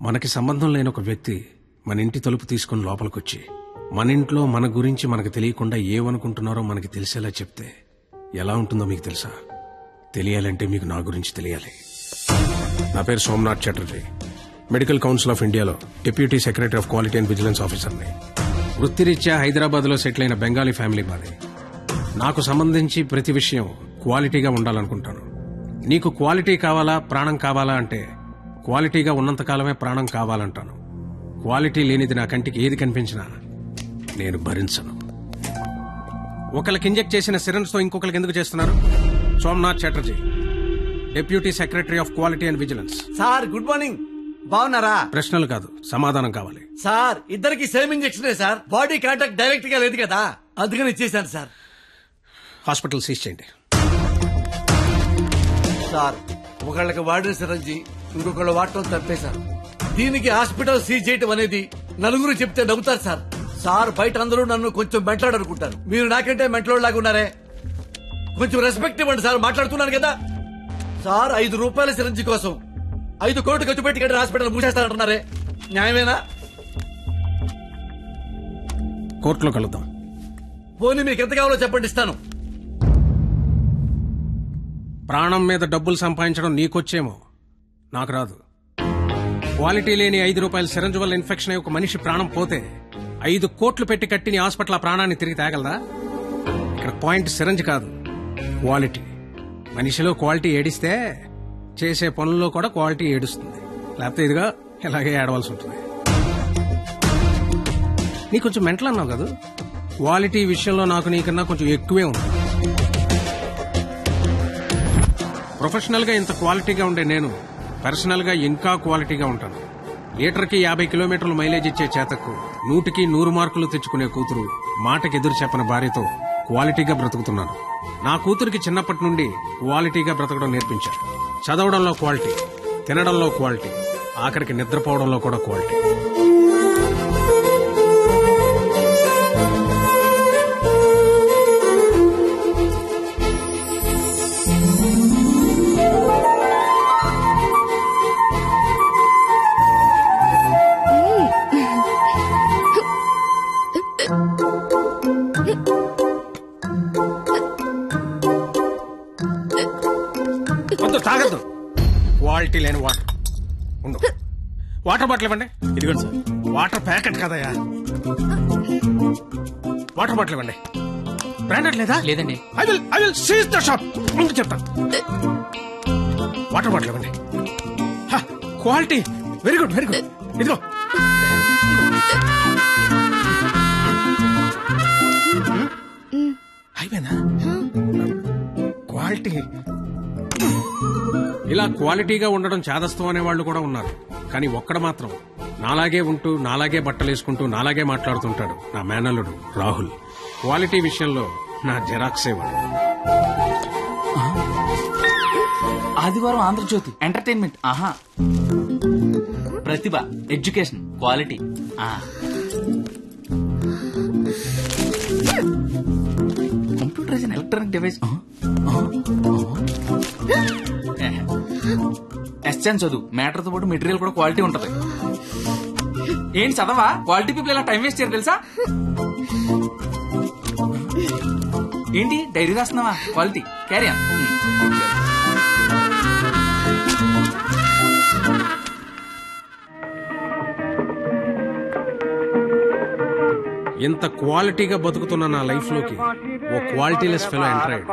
మనకి సంబంధం లేని ఒక వ్యక్తి మన ఇంటి తలుపు తీసుకుని లోపలికొచ్చి మన ఇంట్లో మన గురించి మనకు తెలియకుండా ఏమనుకుంటున్నారో మనకి తెలిసేలా చెప్తే ఎలా ఉంటుందో మీకు తెలుసా? తెలియాలంటే మీకు నా గురించి తెలియాలి. నా పేరు Somnath Chatterjee. Medical council of ఇండియాలో deputy secretary of quality and vigilance ఆఫీసర్ని. వృత్తిరీత్యా హైదరాబాద్లో సెటిల్ అయిన బెంగాలీ ఫ్యామిలీ మాది. నాకు సంబంధించి ప్రతి విషయం క్వాలిటీగా ఉండాలనుకుంటాను. నీకు క్వాలిటీ కావాలా, ప్రాణం కావాలా అంటే క్వాలిటీగా ఉన్నంతకాలమే ప్రాణం కావాలంటాను. క్వాలిటీ లేనిది నా కంటికి ఏది కనిపించినా నేను భరించను. ఒకరికి ఇంజెక్ట్ చేసిన సిరంజ్ తో ఇంకొకరికి ఎందుకు చేస్తున్నారు? Somnath Chatterjee, deputy secretary of quality and vigilance. Sir good morning. బాగున్నారా? ప్రశ్నలు కాదు, సమాధానం కావాలి. సార్ ఇద్దరికి same injection sir. Body contact direct గా లేదు కదా, అందుకని ఇచ్చేసాను సార్. హాస్పిటల్ సీజ్ చేయండి. సార్ ఒకళ్ళకి వాడిన సిరంజి ఇంకొకళ్ళు వాడటం తప్పేశారు. దీనికి హాస్పిటల్ సీజ్ చేయటం అనేది నలుగురు చెప్తే నవ్వుతారు సార్. సార్ బయట అందరూ నన్ను కొంచెం మెంట్లాడు అనుకుంటారు. మీరు నాకంటే మెంట్లోడ్ లాగా ఉన్నారే, కొంచెం రెస్పెక్ట్ ఇవ్వండి సార్. మాట్లాడుతున్నాను కదా సార్. 5 రూపాయల సిరంజి కోసం 5 కోట్లు ఖర్చు పెట్టి కట్టిన హాస్పిటల్ మూసేస్తారంటున్నారే, న్యాయమేనా? కోర్టులో కలుద్దాం. పోనీ మీకు ఎంత కావాలో చెప్పండి, ఇస్తాను. ప్రాణం మీద డబ్బులు సంపాదించడం నీకొచ్చేమో, నాకు రాదు. క్వాలిటీ లేని 5 రూపాయల సిరంజ్ వల్ల ఇన్ఫెక్షన్ అయ్యి ఒక మనిషి ప్రాణం పోతే 5 కోట్లు పెట్టి కట్టిన హాస్పిటల్ ఆ ప్రాణాన్ని తిరిగి తేగలదా? ఇక్కడ పాయింట్ సిరంజ్ కాదు, క్వాలిటీ. మనిషిలో క్వాలిటీ ఏడిస్తే చేసే పనుల్లో కూడా క్వాలిటీ ఏడుస్తుంది. లేకపోతే ఇదిగా ఇలాగే ఏడవలసి ఉంటుంది. నీ కొంచెం మెంటల్ అన్నావు కదా, క్వాలిటీ విషయంలో నాకు నీకన్నా కొంచెం ఎక్కువే ఉంది. ప్రొఫెషనల్ గా ఇంత క్వాలిటీగా ఉండే నేను పర్సనల్ గా ఇంకా క్వాలిటీగా ఉంటాను. లీటర్కి 50 కిలోమీటర్లు మైలేజ్ ఇచ్చే చేతకు 100కి 100 మార్కులు తెచ్చుకునే కూతురు, మాటకి ఎదురు చెప్పని భార్యతో క్వాలిటీగా బ్రతుకుతున్నాను. నా కూతురికి చిన్నప్పటి నుండి క్వాలిటీగా బ్రతకడం నేర్పించారు. చదవడంలో క్వాలిటీ, తినడంలో క్వాలిటీ, ఆఖరికి నిద్రపోవడంలో కూడా క్వాలిటీ. తాగద్దు, క్వాలిటీ లేని వాటర్ ఉండు. వాటర్ బాటిల్ ఇవ్వండి. ఇదిగోండి సార్. వాటర్ ప్యాకెట్ కదయా, వాటర్ బాటిల్ ఇవ్వండి. బ్రాండెడ్ లేదా? లేదండి. I will seize the shop. ముందు చెప్తాను. వాటర్ బాటిల్ ఇవ్వండి. Quality very good, very good. ఇదిగో అయిపోయిందా? క్వాలిటీ. ఇలా క్వాలిటీగా ఉండడం చాదస్తం అనేవాళ్లు కూడా ఉన్నారు. కానీ ఒక్కడ మాత్రం నాలాగే ఉంటూ, నాలాగే బట్టలేసుకుంటూ, నాలాగే మాట్లాడుతుంటాడు. నా మేనల్లుడు రాహుల్. క్వాలిటీ విషయంలో నా జెరాక్సే వాడు. ఆదివారం ఆంధ్రజ్యోతి ఎంటర్టైన్మెంట్. ఆహా, ప్రతిభ, education, quality. Computer electronic device. S N చదువు, మ్యాటర్ తో పాటు మెటీరియల్ కూడా క్వాలిటీ ఉంటది. ఏంటి చదవా? క్వాలిటీ పీపుల్ ఇలా టైం వేస్ట్ చేయరు తెలుసా? ఏంటి డైరీ రాస్తున్నావా? Quality carry on. ఇంత క్వాలిటీగా బతుకుతున్న నా లైఫ్ లోకి ఓ క్వాలిటీలెస్ ఫెలో ఎంటర్ అయ్యాడు.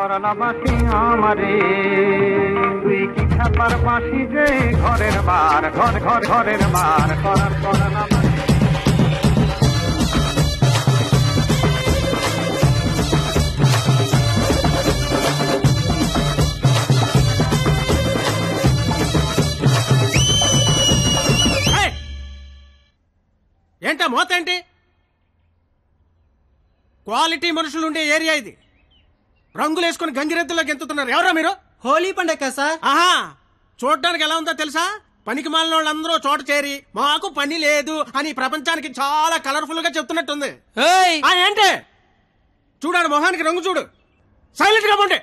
ఏంటా మోత ఏంటి? క్వాలిటీ మనుషులు ఉండే ఏరియా ఇది. రంగులు వేసుకుని గంగిరెద్దులో గెంతుతున్నారు. ఎవరా మీరు? హోలీ పండగ సార్. ఆహా, చూడడానికి ఎలా ఉందో తెలుసా? పనికి మాలిన వాళ్ళందరూ చోట చేరి మాకు పని లేదు అని ప్రపంచానికి చాలా కలర్ఫుల్ గా చెప్తున్నట్టుంది. ఏంటి చూడాడు, మొహానికి రంగు చూడు. సైలెంట్ గా ఉండే.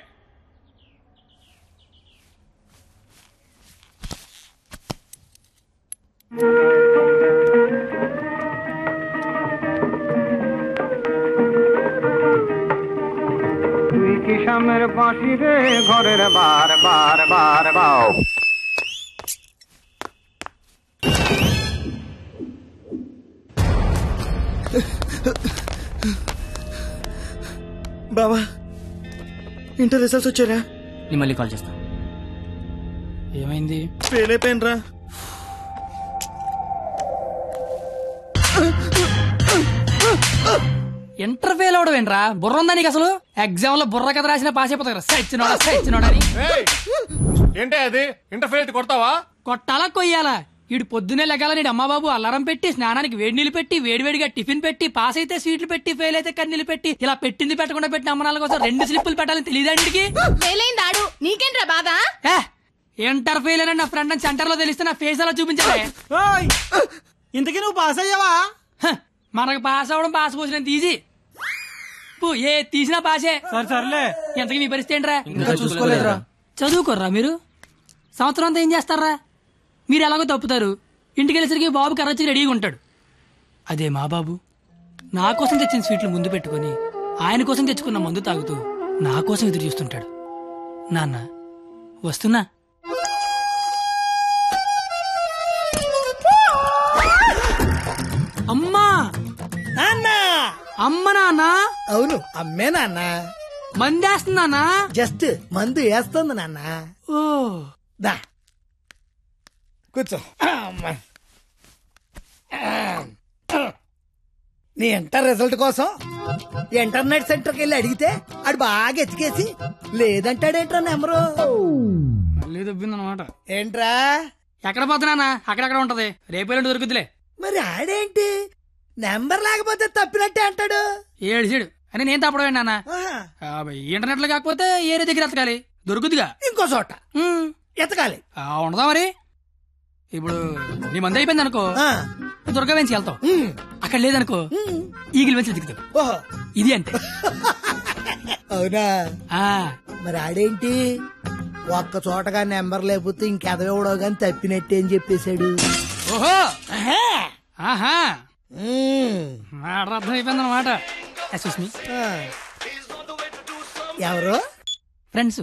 আমের বাঁশি রে ঘরের বার বার বার বাও। బావా ఇంటర్ రిజల్ట్స్ వచ్చారా? నేను మళ్ళీ కాల్ చేస్తా. ఏమైంది? ఫెయిల్ అయిపోయినరా. ఇంటర్ ఫెయిల్ అవడం ఏంట్రా? బుర్ర ఉందా నీకు అసలు? ఎగ్జామ్ లో బుర్ర కథ రాసిన పాస్ అయిపోతా సచ్చినోడా అని. ఏంటే అది ఇంటర్ ఫెయిల్ కొడతావా? కొట్టాలా కొయ్యాలా? ఇటు పొద్దునే లెగాల నీడు అమ్మబాబు అల్లారం పెట్టి స్నానానికి వేడి నీళ్ళు పెట్టి వేడివేడిగా టిఫిన్ పెట్టి పాస్ అయితే స్వీట్లు పెట్టి ఫెయిల్ అయితే కన్నీళ్ళు పెట్టి ఇలా పెట్టింది పెట్టకుండా పెట్టిన అమ్మనాల కోసం 2 స్లిప్పులు పెట్టాలని తెలియదండికి. ఫెయిలైందాడు నీకేంట్రా బాధ? ఇంటర్ ఫెయిల్ అని నా ఫ్రెండ్ అని సెంటర్ లో తెలిస్తే నా ఫేస్ అలా చూపించాలి. ఇంతకీ నువ్వు పాస్ అయ్యావా? మనకు పాస్ అవడం పాస్ పోసినంత ఈజీ. ఏ తీసినా పాసే. సర్లే. ఎంతకీ మీ పరిస్థితి ఏంట్రా? ఇంకా చూసుకోలేదురా. చదువుకోర్రా మీరు? సంవత్సరం అంతా ఏం చేస్తారా? మీరు ఎలాగో తప్పుతారు, ఇంటికి వెళ్ళేసరికి బాబు కర్రచ్చి రెడీగా ఉంటాడు. అదే మా బాబు నా కోసం తెచ్చిన స్వీట్లు ముందు పెట్టుకుని ఆయన కోసం తెచ్చుకున్న మందు తాగుతూ నా కోసం ఎదురు చూస్తుంటాడు. నాన్న వస్తున్నా. అమ్మా నాన్న. అమ్మ నాన్న. అవును అమ్మే నాన్న. మందేస్తున్నానా? జస్ట్ మందు వేస్తుంది నాన్న. ఓ దా కూర్చో. అమ్మా. నీ ఇంటర్ రిజల్ట్ కోసం ఇంటర్నెట్ సెంటర్కి వెళ్ళి అడిగితే ఆడు బాగా ఎతికేసి లేదంటాడేంట్రా నెంబరు. మళ్ళీ దొబ్బిందనమాట. ఏంట్రా? ఎక్కడ పోతున్నానా? అక్కడక్కడ ఉంటది, రేపు దొరుకుతులే. మరి ఆడేంటి నెంబర్ లేకపోతే తప్పినట్టే అంటాడు. ఏడు అని నేను తప్పడం నాన్న. ఇంటర్నెట్ లో కాకపోతే ఏరే దగ్గర ఎతకాలి, దొరుకుతుగా. ఇంకో చోట ఎతకాలి. ఉండదా మరి? ఇప్పుడు నీ మంది అయిపోయింది అనుకో, దుర్గా వెంచి వెళ్తావు. అక్కడ లేదనుకో ఈగిల్ వెంచి దిగుతావు. ఓహో ఇది అంటే. అవునా? మరి ఆడేంటి ఒక్క చోటగా నెంబర్ లేకపోతే ఇంకెదవడో గాని తప్పినట్టే అని చెప్పేశాడు. ఓహో ఆహా అర్థం అయిపోయింది అనమాట. ఎవరు? ఫ్రెండ్స్.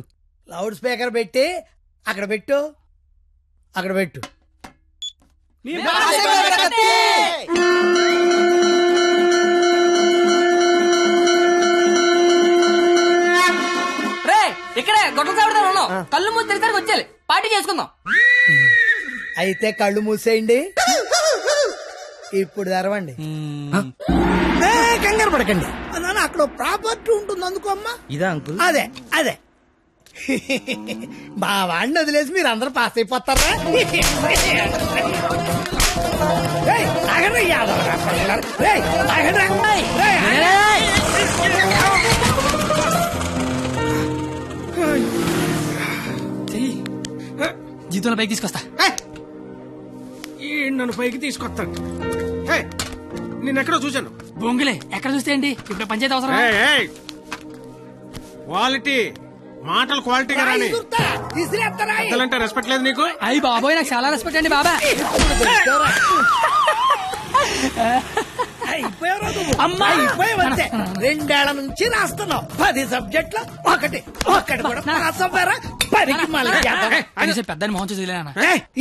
లౌడ్ స్పీకర్ పెట్టి అక్కడ పెట్టు, అక్కడ పెట్టు. ఇక్కడే గొడవ చావడతా ఉన్నాం. కళ్ళు మూసి తెరిసరికి వచ్చేయాలి, పార్టీ చేసుకుందాం. అయితే కళ్ళు మూసేయండి, ఇప్పుడు తెరవండి. కంగారు పడకండి నాన్న, అక్కడ ప్రాపర్టీ ఉంటుంది అందుకో అమ్మా. ఇదా అంకుల్? అదే అదే. మా వాడిని వదిలేసి మీరు అందరూ పాస్ అయిపోతారా? జీతంలో పైకి తీసుకొస్తా. నన్ను పైకి తీసుకొస్తాను. నేనెక్కడో చూశాను. బొంగులే ఎక్కడ చూస్తే ఏంటి, ఇప్పుడు పంచాయతీ అవసరం. క్వాలిటీ మాటలు క్వాలిటీగా రాని అంటే రెస్పెక్ట్ లేదు నీకు? అయ్యి బాబోయ్, నాకు చాలా రెస్పెక్ట్ అండి బాబా. అయిపోయావంతే. 2 ఏళ్ల నుంచి రాస్తున్నావు 10 సబ్జెక్టులు, ఒకటి కూడా పాస్ అవ్వరా? పెద్దని మోహన్ చూసి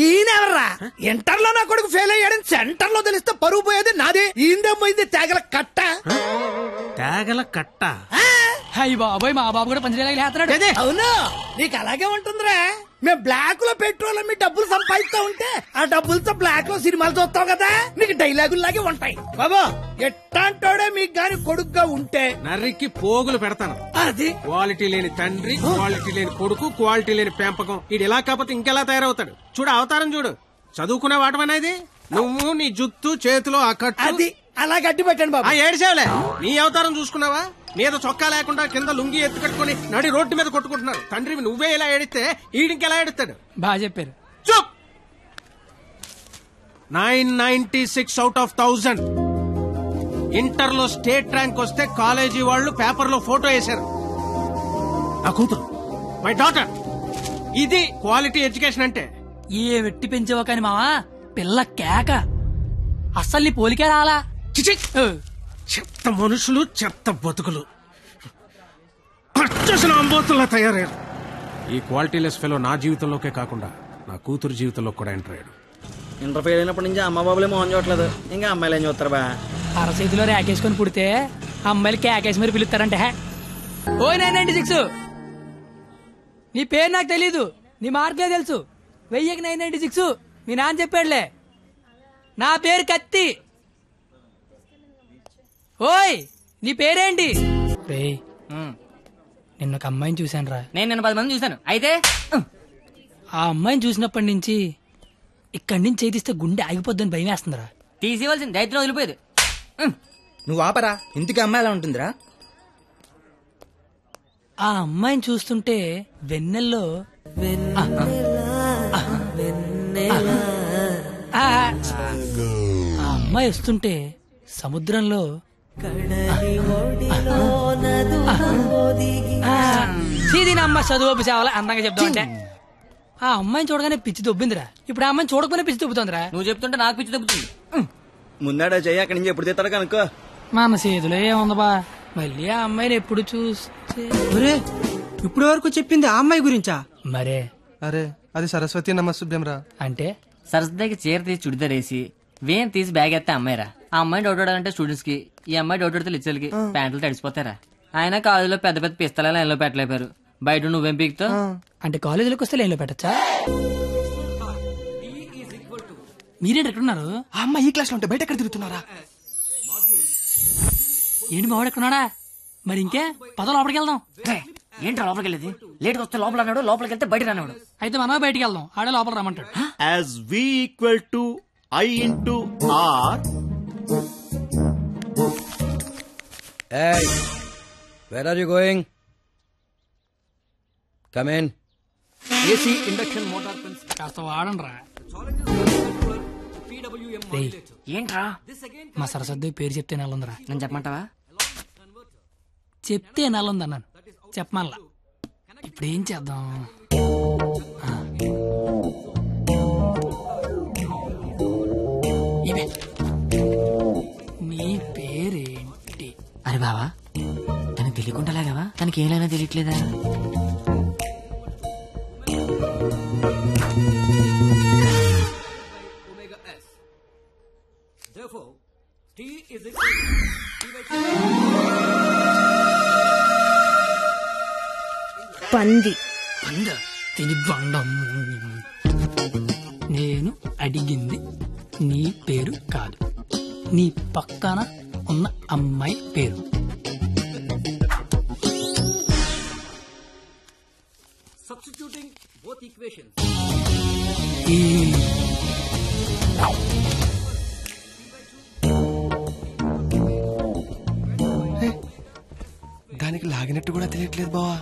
ఈయనెవర్రా? ఇంటర్ లో నా కొడుకు ఫెయిల్ అయ్యాడని సెంటర్ లో తెలిస్తే పరుగు పోయేది నాది. ఈందే పోయింది తేగల కట్ట. తేగల కట్ట? అయ్యి బాబోయ్, మా బాబు కూడా పంచలేలాగా లేస్తున్నాడు. అవును, నీకు అలాగే ఉంటుందిరా. మేము బ్లాక్ లో పెట్రోల్ మీ డబ్బులు సంపాదిస్తా ఉంటే ఆ డబ్బులతో బ్లాక్ లో సినిమాలు చూస్తావు కదా, నీకు డైలాగుల్లాగే ఉంటాయి. బాబా ఎట్టాంటోడే మీకు గాని కొడుకుగా ఉంటే నర్రికి పోగులు పెడతాను. అది క్వాలిటీ లేని తండ్రి, క్వాలిటీ లేని కొడుకు, క్వాలిటీ లేని పెంపకం. ఇది ఎలా కాకపోతే ఇంకెలా తయారవుతాడు? చూడు అవతారం చూడు. చదువుకునే వాటమనేది నువ్వు, నీ జుత్తు చేతిలో ఆ కట్టు. అది అలా గట్టి పెట్టండి బాబా. ఏడ్చావులే, నీ అవతారం చూసుకున్నావా? మీద చొక్కా లేకుండా కింద లుంగి ఎత్తు కట్టుకుని నడి రోడ్డు మీద కొట్టుకుంటున్నారు. తండ్రివి నువ్వే ఇలా ఏడిస్తే ఈడింకెలా ఏడుస్తాడు? బాగా చెప్పారు. చూప్. 996 అవుట్ ఆఫ్ 1000. ఇంటర్ లో స్టేట్ ర్యాంక్ వస్తే కాలేజీ వాళ్ళు పేపర్ లో ఫోటో వేశారు. నా కూతురు, మై డాటర్. ఇది క్వాలిటీ ఎడ్యుకేషన్ అంటే. ఏ వెట్టి పెంచావో కాని మావా, పిల్ల కేక. అస్సలు నీ పోలికే రాలా. చెత్త మనుషులు, చెత్త బతుకులు. పచ్చసిన అంబోతుల్లా తయారయ్యారు. ఈ క్వాలిటీలెస్ ఫెలో నా జీవితంలోకే కాకుండా నా కూతురు జీవితంలో కూడా ఎంటర్ అయ్యాడు. ఇంటర్ ఫెయిల్ అయినప్పటి నుంచి అమ్మ బాబులే మోహన్ చూడట్లేదు, ఇంకా అమ్మాయిలు ఏం చూస్తారు బా. అరచేతిలో ర్యాకేసుకొని పుడితే అమ్మాయిలు కేకేసి మరి పిలుస్తారంటే. ఓ 996, నీ పేరు నాకు తెలీదు, నీ మార్కులే తెలుసు. 1000కి 996 మీ నాన్న చెప్పాడులే. నా పేరు కత్తి. ఓయ్ నీ పేరేంటి? నిన్న ఒక అమ్మాయిని చూశాను రా. నేను నిన్న 10 మంది చూశాను. అయితే ఆ అమ్మాయిని చూసినప్పటి నుంచి ఇక్కడి నుంచి చేతిస్తే గుండె ఆగిపోద్దని భయం వేస్తుందిరా. తీసేవలసింది దైత్యం వదిలిపోయేది. నువ్వు ఆపరా, ఇంటికి అమ్మాయి ఎలా ఉంటుందిరా? ఆ అమ్మాయిని చూస్తుంటే వెన్నెల్లో ఆ అమ్మాయి వస్తుంటే సముద్రంలో అమ్మ చదువు సేవల అందంగా చెప్తామంటే ఆ అమ్మాయిని చూడగానే పిచ్చి దొబ్బిందిరా. ఇప్పుడు ఆ అమ్మాయిని చూడకపోయినా పిచ్చి దొబ్బుతుందిరా. నువ్వు చెప్తుంటే నాకు పిచ్చి దొబ్బుతుంది. ముందాడా చెయ్యి, అక్కడి నుంచి ఎప్పుడు తీస్తాడు కనుక్కో. మన చేతిలో ఏముంది బా. మళ్ళీ ఆ అమ్మాయిని ఎప్పుడు చూస్తే ఇప్పుడు వరకు చెప్పింది ఆ అమ్మాయి గురించా? మరే అరే అది సరస్వతి నమస్సుభ్యం రా. అంటే సరస్వతికి చీర తీసి చుడిదారేసి వేన్ తీసి బ్యాగ్ ఎత్తే అమ్మాయిరా. ఆ అమ్మాయిని డౌట్ స్టూడెంట్స్ కి, ఈ అమ్మాయి డౌట్ లెక్చర్లకి ప్యాంట్లు తడిసిపోతారా. ఆయన కాలేజీలో పెద్ద పెద్ద పిస్తల లైన్లో పెట్టలేపారు. బయట నువ్వేం పీకుతో అంటే కాలేజీలోకి వస్తే లైన్లో పెట్టచ్చా? మీరేంటి ఎక్కడున్నారు? ఆ అమ్మాయి ఈ క్లాస్ లో ఉంటే బయట ఎక్కడ తిరుగుతున్నారా? ఏంటి మావాడు ఎక్కడున్నాడా? మరి ఇంకే పద లోపలికి వెళ్దాం. ఏంటో లోపలికి వెళ్ళేది? లేట్గా వస్తే లోపల అన్నాడు, లోపలికి వెళ్తే బయట రానివాడు. అయితే మనమే బయటికి వెళ్దాం, ఆడే లోపల రమ్మంటాడు. As V equal to I into R. Hey, where are you going? Come in. AC induction motor pins. కాస్త వాడండ్రా. ఏంట్రా? మా సరస్వతి పేరు చెప్తే నెలందిరా. నేను చెప్పమంటావా? చెప్తే నెలంది అన్నాను, చెప్పమల్లా. ఇప్పుడు ఏం చేద్దాం? ఇవే నీ పేరేంటి? అరే బావా, తనకి తెలియకుండా లాగావా? తనకి ఏమైనా తెలియట్లేదా? పంది తిని బండం. నేను అడిగింది నీ పేరు కాదు, నీ పక్కన ఉన్న అమ్మాయి పేరు. Substituting both equations. దానికి లాగినట్టు కూడా తెలియట్లేదు బావా.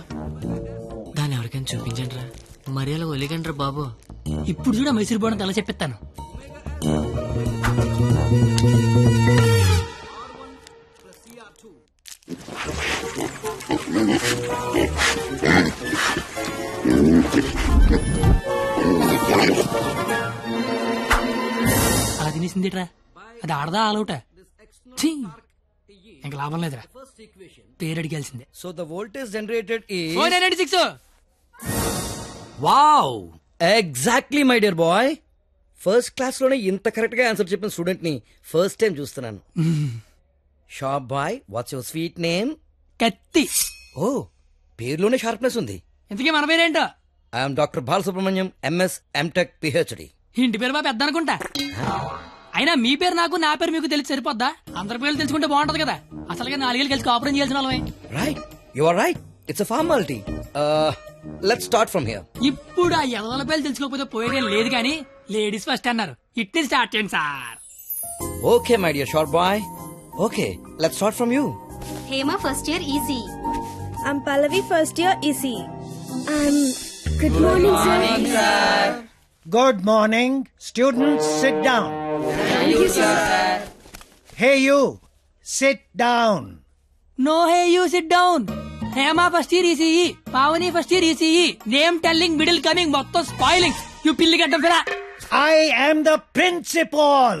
దాన్ని ఎవరికైనా చూపించండి రా, మరి అలా ఒలిగండి రా బాబు. ఇప్పుడు చూడ మైసూర్ బోర్డు అలా చెప్పిస్తాను. అది తినేసిందిట్రా, అది ఆడదా ఆలౌట. ఇంకా లాభం లేదురా, పేరు అడిగాల్సిందే. So the voltage generated is 996. Wow! Exactly, my dear boy. First class లోనే ఇంత కరెక్ట్ గా ఆన్సర్ చెప్పిన స్టూడెంట్ ని ఫస్ట్ టైం చూస్తున్నాను. Shop boy, what's your sweet name? కత్తి. ఓ, పేరులోనే షార్ప్నెస్ ఉంది. ఇంతకీ మన పేరేంటో? I'm doctor Balasubrahmanyam, MS, MTech, PhD. ఇంటి పేరు మా పెద్ద అనుకుంటా. అయినా మీ పేరు నాకు, నా పేరు మీకు తెలిసి సరిపోద్దా? అందరి పేర్లు తెలుసుకుంటే బాగుంటది కదా. అసలుగా 4 ఏళ్ళు కలిసి కాపురం చేయాల్సిన వాళ్ళమే. Right, you are right. It's a formality. Let's start from here. ఇప్పుడు ఆ ఎదల పేర్లు తెలుసుకోకపోతే పోయేదేం లేదు కానీ లేడీస్ ఫస్ట్ అన్నారు, ఇట్ని స్టార్ట్ చేయండి sir. Okay my dear short boy. Okay, let's start from you. Hema first year ECE. I'm Pallavi, first year ECE. Good morning, sir. Good morning. Students, sit down. Thank you, sir. Hey, you. Sit down. No hey you sit down. Hema first year ECE, Pavani first year ECE. Name telling, middle coming, మొత్తం spoiling. You పిల్లి గడ్డం ఫిరా. I am the principal.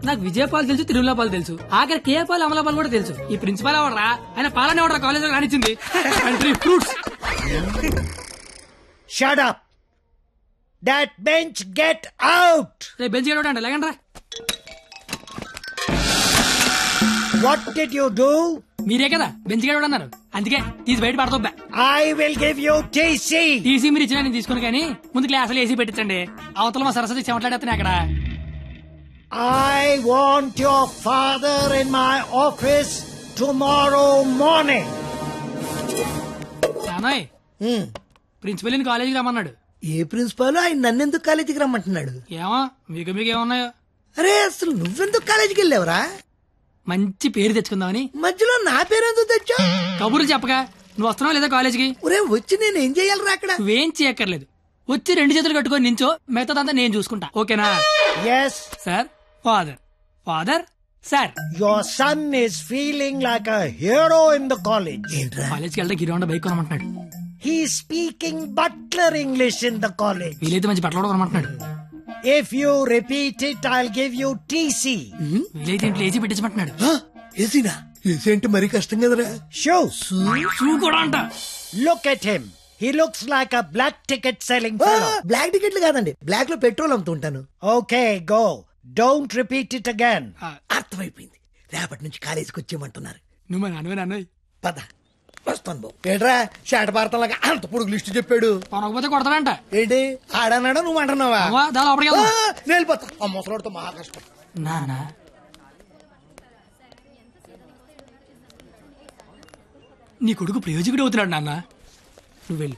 నాకు విజయపాల్ తెలుసు, తిరుమలపాల్ తెలుసు, ఆఖరి కేపాల్ అమలాపాల్ కూడా తెలుసు. ఈ ప్రిన్సిపాల్ ఎవడరా? ఆయన పాలన ఎవడరా కాలేజ్ లో రానిచ్చింది? Fruits. Shut up. That bench get out. Bench get out అంటే లేకండ్రా. What did you do? మీరే కదా బెంచ్ గెట్ అవుట్ అన్నారు, అందుకే తీసి బయట పడతా. I will give you TC. TC మీరు ఇచ్చినా నేను తీసుకుని, కానీ ముందు క్లాసులు ఏసీ పెట్టించండి. అవతల మా సరస్వతి చెమట్లాడేస్తున్నాయి అక్కడ. I want your father in my office tomorrow morning. నాన్నయ్, ప్రిన్సిపల్ ని కాలేజీకి రమ్మన్నాడు. ఏ ప్రిన్సిపాల్? ఆయన నన్నెందుకు కాలేజీకి రమ్మంటున్నాడు? ఏమో మీకేమున్నాయో. అరే అసలు నువ్వెందుకు కాలేజీకి వెళ్ళావురా? మంచి పేరు తెచ్చుకుందామని. మధ్యలో నా పేరెందుకు తెచ్చా? కబుర్లు చెప్పగా నువ్వు వస్తున్నావు లేదా కాలేజీకి? ఒరే వచ్చి నేను ఏం చెయ్యాలరా అక్కడ? నువ్వేం చేయక్కర్లేదు, వచ్చి 2 చేతులు కట్టుకొని నించో, మిగతాదంతా నేను చూసుకుంటా. ఓకేనా? Yes sir. Father. Father. Sir. Your son is feeling like a hero in the college. కాలేజ్కి వెళ్తే గిరివండ బైక్ కొనమంటున్నాడు. He speaking butler English in the college. వీలైతే మంచి బట్టలు కూడా కొనమంటున్నాడు. If you repeat it, I'll give you TC. వీలైతే ఇంట్లో ఏసీ పెట్టించమంటున్నాడు. ఏసీనా? ఏసీ అంటే మరీ కష్టం కదరా. షూ కూడా అంట. Look at him. He looks like a black ticket selling fellow. Black టికెట్లు కాదండి, బ్లాక్ లో పెట్రోల్ అమ్ముతుంటాను. Okay, go. Don't repeat it again. అర్థమైపోయింది. రేపటి నుంచి కాలేజీకి వచ్చేయమంటున్నారు. నువ్వు నాన్నవే. పద వస్తాను బాబు. ఏంట్రా షాట భారతంలాగా అంత పొడుగు లిస్ట్ చెప్పాడు? కొనకపోతే కొడతాడంట. ఏంటి ఆడన్నాడా నువ్వు అంటున్నావా? నేను వెళ్ళిపోతా. ఆ ముసలోడితో మహా కష్టం. నానా నీ కొడుకు ప్రయోజకుడు అవుతున్నాడు నాన్న. నువ్వు వెళ్ళు.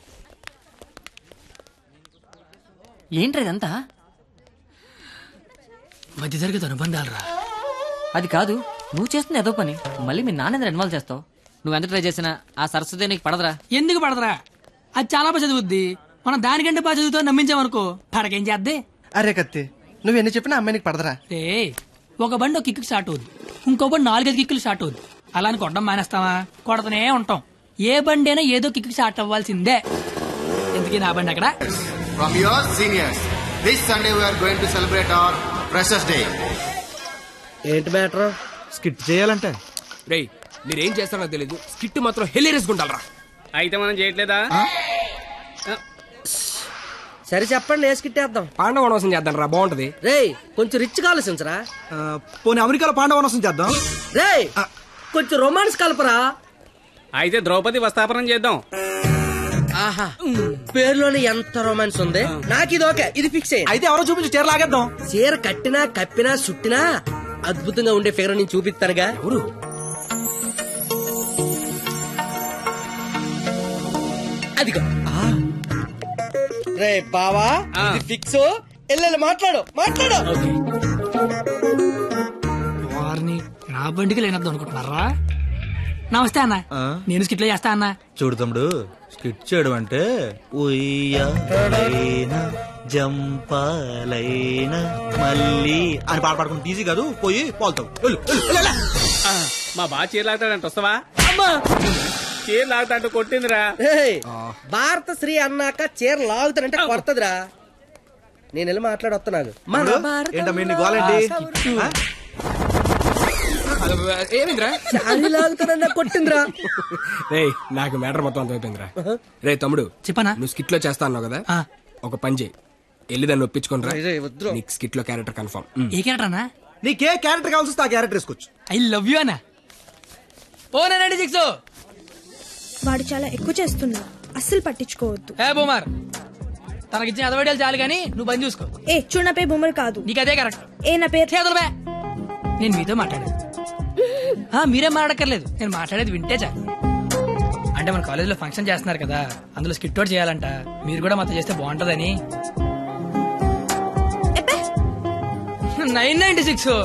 ఏంట్రా ఇదంతా? మధ్య తరగతి అనుబంధాలరా. అది కాదు, నువ్వు చేస్తున్న ఏదో పని మళ్ళీ మీ నాన్న ఇన్వాల్వ్ చేస్తావు. నువ్వెంత ట్రై చేసినా ఆ సరస్వతి నీకు పడదురా. ఎందుకు పడదురా? అది చాలా బాగా చదువుద్ది. మనం దానికంటే బాగా చదువుతో నమ్మించామనుకో, పడకేం చేద్దే. అరే కత్తి, నువ్వు ఎన్ని చెప్పినా అమ్మాయి నీకు పడదరా. ఒక బండి ఒక కిక్కు స్టార్ట్ అవుద్ది, ఇంకో బండి 4-5 కిక్కులు స్టార్ట్ అవుద్ది. అలా అని కొట్టడం మానేస్తావా? కొడతనే ఉంటాం. ఏ బండి అయినా ఏదో కిక్కు స్టార్ట్ అవ్వాల్సిందే. ఎందుకే నా బండి అక్కడ. From your seniors, this Sunday we are going to celebrate our Freshers Day. ఏంటి మ్యాటర్? స్కిట్ చేయాలంటే రేయ్ మీరేం చేస్తారో తెలీదు, స్కిట్ మాత్రం హిలేరియస్ గుండాలరా. అయితే మనం చేయట్లేదా? సరే చెప్పండి, ఏ స్కిట్ వేద్దాం? పాండవ వనవాసం చేద్దాం రా, బాగుంటది. రేయ్ కొంచెం రిచ్ ఆలోచించరా. పోనీ అమెరికాలో పాండవ వనవాసం చేద్దాం. రేయ్ కొంచెం రొమాన్స్ కలపరా. అయితే ద్రౌపది వస్తాపనం చేద్దాం. ఆహా, పేరులోనే ఎంత రొమాన్స్ ఉంది. నాకు ఇది ఓకే, ఇది ఫిక్స్ అయ్యి. అయితే ఎవరో చూపించి చీర లాగేద్దాం. చీర కట్టినా కప్పినా సుట్టినా అద్భుతంగా ఉండే ఫిగర్ నేను చూపిస్తానుగా. ఎవరు? అదిగో రే బావా, ఇది ఫిక్స్. ఎల్లెల్లి మాట్లాడు. వారిని నా బండికి లేనద్దు అనుకుంటున్నారా? నమస్తే అన్న, నేను స్కిట్లో చేస్తా అన్న. చూడు తమ్ముడు, స్కిట్ చేయడం అంటే ఉయ్యాలైనా జంపాలైనా మళ్ళీ అని పాట పాడుకుంటే ఈజీ కాదు. పోయి పోల్తావు. మా బాగా చీర లాగుతాడంట, వస్తావా? చీర లాగుతాంటూ కొట్టిందిరా. భారత శ్రీ అన్నాక చీర లాగుతానంటే కొడతదిరా. నేను వెళ్ళి మాట్లాడొస్తున్నాను. ఏంటమ్మా గోలండి? ఏమిందిరా లాగుతానన్నా కొట్టిందిరా. రే నాకు మ్యాటర్ మొత్తం అంత అయిపోయిందిరా. రే తమ్ముడు చెప్పనా, నువ్వు స్కిట్ లో చేస్తా అన్నావు కదా, ఒక పని చేయి, వెళ్ళి దాన్ని ఒప్పించుకోనరా. నీకు స్కిట్ లో క్యారెక్టర్ కన్ఫర్మ్. ఏ క్యారెక్టర్ అన్నా? నీకే క్యారెక్టర్ కావాల్సి వస్తే ఆ క్యారెక్టర్ వేసుకోవచ్చు. ఐ లవ్ యూ అన్నా. ఓ 96 వాడు చాలా ఎక్కువ చేస్తున్నా, అస్సలు పట్టించుకోవద్దు. ఏ బూమర్, తనకిచ్చిన అదవడాలు చాలు కానీ నువ్వు పని చూసుకో. ఏ చూడు, నా పేరు బొమ్మలు కాదు. నీకు అదే కరెక్ట్. ఏ నా పేరు చేతులబే. నేను మీతో మాట్లాడేది మీరేం మాట్లాడక్కర్లేదు, నేను మాట్లాడేది వింటే చాలు. అంటే మన కాలేజీలో ఫంక్షన్ చేస్తున్నారు కదా, అందులో స్కిట్ అవుట్ చేయాలంట. మీరు కూడా మాతో చేస్తే బాగుంటదని. 996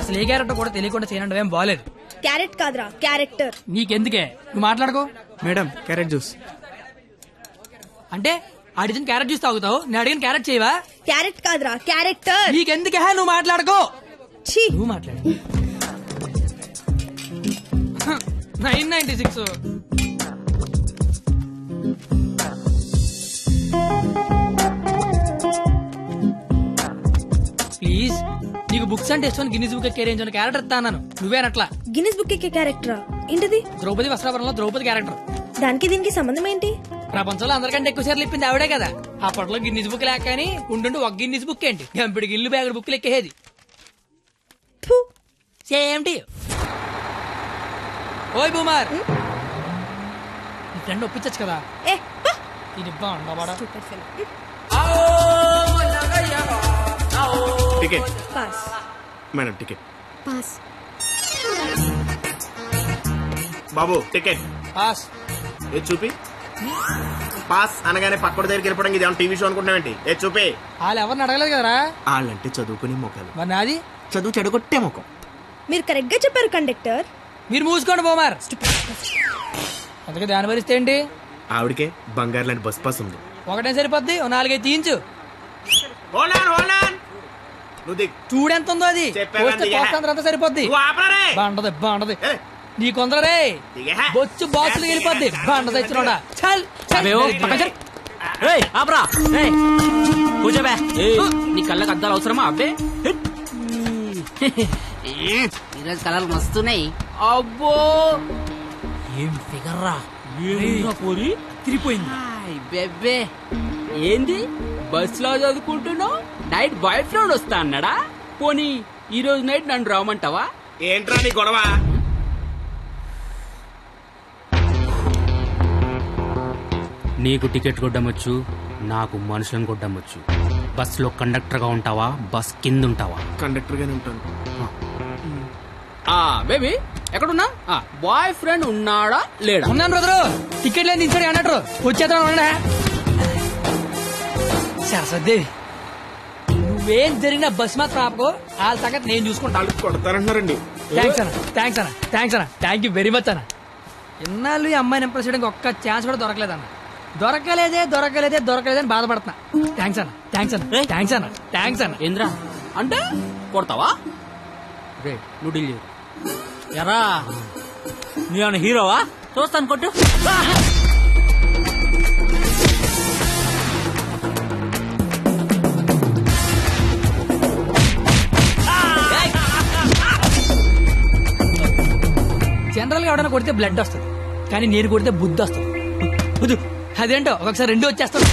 అసలు ఏ క్యారెక్టర్ కూడా తెలియకుండా చేయడం ఏం బాలేదు. క్యారెట్ కాదురా, క్యారెక్టర్. నీకెందుకే, నువ్వు మాట్లాడుకో. మేడం క్యారెట్ జ్యూస్ అంటే అడిగిన క్యారెట్ జ్యూస్ తాగుతావు, నేను అడిగిన క్యారెట్ చేయవా? క్యారెట్ కాదురా, క్యారెక్టర్. నీకెందుకే, నువ్వు మాట్లాడుకో. నువ్వు మాట్లాడు. 996 ప్లీజ్, నీకు బుక్స్ అంటే ఇష్టం గిన్నీస్ బుక్ రేంజ్ ఉన్న క్యారెక్టర్ ఇస్తాను నువ్వేనట్లా. గిన్నిస్ బుక్ ఎక్కే క్యారెక్టరా ఏంటిది? ద్రౌపది వస్త్రాభరణంలో ద్రౌపది క్యారెక్టర్. దానికి దీనికి సంబంధం ఏంటి? ప్రపంచంలో అందరికంటే ఎక్కువ సార్లు ఇప్పింది ఆవిడే కదా. అప్పట్లో గిన్నీస్ బుక్ లేక కానీ ఉండుండి ఒక గిన్నీస్ బుక్ ఏంటి గంపిడి గిల్లు బ్యాగుడు బుక్లు ఎక్కేది. Same to you. ఓయ్ బూమర్, నీ ఫ్రెండ్ ఒప్పించచ్చు కదా. ఇది బాగుండవాడా? Ticket pass. Madam ticket. Pass. బాబు టికెట్. పాస్. ఏ చూపి. పాస్ అనగానే పక్కడి దగ్గరికి వెళ్ళిపోవడం ఇది టీవీ షో అనుకుంటామేంటి? ఏ చూపి. వాళ్ళు ఎవరిని అడగలేదు కదరా. వాళ్ళంటే చదువుకునే మొక్కలు, మరి నాది చదువు చెడగొట్టే మొక్కం. మీరు కరెక్ట్ గా చెప్పారు కండక్టర్. మీరు మూసుకోండి బోమార్. అందుకే దాని భరిస్తే ఏంటి? ఆవిడకే బంగారు లాంటి బస్ పాస్ ఉంది. ఒకటే సరిపోద్ది, 4-5 తీయించు. చూడెంత ఉందో అది. అంతా సరిపోద్ది. బాగుంటది నీ కొందరే బొచ్చు బాక్సులు వెళ్ళిపోద్ది. బాగుంటది ఇచ్చినోడా. చల్ కూర్చోబే. నీ కళ్ళకి అద్దాలు అవసరమా? అబ్బే ఈరోజు కలర్లు మస్తున్నాయి. అబ్బో ఏం ఫిగర్ రా. పోరి తిరిగిపోయింది. బెబ్బే ఏంది బస్ లో చదువుకుంటున్నావు? నైట్ బాయ్ ఫ్రెండ్ వస్తా అన్నాడా? పోనీ ఈ రోజు నైట్ నన్ను రామంటావా? ఏంట్రా నీ గొడవ? నీకు టికెట్ కొట్టమొచ్చు, నాకు మనుషులను కొట్టమొచ్చు. బస్ లో కండక్టర్ గా ఉంటావా, బస్ కింద ఉంటావా? కండక్టర్ గానే ఉంటాను. బేబీ ఎక్కడున్నా? బాయ్ ఫ్రెండ్ ఉన్నాడా లేడా? ఉన్నాను బ్రదరు. టికెట్ లేని దించాడు అన్నట్టు వచ్చేద్దా. సరస్వదేవి నువ్వేం జరిగినా బస్ మాత్రం ఆపకో. వాళ్ళ సంగతి నేను చూసుకుంటాను. కొడతారంటున్నారండి. థ్యాంక్స్ అన్న. థ్యాంక్ యూ వెరీ మచ్ అన్న. ఇన్నాళ్ళు ఈ అమ్మాయిని ఇంప్రెస్ చేయడానికి ఒక్క ఛాన్స్ కూడా దొరకలేదన్న. దొరకలేదే అని బాధపడుతున్నా. థ్యాంక్స్ అన్న. ఏంద్రా అంటే కొడతావా? నువ్వు డీల్ చేయు. ఎరా నీ హీరోవా? చూస్తాను కొట్టు. జనరల్ గా ఎవడైనా కొడితే బ్లడ్ వస్తుంది, కానీ నేను కొడితే బుద్ధి వస్తుంది. అదేంటో ఒకసారి 2 వచ్చేస్తాను.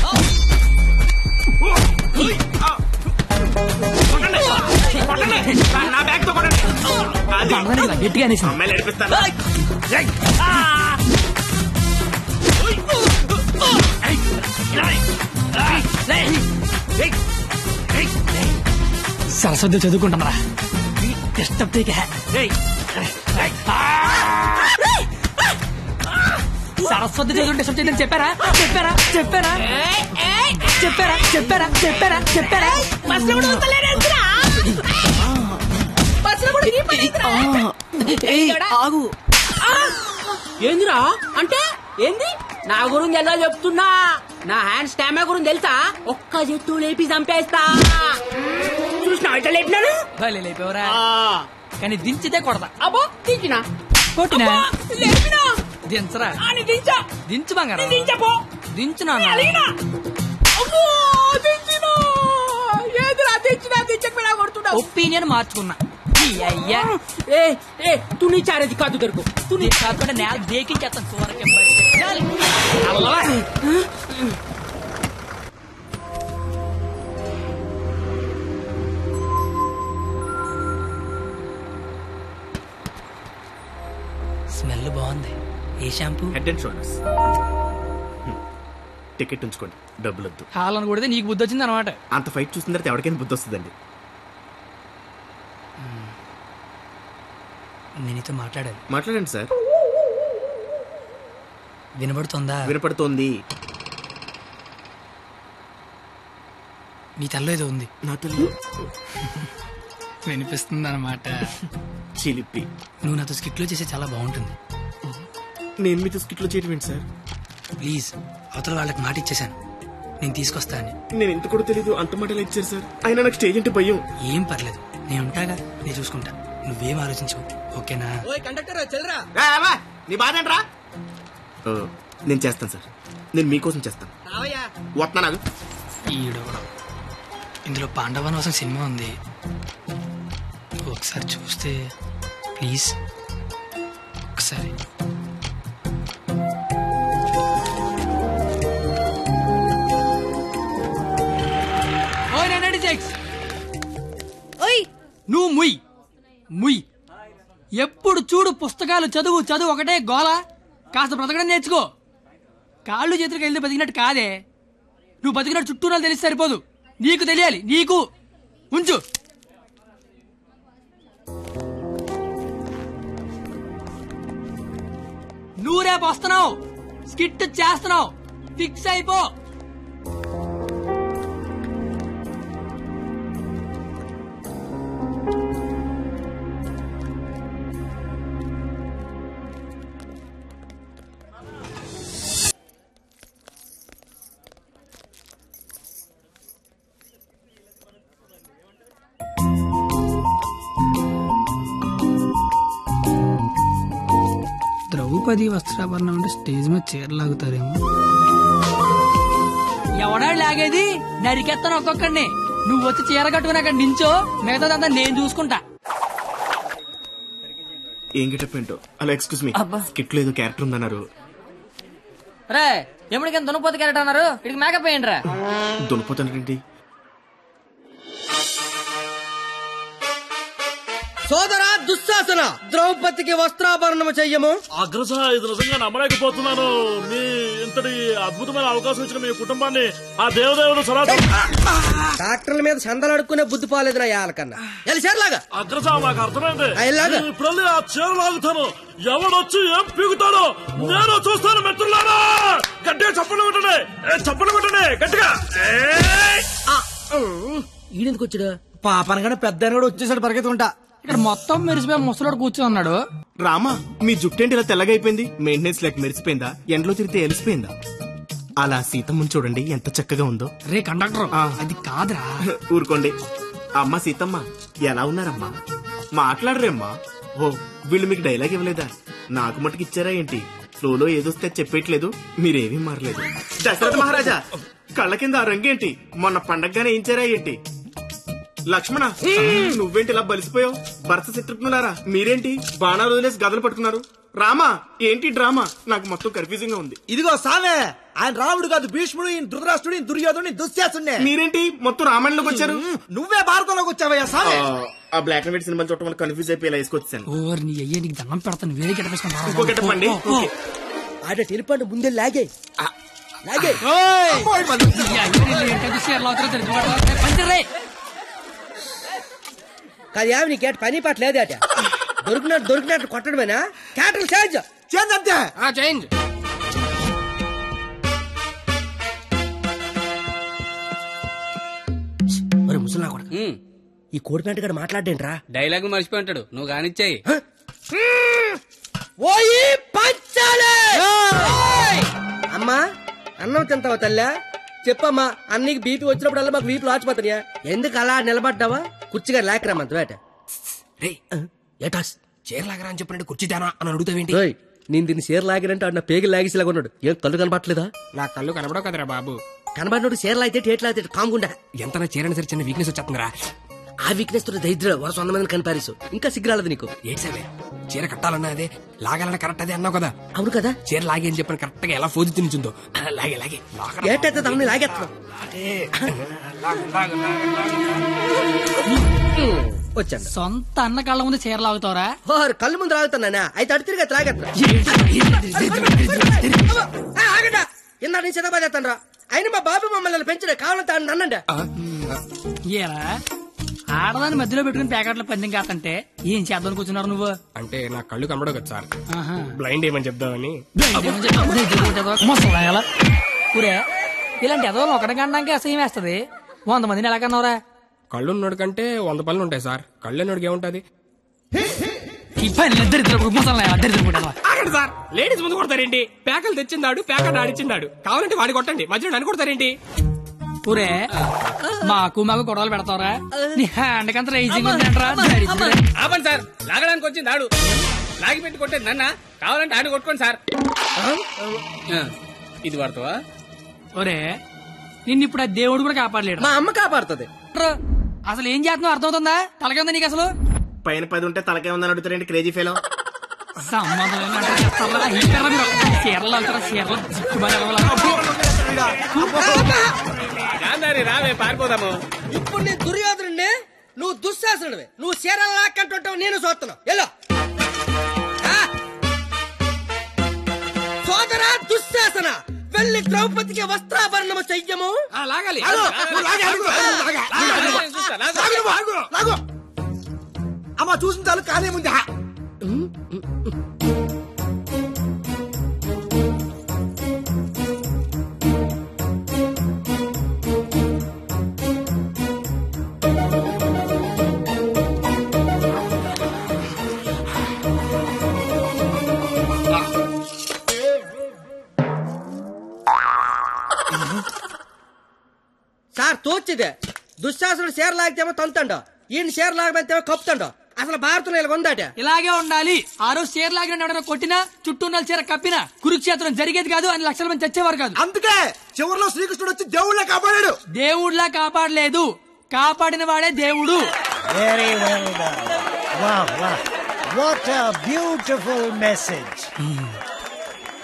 గట్టిగా సరస్వతి చదువుకుంటామరా. సరస్వతి చదువుంటే డిస్టర్బ్ చెప్పారా? ఏందిరా అంటే ఏంది? నా గురించి ఎలా చెప్తున్నా? నా హ్యాండ్ స్టామా గురించి తెలుసా? ఒక్క చెట్టు లేపి చంపేస్తా. చూసినా ఇట్లా లేపినాను. లేపేవరా? కానీ దించితే కొడతా. అబ్బో దించినా కొట్టినా లేపినా దించరా? దించు బంగారం. దించునా? ఒపీనియన్ మార్చుకున్నా. అయ్యా తు నీ చారేది కాదు దొరుకు. కాకుండా నేల దేకించేస్తాను. స్మెల్ బాగుంది. ఏ shampoo? Head and Shoulders. Ticket ఉంచుకోండి, డబ్బులు వద్దు. హాలను కొడితే నీకు బుద్ధి వచ్చింది అనమాట. అంత ఫైట్ చూసిన తర్వాత ఎవరికైనా బుద్ధి వస్తుందండి. నేనితో మాట్లాడండి సార్. వినపడుతుందా? వినపడుతోంది. నీ తల్లో ఏదో ఉంది. నా తల్లి వినిపిస్తుంది అనమాట. చిలిపి. నువ్వు నాతో స్కిట్లో చేసే చాలా బాగుంటుంది. నేను మీతో స్కిట్లో చేయడం ఏంటి సార్? ప్లీజ్, అవతల వాళ్ళకి మాట ఇచ్చేసాను, నేను తీసుకొస్తా అని. నేను ఎంత కూడా తెలీదు, అంత మాటలు ఇచ్చారు సార్. అయినా నాకు స్టేజ్ అంటే భయం. ఏం పర్లేదు, నేను ఉంటాగా, నేను చూసుకుంటా. నువ్వేం ఆలోచించు, ఓకేనా? నీ బాధ ఏంట్రా? నేను చేస్తాను సార్, నేను మీకోసం చేస్తాను. వస్తున్నాను. ఈడు ఇందులో పాండవనవసం సినిమా ఉంది, ఒకసారి చూస్తే ప్లీజ్ ఒకసారి. నువ్వు ముయ్ ఎప్పుడు చూడు పుస్తకాలు చదువు చదువు ఒకటే గోల. కాస్త బ్రతకడం నేర్చుకో. కాళ్ళు చేతులకు వెళ్తే బతికినట్టు కాదే. నువ్వు బతికినట్టు చుట్టూ తెలిసి సరిపోదు. నీకు తెలియాలి. నీకు ఉంచు. నువ్వు రేపు వస్తున్నావు, స్కిట్ చేస్తున్నావు, ఫిక్స్ అయిపో. ద్రౌపది వస్త్రాభరణం అంటే స్టేజ్ మీద చీరలాగుతారేమో. ఎవడా లాగేది? నరికెత్తాను ఒక్కొక్కడిని. నువ్వు వచ్చి చీర కట్టుకుని అక్కడ నించో, మిగతాదంతా నేను చూసుకుంటా. ఏం గెటప్ ఏంటో. అలా ఎక్స్క్యూజ్ మీ, స్కిట్ లో ఏదో క్యారెక్టర్ ఉందన్నారు. రే ఎప్పటికైనా దున్నపోతు క్యారెక్టర్ అన్నారు. ఇక్కడికి మేకప్ వేయండి రా. దున్నపోతానండి. సోదరా దుశ్శాసన, ద్రౌపదికి వస్త్రాభరణము చెయ్యము. అగ్రస, ఇది నిజంగా నమ్మలేకపోతున్నాను. మీ ఇంతటి అద్భుతమైన అవకాశం ఇచ్చిన మీ కుటుంబాన్ని ఆ దేవదేవుడు డాక్టర్ల మీద చందలు అడుక్కునే బుద్ధి పోలేదు నా యాలకన్నా. చీరలాగా అగ్రస, మాకు అర్థమైంది. ఇలాగా ఇప్పుడు ఆ చీర లాగుతాను. ఎవడొచ్చి ఏం పీగుతాడో నేను చూస్తాను. మిత్రులారా, గట్టిగా చప్పట్లు కొట్టండి, చప్పట్లు కొట్టండి గట్టిగా. ఈడెందుకు వచ్చాడు? పాపనగానే పెద్ద కూడా వచ్చేసాడు పరిగెత్తుకుంటా. ఇక్కడ మొత్తం మెరిసిపోయి ముసలోడు కూర్చొని ఉన్నాడు. రామా, మీ జుట్టేంటి ఇలా తెల్లగా అయిపోయింది? మెయింటెనెన్స్ లేక మెరిసిపోయిందా? ఎండలో తిరిగితే ఎలిసిపోయిందా? అలా సీతమ్మని చూడండి ఎంత చక్కగా ఉందో. రే కండక్టర్, అది కాదురా. ఊరుకోండి. అమ్మ సీతమ్మ, ఎలా ఉన్నారమ్మా? మాట్లాడరేమ్మా. ఓ, వీళ్ళు మీకు డైలాగ్ ఇవ్వలేదా? నాకు మటుకు ఇచ్చారా ఏంటి? ఫ్లోలో ఏదొస్తే చెప్పేయట్లేదు. మీరేమీ మారలేదు. దశరథ మహారాజా, కళ్ళ కింద ఆ రంగేంటి? మొన్న పండగగానే ఏంచారా ఏంటి? లక్ష్మణ, నువ్వేంటి ఇలా బలిసిపోయావు? భరత శత్రుఘ్నులారా, మీరేంటి బాణాలు వదిలేసి గదలు పట్టుకున్నారు? రామా, ఏంటి డ్రామా? నాకు మొత్తం కన్ఫ్యూజింగ్ గా ఉంది. ఇదిగో సామే, ఆయన రాముడు కాదు, భీష్ముడు, ఈయన ధృతరాష్ట్రుడు, ఈయన దుర్యోధనుడు, దుశ్శాసనుడే. మీరేంటి మొత్తం రామాయణంలోకి వచ్చారు? నువ్వే భారతంలోకి వచ్చావయ్యా సామే. ఆ బ్లాక్ అండ్ వైట్ సినిమా చూడటం వల్ల కన్ఫ్యూజ్ అయిపోయి ఇలా వేసుకొచ్చాను. ఓర్ నీ అయ్యే, నీకు దండం పెడతాను. వేరే ఇంకో గెటపండి. ఆడ టెలిపండి ముందే లాగే లాగే. కదే నీకేట పని పాట లేదేట. దొరికినట్టు కొట్టడమేనా? క్యాటర్ చేంజ్ చేంజ్ అంతే. చేంజ్. మరి ముసలా కొడక, ఈ కోడిపేంట గడ మాట్లాడేంట్రా? డైలాగ్ మర్చిపోయి ఉంటాడు. నువ్వు కానిచ్చాయి. ఓయి పంచాలే. అమ్మా, అన్నం తింటావా తల్లా? చెప్పమ్మా, అన్నీకి బీపీ వచ్చినప్పుడల్లా మాకు బీపీ లాచిపోతాయా? ఎందుకు అలా నిలబడ్డావా? కుర్చీగా లేకరామంత వేట. ఏటాస్ చీరలాగరా అని చెప్పినట్టు కుర్చీ తేనా అని అడుగుతావేంటి? నేను దీన్ని చీర లాగినంటే ఆడు నా పేగులు లాగేసేలాగా ఉన్నాడు. ఏం కళ్ళు కనపట్లేదా? నా కళ్ళు కనబడవు కదరా బాబు. కనబడినోడు చీరలు అయితే టేట్లు కాముకుండా. ఎంత చీరని సరే చిన్న వీక్నెస్ వచ్చేస్తుందిరా. ఆ వీక్నెస్ తో దరిద్ర వరుస 100 మందిని కనిపారేసు. ఇంకా సిగ్గురాలదు నీకు. ఏడ్సావే, చీర కట్టాలన్నా అదే, లాగాలన్నా కరెక్ట్ అదే అన్నావు కదా. అవును కదా. చీర లాగే అని చెప్పిన కరెక్ట్ గా ఎలా ఫోజు తినిచుందో. లాగే లాగే ఏటైతే తమని లాగేస్తున్నావు. వచ్చాను. సొంత అన్న కళ్ళ ముందు చీర లాగుతావరా? కళ్ళు ముందు లాగుతున్నానా? అయితే అడు తిరిగి లాగేస్తున్నా. ఇందా నేను చిన్నబాదేస్తాను రా. అయినా మా బాబు మమ్మల్ని పెంచడే, కావాలంటే అన్నండి. ఏరా, ఆడదాన్ని మధ్యలో పెట్టుకుని ప్యాకెట్ల పందెం కాదంటే ఏం చేద్దాం కూర్చున్నారు నువ్వు? అంటే నా కళ్ళు కనబడవు కదా సార్, బ్లైండ్ ఏమని చెప్దామని. ఊరే, ఇలాంటి ఎదవలు ఒకటి కనడానికి అసహ్యం వేస్తది. 100 మందిని ఎలా కన్నావురా? కళ్ళు ఉన్నోడు కంటే 100 పనులు ఉంటాయి సార్. కళ్ళు ఉన్నోడికి ఏముంటది? ఆగండి సార్, లేడీస్ ముందు కొడతారేంటి? ప్యాకలు తెచ్చిందాడు, ప్యాకెట్ ఆడిచ్చిందాడు. కావాలంటే వాడి కొట్టండి, మధ్యలో నన్ను కొడతారేంటి? ఊరే, మాకు గొడవలు పెడతావరా? నీ హ్యాండ్ కంత రైజింగ్ ఆపండి సార్, లాగడానికి వచ్చింది ఆడు. లాగి పెట్టి కొట్టేది నన్న. కావాలంటే ఆడి కొట్టుకోండి సార్. ఇది వాడతావా? ఒరే, నిన్ను ఇప్పుడు ఆ దేవుడు కూడా కాపాడలేడు. మా అమ్మ కాపాడుతుంది. అసలు ఏం చేస్తున్నావు అర్థమవుతుందా? తలకింద నీకు అసలు పైన 10 ఉంటే తలకే ఉందని అడుగుతారండి క్రేజీ ఫెలో. రావే పారిపోదాము. ఇప్పుడు నేను దుర్యోధనుడిని, నువ్వు దుశ్శాసనుడివి. నువ్వు చీరలు లాక్కంటుంటావు, నేను చూస్తున్నావు. ఎలా సోదరా దుశ్శాసన, వెళ్ళి ద్రౌపదికి వస్త్రాభరణము చెయ్యము. లాగాలి. అమ్మ చూసిన చాలు కానీ ముందు సార్ తోచిదే. దుశ్శాసనుడు షేర్ లాగితేమో తంతండో, ఈయన షేర్ లాగమంతేమో కప్పుతండో. అసలు భారతంలో ఇలా ఉందాట. ఇలాగే ఉండాలి. ఆ రోజు చీర లాగిన ఎవడన్నా కొట్టినా, చుట్టూ ఉన్న చీర కప్పినా కురుక్షేత్రం జరిగేది కాదు, అని లక్షల మంది చచ్చేవారు కాదు. అందుకే చివరిలో శ్రీకృష్ణుడు వచ్చి దేవుళ్ళ కాపాడాడు. దేవుళ్ళ కాపాడలేదు, కాపాడిన వాడే దేవుడు. Very well done. Wow, wow. What a beautiful message.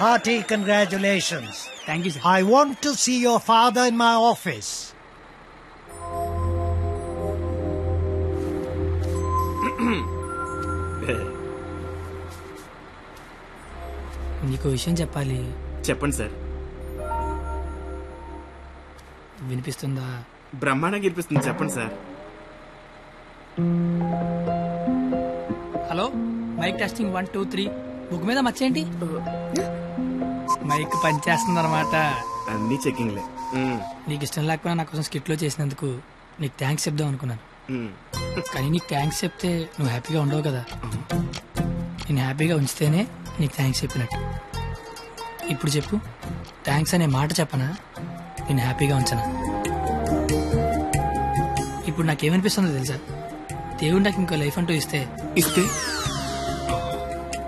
Hearty congratulations. Thank you, sir. I want to see your father in my office. నీకు విషయం చెప్పాలి. చెప్పండి సార్. వినిపిస్తుందా? బ్రహ్మాండంగా వినిపిస్తుంది, చెప్పండి sir. Hello, mike testing 1 2 3. Book మీద మచ్చేంటి? మైక్ పనిచేస్తుంది అనమాట. అన్ని చెకింగ్లే. నీకు ఇష్టం లేకపోయినా నా కోసం స్కిట్ లో చేసినందుకు నీకు థ్యాంక్స్ చెప్దాం అనుకున్నాను. కానీ నీకు థ్యాంక్స్ చెప్తే నువ్వు హ్యాపీగా ఉండవు కదా. నేను హ్యాపీగా ఉంచితేనే నీకు థ్యాంక్స్ చెప్పినట్టు. ఇప్పుడు చెప్పు, థ్యాంక్స్ అనే మాట చెప్పనా, నేను హ్యాపీగా ఉంచనా? ఇప్పుడు నాకేమనిపిస్తుందో తెలుసా? దేవుడు నాకు ఇంకో లైఫ్ అంటూ ఇస్తే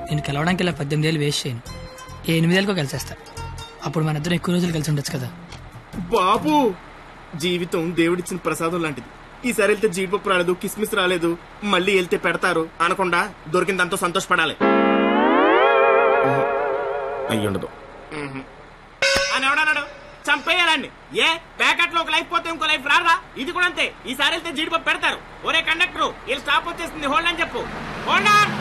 నేను కలవడానికి ఇలా 18 ఏళ్ళు వేస్ట్ చేయను, 8 ఏళ్ళకో కలిసేస్తా. అప్పుడు మన ఇద్దరం ఎక్కువ రోజులు కలిసి ఉండొచ్చు కదా. బాబు, జీవితం దేవుడిచ్చిన ప్రసాదం లాంటిది. ఈసారి వెళ్తే జీడిపప్పు రాలేదు, కిస్మిస్ రాలేదు, మళ్ళీ వెళ్తే పెడతారు అనకుండా దొరికిందంతో సంతోషపడాలి. అయ్యుండదు అని ఎవడన్నాడు? చంపేయాలండి. ఏ ప్యాకెట్ లో ఒక లైఫ్ పోతే ఇంకో లైఫ్ రారా? ఇది కూడా అంతే. ఈసారి వెళ్తే జీడిపప్పు పెడతారు. ఒరే కండక్టర్, వీళ్ళు స్టాప్ వచ్చేస్తుంది, హోల్డ్ అని చెప్పు. Hold on.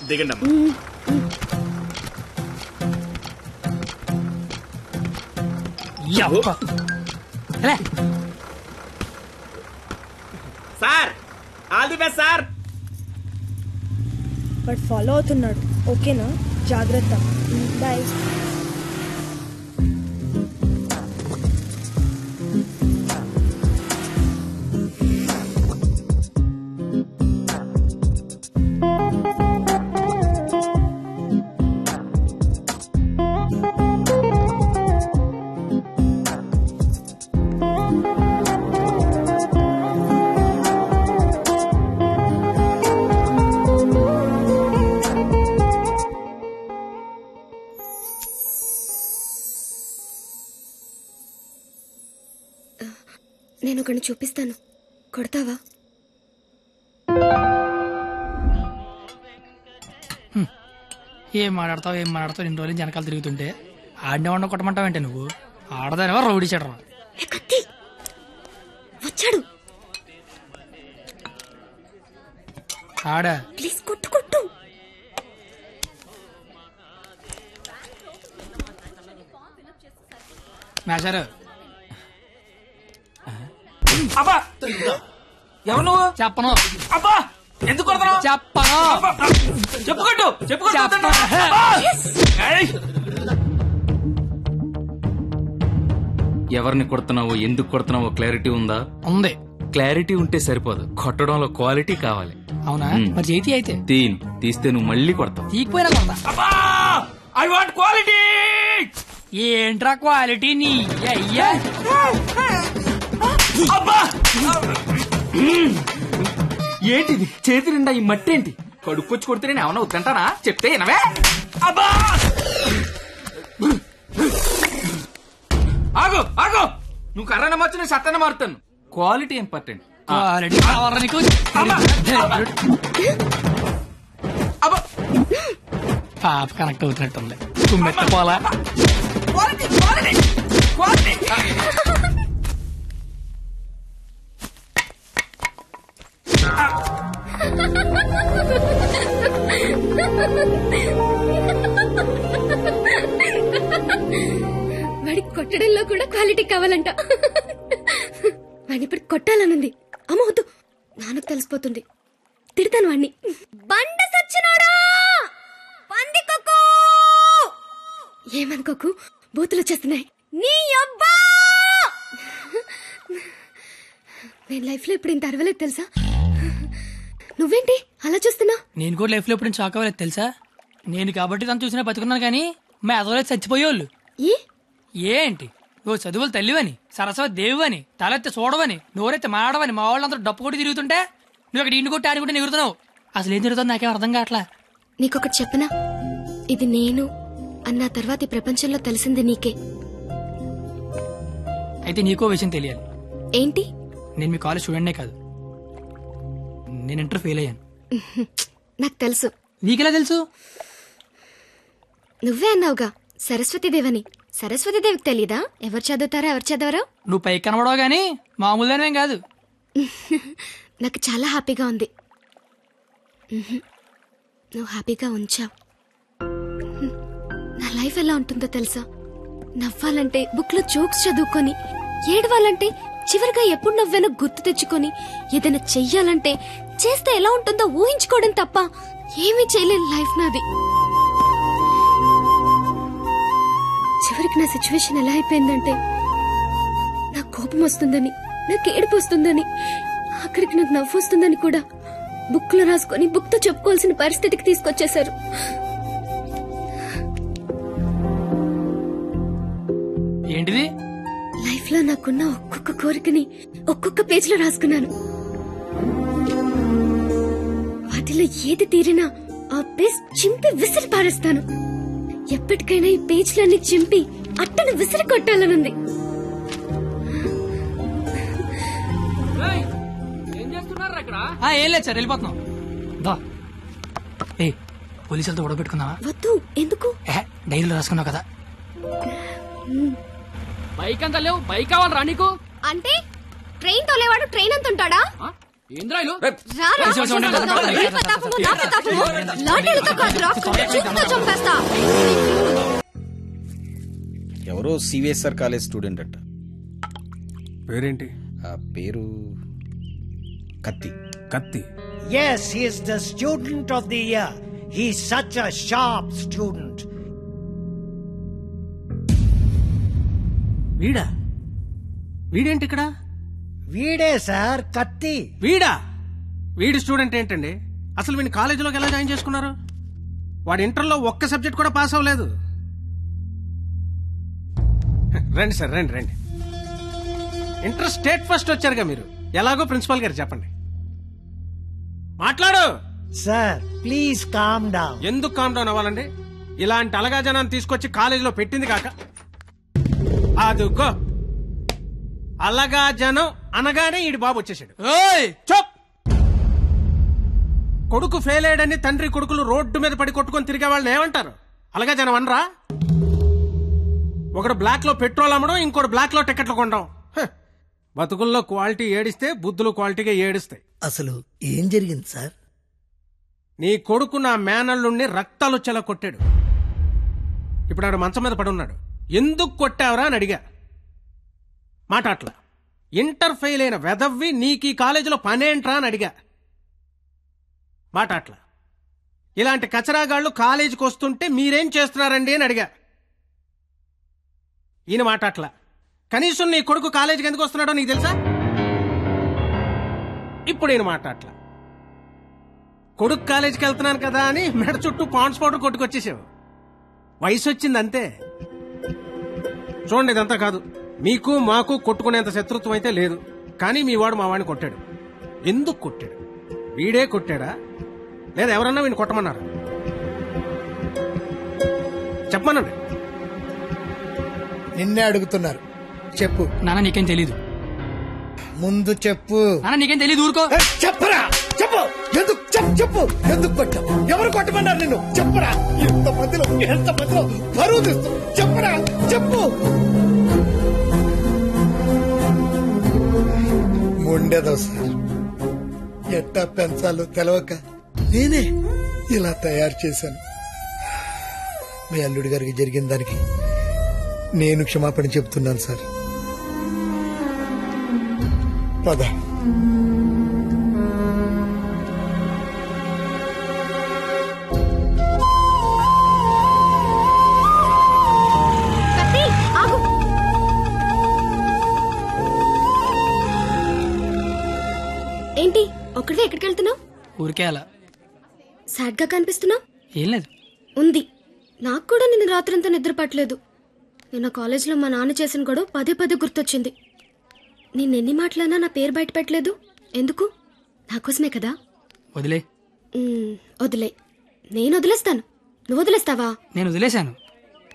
దిగండి అమ్మా. Sir, all the best sir. But follow అవుతున్నాడు. ఓకేనా? జాగ్రత్త. బాయ్. నేను ఒకరిని చూపిస్తాను, కొడతావా? ఏం మాట్లాడతావు ఇన్ని రోజులు వెనకాల తిరుగుతుంటే ఆడినే వండ కొట్టమంటావంటే నువ్వు ఆడదానివా రౌడీ చెడరా? వచ్చాడు. ఆడా ప్లీజ్ కొట్టు కొట్టు. మేషారు. అబ్బా, ఎవరు నువ్వు? చెప్పను. అబ్బా, ఎందుకు కొడతావు? చెప్పను. చెప్పుకోట్టు చెప్పుకోట్టు. ఎవరిని కొడుతున్నావో, ఎందుకు కొడుతున్నావో క్లారిటీ ఉందా? ఉంది. క్లారిటీ ఉంటే సరిపోదు, కొట్టడంలో క్వాలిటీ కావాలి. అవునా? మరి చేతి అయితే తీస్తే నువ్వు మళ్ళీ కొడతావు. తీకపోయినా కొడతా. I want quality. ఏంట్రా క్వాలిటీ? నీ అయ్యా ఏంటిది చేతి నిండా ఈ మట్టి ఏంటి? కడుక్కొచ్చి కొడితే నేను ఏమన్నా వద్దంటానా? చెప్తే వినవే? అబ్బా, ఆగు ఆగు, నువ్వు కర్రన మార్చి నేను సత్తన మారుతాను. Quality important. క్వాలిటీ కావాలా నీకు? పాప కనెక్ట్ అవుతున్నట్టుంది. కుమ్మెత్తపోలా వాడికి కొట్టడంలో కూడా క్వాలిటీ కావాలంట. వాడిని ఇప్పుడు కొట్టాలనుంది. అమ్మ వద్దు, నాన్నకు తెలిసిపోతుంది. తిడతాను వాడిని. బండ సచ్చినోడా, పందికొక్కు. ఏమనుకోకు, బూతులు వచ్చేస్తున్నాయి. నీ అబ్బా, నేను లైఫ్ లో ఇప్పుడు ఇంత అరవలేదు తెలుసా. నువ్వేంటి అలా చూస్తున్నా? నేను కూడా లైఫ్ లో ఎప్పుడు షాక్ అవ్వలేదు తెలుసా. నేను కాబట్టి తను చూసినా బతుకున్నాను, కానీ మా ఎదవలేదు చచ్చిపోయేవాళ్ళు. ఏంటి నువ్వు చదువులు తల్లివని, సరస్వతి దేవివని, తలెత్తి చూడవని, నోరెత్తి మాడవని మా వాళ్ళందరూ డప్పు కొట్టి తిరుగుతుంటే నువ్వు అక్కడ ఇంటి కొట్టి ఆడి ఎగురుతున్నావు. అసలు ఏం తిరుగుతుంది నాకేం అర్థం కావట్లా. నీకొకటి చెప్పనా, ఇది నేను అన్న తర్వాత ఈ ప్రపంచంలో తెలిసింది నీకే. అయితే నీకో విషయం తెలియాలి. ఏంటి? నేను మీ కాలేజ్ స్టూడెంట్నే కాదు, నేను ఇంటర్ ఫెయిల్ అయ్యాను. నాకు తెలుసు. నీకెలా తెలుసు? నువ్వే అన్నావుగా సరస్వతీదేవని. సరస్వతీదేవికి తెలీదా ఎవరు చదువుతారా ఎవరు చదవరో? నువ్వు పైకి కనబడవు గానీ మామూలుగానేం కాదు. నాకు చాలా హ్యాపీగా ఉంది. నువ్వు హ్యాపీగా ఉంచావు. నా లైఫ్ ఎలా ఉంటుందో తెలుసా? నవ్వాలంటే బుక్ లో జోక్స్ చదువుకొని, ఏడవాలంటే చివరిగా ఎప్పుడు నవ్వానో గుర్తు తెచ్చుకొని, ఏదైనా చెయ్యాలంటే చేస్తే ఎలా ఉంటుందో ఊహించుకోవడం తప్ప ఏమీ చేయలేని లైఫ్ నాది. చివరికి నా సిచ్యువేషన్ ఎలా అయిపోయిందంటే, నాకు కోపం వస్తుందని, నాకు ఏడుపు వస్తుందని, అక్కడికి నాకు నవ్వు వస్తుందని కూడా బుక్ లో రాసుకొని బుక్ తో చెప్పుకోవాల్సిన పరిస్థితికి తీసుకొచ్చేశారు. ఏంటిది? లైఫ్ లో నాకున్న ఒక్కొక్క కోరికని ఒక్కొక్క పేజ్ లో రాసుకున్నాను. వాటిలో ఏది తీరినా ఆ పేజ్ చింపి విసిరి పారేస్తాను. ఎప్పటికైనా ఈ పేజ్లన్నీ చింపి అట్టను విసిరి కొట్టాలనుంది. ఏం లేదు సార్, వెళ్ళిపోతున్నాం. పోలీసులతో గొడవ పెట్టుకున్నావా? వద్దు. ఎందుకు? డైరీలో రాసుకున్నావు కదా. బైక్ అంతా లేవు, బైక్ కావాలరా నీకు? అంటే ట్రైన్ తోలేవాడు ట్రైన్ అంత ఉంటాడా? ఏంద్రాయిలు ఎవరో సివిఎస్ఆర్ కాలేజ్ స్టూడెంట్ అట్ట. పేరేంటి? ఆ పేరు కత్తి. కత్తి. Yes, he is the student of the year. He's such a sharp student. వీడా? వీడేంటి ఇక్కడ? వీడే సార్, కత్తి. వీడా? వీడి స్టూడెంట్ ఏంటండి? అసలు వీడిని కాలేజీలోకి ఎలా జాయిన్ చేసుకున్నారు? వాడు ఇంటర్లో ఒక్క సబ్జెక్ట్ కూడా పాస్ అవ్వలేదు. రండి సార్, రండి రండి. ఇంటర్ స్టేట్ ఫస్ట్ వచ్చారుగా మీరు, ఎలాగో ప్రిన్సిపాల్ గారు చెప్పండి. మాట్లాడు సార్. Please calm down. ఎందుకు కామ్ డౌన్ అవ్వాలండి? ఇలాంటి అలగా జనాన్ని తీసుకొచ్చి కాలేజీలో పెట్టింది కాక అదుగో అలగా జనం అనగానే ఈడి బాబు వచ్చేసాడు. చోప్! కొడుకు ఫెయిల్ అయ్యాడని తండ్రి కొడుకులు రోడ్డు మీద పడి కొట్టుకొని తిరిగే వాళ్ళని ఏమంటారు? అలగా జనం అనరా? ఒకడు బ్లాక్ లో పెట్రోల్ అమ్మడం, ఇంకోటి బ్లాక్ లో టికెట్లు కొనడం. బతుకుల్లో క్వాలిటీ ఏడిస్తే బుద్ధులు క్వాలిటీగా ఏడుస్తాయి. అసలు ఏం జరిగింది సార్? నీ కొడుకు నా మేనల్లుండి రక్తాలు వచ్చేలా కొట్టాడు. ఇప్పుడు ఆడు మంచం మీద పడి ఉన్నాడు. ఎందుకు కొట్టావరా అని అడిగా. మాట అట్లా. ఇంటర్ ఫెయిల్ అయిన వెదవ్వి నీకు ఈ కాలేజీలో పనేంట్రా అని అడిగా. మాట అట్లా. ఇలాంటి కచరాగాళ్లు కాలేజీకి వస్తుంటే మీరేం చేస్తున్నారండి అని అడిగా. ఈయన మాట అట్లా. కనీసం నీ కొడుకు కాలేజీకి ఎందుకు వస్తున్నాడో నీకు తెలుసా? ఇప్పుడు ఈయన మాట అట్లా. కొడుకు కాలేజీకి వెళ్తున్నాను కదా అని మెడ చుట్టూ పాండ్స్ పౌడర్ కొట్టుకొచ్చేసావు. వయసు వచ్చింది అంతే. చూడండి, ఇదంతా కాదు. మీకు మాకు కొట్టుకునేంత శత్రుత్వం అయితే లేదు. కానీ మీ వాడు మా వాడిని కొట్టాడు. ఎందుకు కొట్టాడు? వీడే కొట్టాడా లేదా ఎవరన్నా వీడిని కొట్టమన్నారు? చెప్పమనండి. నిన్నే అడుగుతున్నారు, చెప్పు. నాన్న నీకేం తెలీదు. ముందు చెప్పు. నీకేం తెలియదు, ఊరుకో. చెప్పరా, చెప్పు. ఎందుకు చెప్పు ఎందుకు కొట్టావు? ఎవరు కొట్టమన్నారు నిన్ను? చెప్పరా. ఎంత మధ్యలో బరువు తీస్తావు? చెప్పరా, చెప్పు. ఉండేదో సార్, ఎట్టా పెంచాలో తెలవక నేనే ఇలా తయారు చేశాను. మీ అల్లుడి గారికి జరిగిన దానికి నేను క్షమాపణ చెప్తున్నాను సార్. పద. ఏంటి ఒక్కడే ఎక్కడికి వెళ్తున్నావు? ఊరికే అలా. సాడ్ గా కనిపిస్తున్నావు. ఏం లేదు. ఉంది. నాకు కూడా నిన్న రాత్రంతా నిద్ర పట్టలేదు. నిన్న కాలేజీలో మా నాన్న చేసిన గొడవ పదే గుర్తొచ్చింది. నిన్నెన్ని మాటలన్నా నా పేరు బయట పెట్టలేదు. ఎందుకు? నాకోసమే కదా. వదిలే. వదిలే. నేను వదిలేస్తాను. నువ్వు వదిలేస్తావా? నేను వదిలేశాను.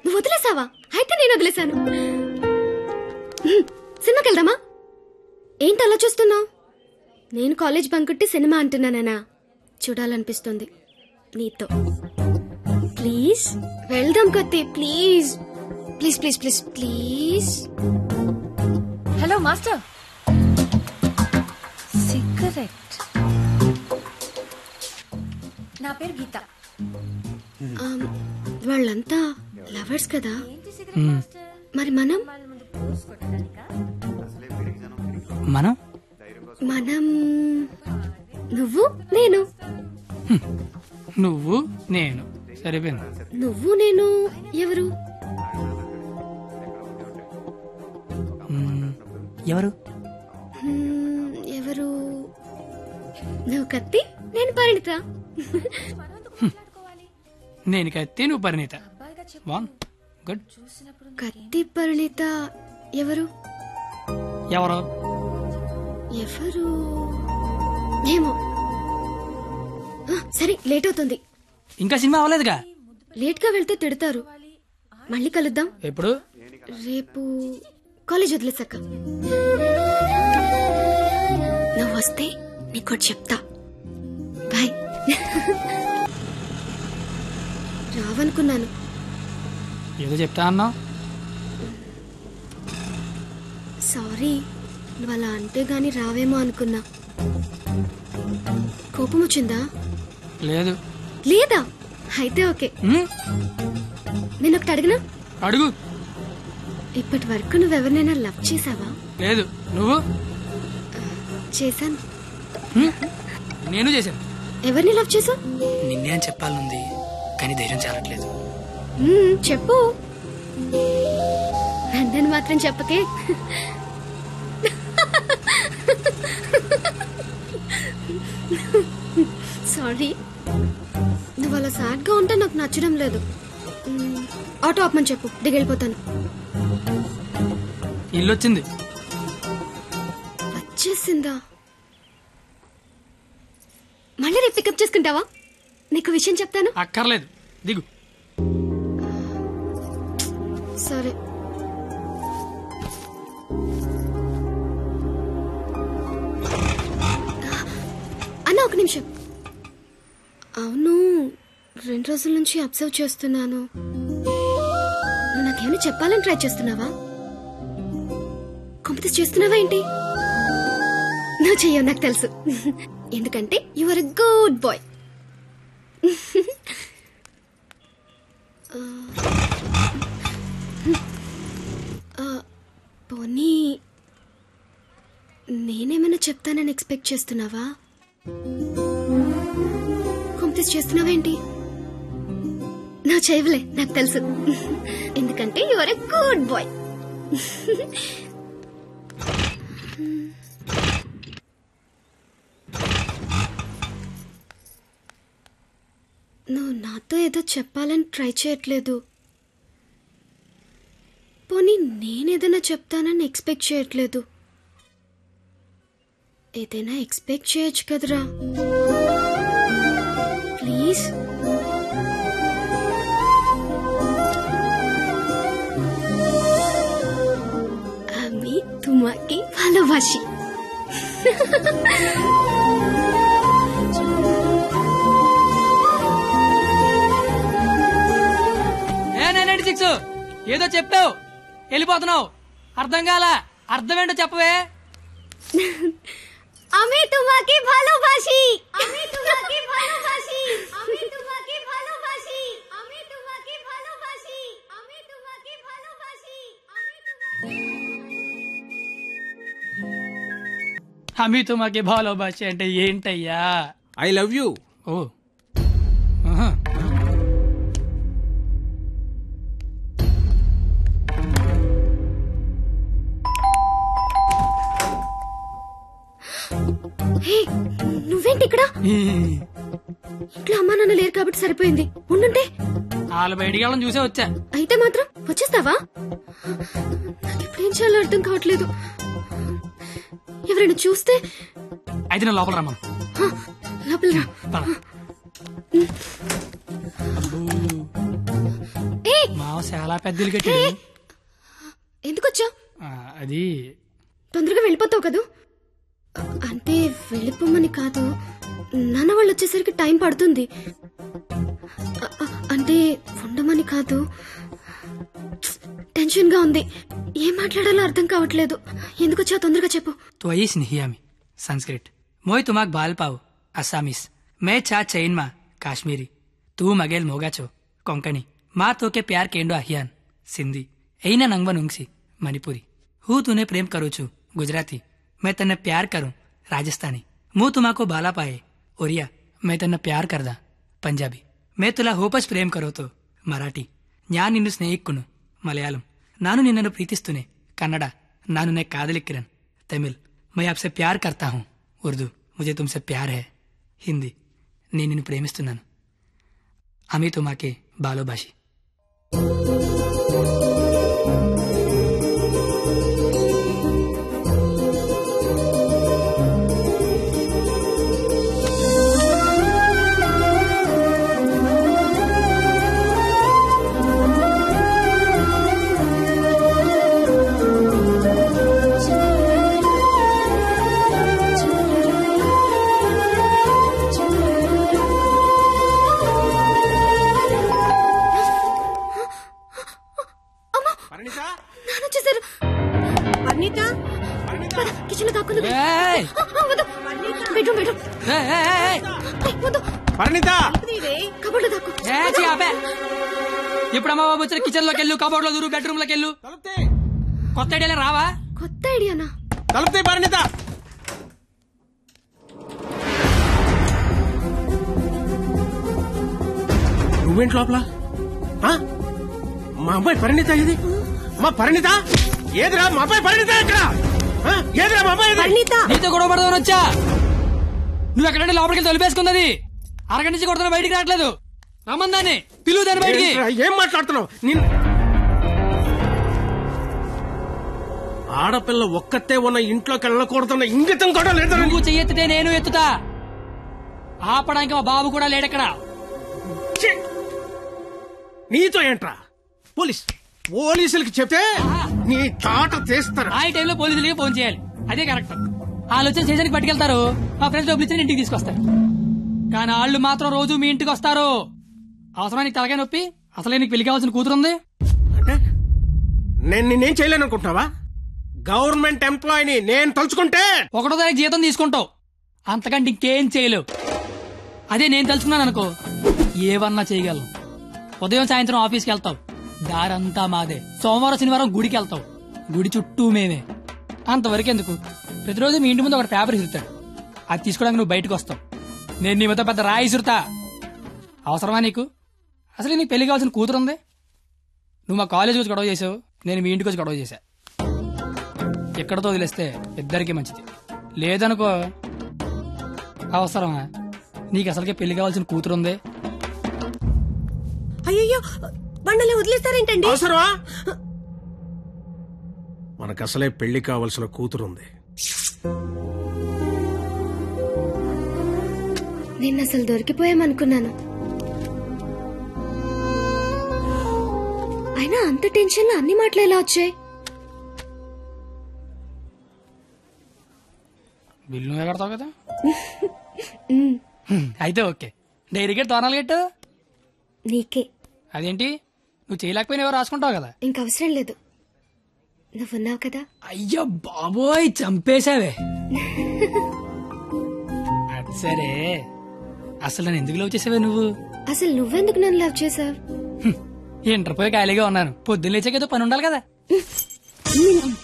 నువ్వు వదిలేసావా? అయితే నేను వదిలేశాను. సినిమాకి వెళ్దామా? ఏంటి అలా చూస్తున్నావు? నేను కాలేజ్ బంకుట్టి సినిమా అంటున్నానా? చూడాలనిపిస్తుంది నీతో. ప్లీజ్ వెళ్దాం కత్తి. Please please please please please. Hello master. Cigarette. నా పేరు గీత. వాళ్ళంతా లవర్స్ కదా, మరి మనం నువ్వు నేను. నువ్వు నేను సరిపోయింది. నువ్వు నేను ఎవరు? ఎవరు ఎవరు? నువ్వు కత్తి, నేను పరిణిత. నేను కత్తి, నువ్వు పరిణిత. గుడ్. కత్తి పరిణిత ఎవరు? ఎవరు ఎవరు ఏమో. సరే, లేట్ అవుతుంది. ఇంకా సినిమా అవ్వలేదుగా. లేట్ గా వెళ్తే తిడతారు. మళ్ళీ కలుద్దాం. ఎప్పుడు? రేపు కాలేజ్ వదిలేసాక. నువ్వు వస్తే నీకు చెప్తా. బాయ్. రావనుకున్నాను. ఏదో చెప్తా అన్నావు. సారీ, నువ్వు అలా అంటే గాని రావేమో అనుకున్నా. కోపం వచ్చిందా? లేదు. లేదా? అయితే ఓకే. నేను ఒకటి అడిగినా? అడుగు. ఇప్పటి వరకు నువ్వెవరినైనా లవ్ చేసావా? లేదు. నువ్వు? చేశాను. నేను చేశాను. ఎవరిని లవ్ చేసావు? నిన్నే అని చెప్పాలనుంది, కానీ ధైర్యం చాలట్లేదు. చెప్పు. నన్ను మాత్రం చెప్పకే. సారీ. నువ్వు అలా సాడ్ గా ఉంటే నాకు నచ్చడం లేదు. ఆటో ఆపమని చెప్పు, దిగెళ్ళిపోతాను. ఇల్లు వచ్చింది. వచ్చేసిందా? మళ్ళీ రేపు పికప్ చేసుకుంటావా? నీకు విషయం చెప్తాను. అక్కర్లేదు, దిగు. సరే. అన్న, ఒక నిమిషం. అవును, 2 రోజుల నుంచి అబ్జర్వ్ చేస్తున్నాను. నువ్వు నాకేమైనా చెప్పాలని ట్రై చేస్తున్నావా? కాంపిటీస్ చేస్తున్నావా ఏంటి? నువ్వు చెయ్యవు, నాకు తెలుసు. ఎందుకంటే you are a good boy. పోనీ నేనేమైనా చెప్తానని ఎక్స్పెక్ట్ చేస్తున్నావా? కాంపిటీస్ చేస్తున్నావా ఏంటి? నువ్వు చేయవులే, నాకు తెలుసు. ఎందుకంటే you are a good boy. నువ్వు నాతో ఏదో చెప్పాలని ట్రై చేయట్లేదు. పోనీ నేనేదైనా చెప్తానని ఎక్స్పెక్ట్ చేయట్లేదు. ఏదైనా ఎక్స్పెక్ట్ చేయొచ్చు కదరా. ప్లీజ్. আমি তোমাকে ভালোবাসি. ఏదో చెప్పావు వెళ్ళిపోతున్నావు, అర్థం కాల. అర్థం ఏంటో చెప్పవే. আমি তোমাকে ভালোবাসি, আমি তোমাকে ভালোবাসি, আমি তোমাকে ভালোবাসি, আমি তোমাকে ভালোবাসি, আমি তোমাকে ভালোবাসি, আমি তোমাকে ভালোবাসি అంటే ఏంటయ్యా? I love you. ఓ ఆహా. నువ్వేంటి ఇక్కడ? ఇంట్లో అమ్మా నాన్న లేరు కాబట్టి సరిపోయింది. ఉండుంటే వాళ్ళు బయటికి వెళ్ళడం చూసే వచ్చా. అయితే మాత్రం వచ్చేస్తావా? నాకు ఇప్పుడేం చేయాలో అర్థం కావట్లేదు. ఎవరైనా చూస్తే? అయితే నేను లోపల రమ్మను. లోపల రా. మావ చాలా పెద్దలు కట్టాడు. ఎందుకు వచ్చావు? అది తొందరగా వెళ్ళిపోతావు కదా. అంటే వెళ్ళిపోమని కాదు, నాన్న వాళ్ళు వచ్చేసరికి టైం పడుతుంది. అంటే ఉండమని కాదు, టెన్షన్ గా ఉంది. ఏం మాట్లాడాలో అర్థం కావట్లేదు. ఎందుకు వచ్చావు తొందరగా చెప్పు. तो आई स्नेहियामी संस्कृत मोय तुमाक बाल पाव असामीस मैं चा चैन मा काश्मीरी तू मगेल मोगाचो कोंकणी माँ तो के प्यार केंडो अहियान सिंधी ऐना नंगवन उंगसी मणिपुरी हूँ तूने प्रेम करो छू गुजराती मैं तन्ने प्यार करूं राजस्थानी मुँह तुमाको बाला पाए ओरिया मैं तन्ने प्यार करदा पंजाबी मैं तुला होपस प्रेम करो तो मराठी न्या निन्नु स्नेहिक्कुनु मलयालम नानु निन्ननु प्रीतिस्तुने कन्नड नानु ने कादलिक्किरन तमिल मैं आपसे प्यार करता हूँ उर्दू मुझे तुमसे प्यार है हिंदी నేను నిన్ను ప్రేమిస్తున్నాను ఆమె తుమాకే బాలోబాషి ఇప్పుడు అమ్మ బాబు వచ్చిన కిచెన్ లోకి వెళ్ళు, కబోర్డ్ లో దూరు, బెడ్రూమ్ లోకి వెళ్ళు. కొత్త ఐడియా రావా? కొత్త ఐడియానా? తలుపుతే పరిణిత. నువ్వేంటి లోపల? మా అమ్మాయి పరిణిత ఏది? మా పరిణిత ఏదిరా? మా అమ్మాయి పరిణిత ఎక్కడ? ఏదిరా మా అమ్మాయి? నీతో గొడవ పడదామని వచ్చా. నువ్వు ఎక్కడంటే లోపలికి తొలిపేసుకున్నది. అరగంట నుంచి కొడుతున్నా, బయటికి రావట్లేదు. రమ్మందాన్ని పిలువు దాన్ని బయటికి. ఏం మాట్లాడుతున్నావు? ఆడపిల్ల ఒక్కతే ఉన్న ఇంట్లోకి వెళ్ళకూడదన్న ఇంగితం కూడా లేదు. నువ్వు చెయ్యెత్తితే నేను ఎత్తుతా. ఆపడానికి మా బాబు కూడా లేడెక్కడ. నీతో ఏంట్రా? పోలీసులకి చెప్తే నీ తాట తీస్తారు. ఆ టైంలో పోలీసులకి ఫోన్ చేయాలి, అదే కరెక్ట్. ఆలోచన స్టేషన్కి పట్టుకెళ్తారు, మా ఫ్రెండ్స్ డబ్బులు ఇచ్చి ఇంటికి తీసుకొస్తారు. కానీ వాళ్ళు మాత్రం రోజు మీ ఇంటికి వస్తారు. అవసరానికి తలకాయ నొప్పి. అసలే నీకు పెళ్లి కావాల్సిన కూతురుంది. అంటే నేను నిన్నేం చేయలేను అనుకుంటున్నావా? గవర్నమెంట్ ఎంప్లాయీని నేను తలుచుకుంటే 1వ తారీఖు జీతం తీసుకుంటావు, అంతకంటే ఇంకేం చేయలేవు. అదే నేను తలుచుకున్నాను అనుకో, ఏవన్నా చేయగలను. ఉదయం సాయంత్రం ఆఫీస్కి వెళ్తావు, దారంతా మాదే. సోమవారం శనివారం గుడికి వెళ్తావు, గుడి చుట్టూ మేమే. అంతవరకెందుకు, ప్రతిరోజు మీ ఇంటి ముందు ఒక పేపర్ ఇసురుతాడు, అది తీసుకోవడానికి నువ్వు బయటకు వస్తావు. నేను నీ మొత్తం పెద్ద రాయి ఇసురుతా. అవసరమా నీకు? అసలు నీకు పెళ్లి కావాల్సిన కూతురుంది. నువ్వు మా కాలేజ్ వచ్చి గొడవ చేసావు, నేను మీ ఇంటికి వచ్చి గొడవ చేశా. ఎక్కడతో వదిలేస్తే ఇద్దరికి మంచిది. లేదనుకో, అవసరమా? నీకు అసలుకే పెళ్లి కావాల్సిన కూతురుంది. అయ్యో బండలే వదిలేస్తారేంటండి? అవసరమా? మనకు అసలే పెళ్లి కావాల్సిన కూతురుంది. నేను అసలు దొరికిపోయామనుకున్నాను. అయినా అంత టెన్షన్ లో అన్ని మాటలు ఎలా వచ్చాయి? బిల్లు నువ్వే కడతావు కదా. అయితే ఓకే. డైరీ గట్టి తోనాలు గట్టు నీకే. అదేంటి నువ్వు చేయలేకపోయినా ఎవరు రాసుకుంటావు కదా. ఇంక అవసరం లేదు, నువ్వున్నావు కదా. అయ్యో బాబోయ్ చంపేశావే. అది సరే, అసలు నన్ను ఎందుకు లవ్ చేసావే నువ్వు? అసలు నువ్వెందుకు నన్ను లవ్ చేసావు? ఇంటర్ పోయి ఖాళీగా ఉన్నాను, పొద్దున్న లేచాకేదో పని ఉండాలి కదా.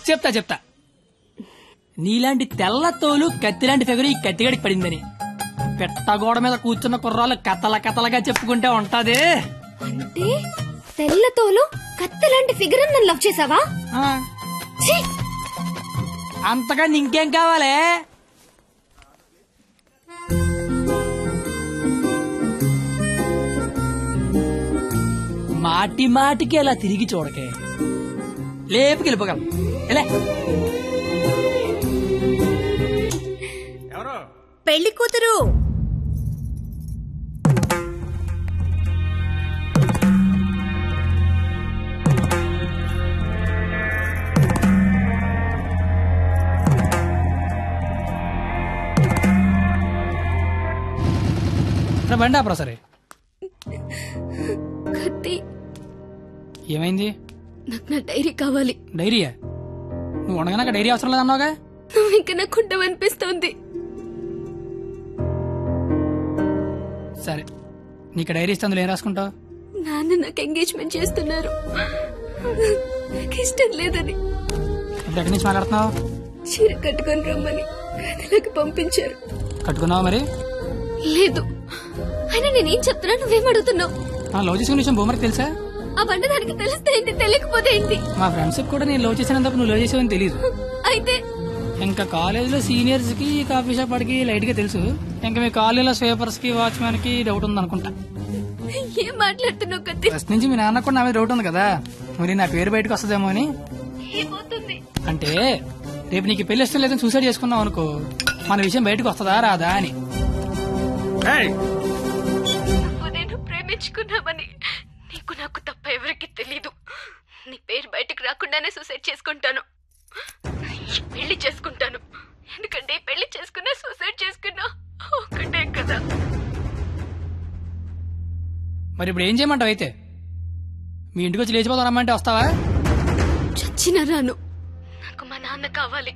చెప్తా నీలాంటి తెల్ల తోలు కత్తిలాంటి ఫిగర్ ఈ కత్తిగడికి పడిందని పెట్టగోడ మీద కూర్చున్న కుర్రాలు కథలగా చెప్పుకుంటే ఉంటది. అంటే తెల్ల తోలు కత్తిలాంటి ఫిగర్ నన్ను లవ్ చేసావా? అంతగా ఇంకేం కావాలే? మాటికి అలా తిరిగి చూడకే, లేపుకి వెళ్ళిపోగలం. పెళ్లి కూతురు. బండి ఆపరా. సరే కత్తి, ఏమైంది? నాకు నా డైరీ కావాలి. డైరీయా? నువ్వు ఉండగా నాకు డైరీ అవసరం లేదన్నావుగా. నువ్వు ఇంకా నాకు ఉండవనిపిస్తోంది. సరే, నీకు డైరీ ఇస్తే అందులో ఏం రాసుకుంటావు? నాన్న నాకు ఎంగేజ్మెంట్ చేస్తున్నారు, నాకు ఇష్టం లేదని. ఇప్పుడు ఎక్కడి నుంచి మాట్లాడుతున్నావు? చీర కట్టుకొని రమ్మని గదిలోకి పంపించారు. కట్టుకున్నావా మరి? లేదు. అయినా నేనేం చెప్తున్నా, నువ్వేం అడుగుతున్నావు? లవ్ చేసుకునే విషయం బొమ్మరికి తెలుసా? ఆ బండ దానికి తెలిస్తే ఏంటి, తెలియకపోతే ఏంటి? మా ఫ్రెండ్స్ కూడా నేను లవ్ చేసినందుకు నువ్వు లవ్ చేసావని తెలీదు. అయితే ఇంకా కాలేజీలో సీనియర్స్ కి కాఫీ షాప్ వాడికి లైట్ గా తెలుసు. ఇంకా మీ కాలేజీలో స్వీపర్స్ కి వాచ్మెన్ కి డౌట్ ఉంది అనుకుంటా. ఏం మాట్లాడుతున్నావు కత్తి? ఫస్ట్ నుంచి మీ నాన్న కూడా నా మీద డౌట్ ఉంది కదా, మరి నా పేరు బయటకు వస్తుందేమో అని. ఏమవుతుంది అంటే రేపు నీకు పెళ్లి ఇష్టం లేదని సూసైడ్ చేసుకున్నావు అనుకో, మన విషయం బయటకు వస్తుందా రాదా అని. నేను ప్రేమించుకున్నామని నీకు నాకు తప్ప ఎవరికి తెలీదు. నీ పేరు బయటకు రాకుండానే సూసైడ్ చేసుకుంటాను, పెళ్లి చేసుకుంటాను. ఎందుకంటే పెళ్లి చేసుకున్నా సూసైడ్ చేసుకున్నా ఒకటే కదా. మరి ఇప్పుడు ఏం చేయమంటావు? అయితే మీ ఇంటికి వచ్చి లేచిపోతారమ్మంటే వస్తావా? చచ్చినా రాను. నాకు మా నాన్న కావాలి,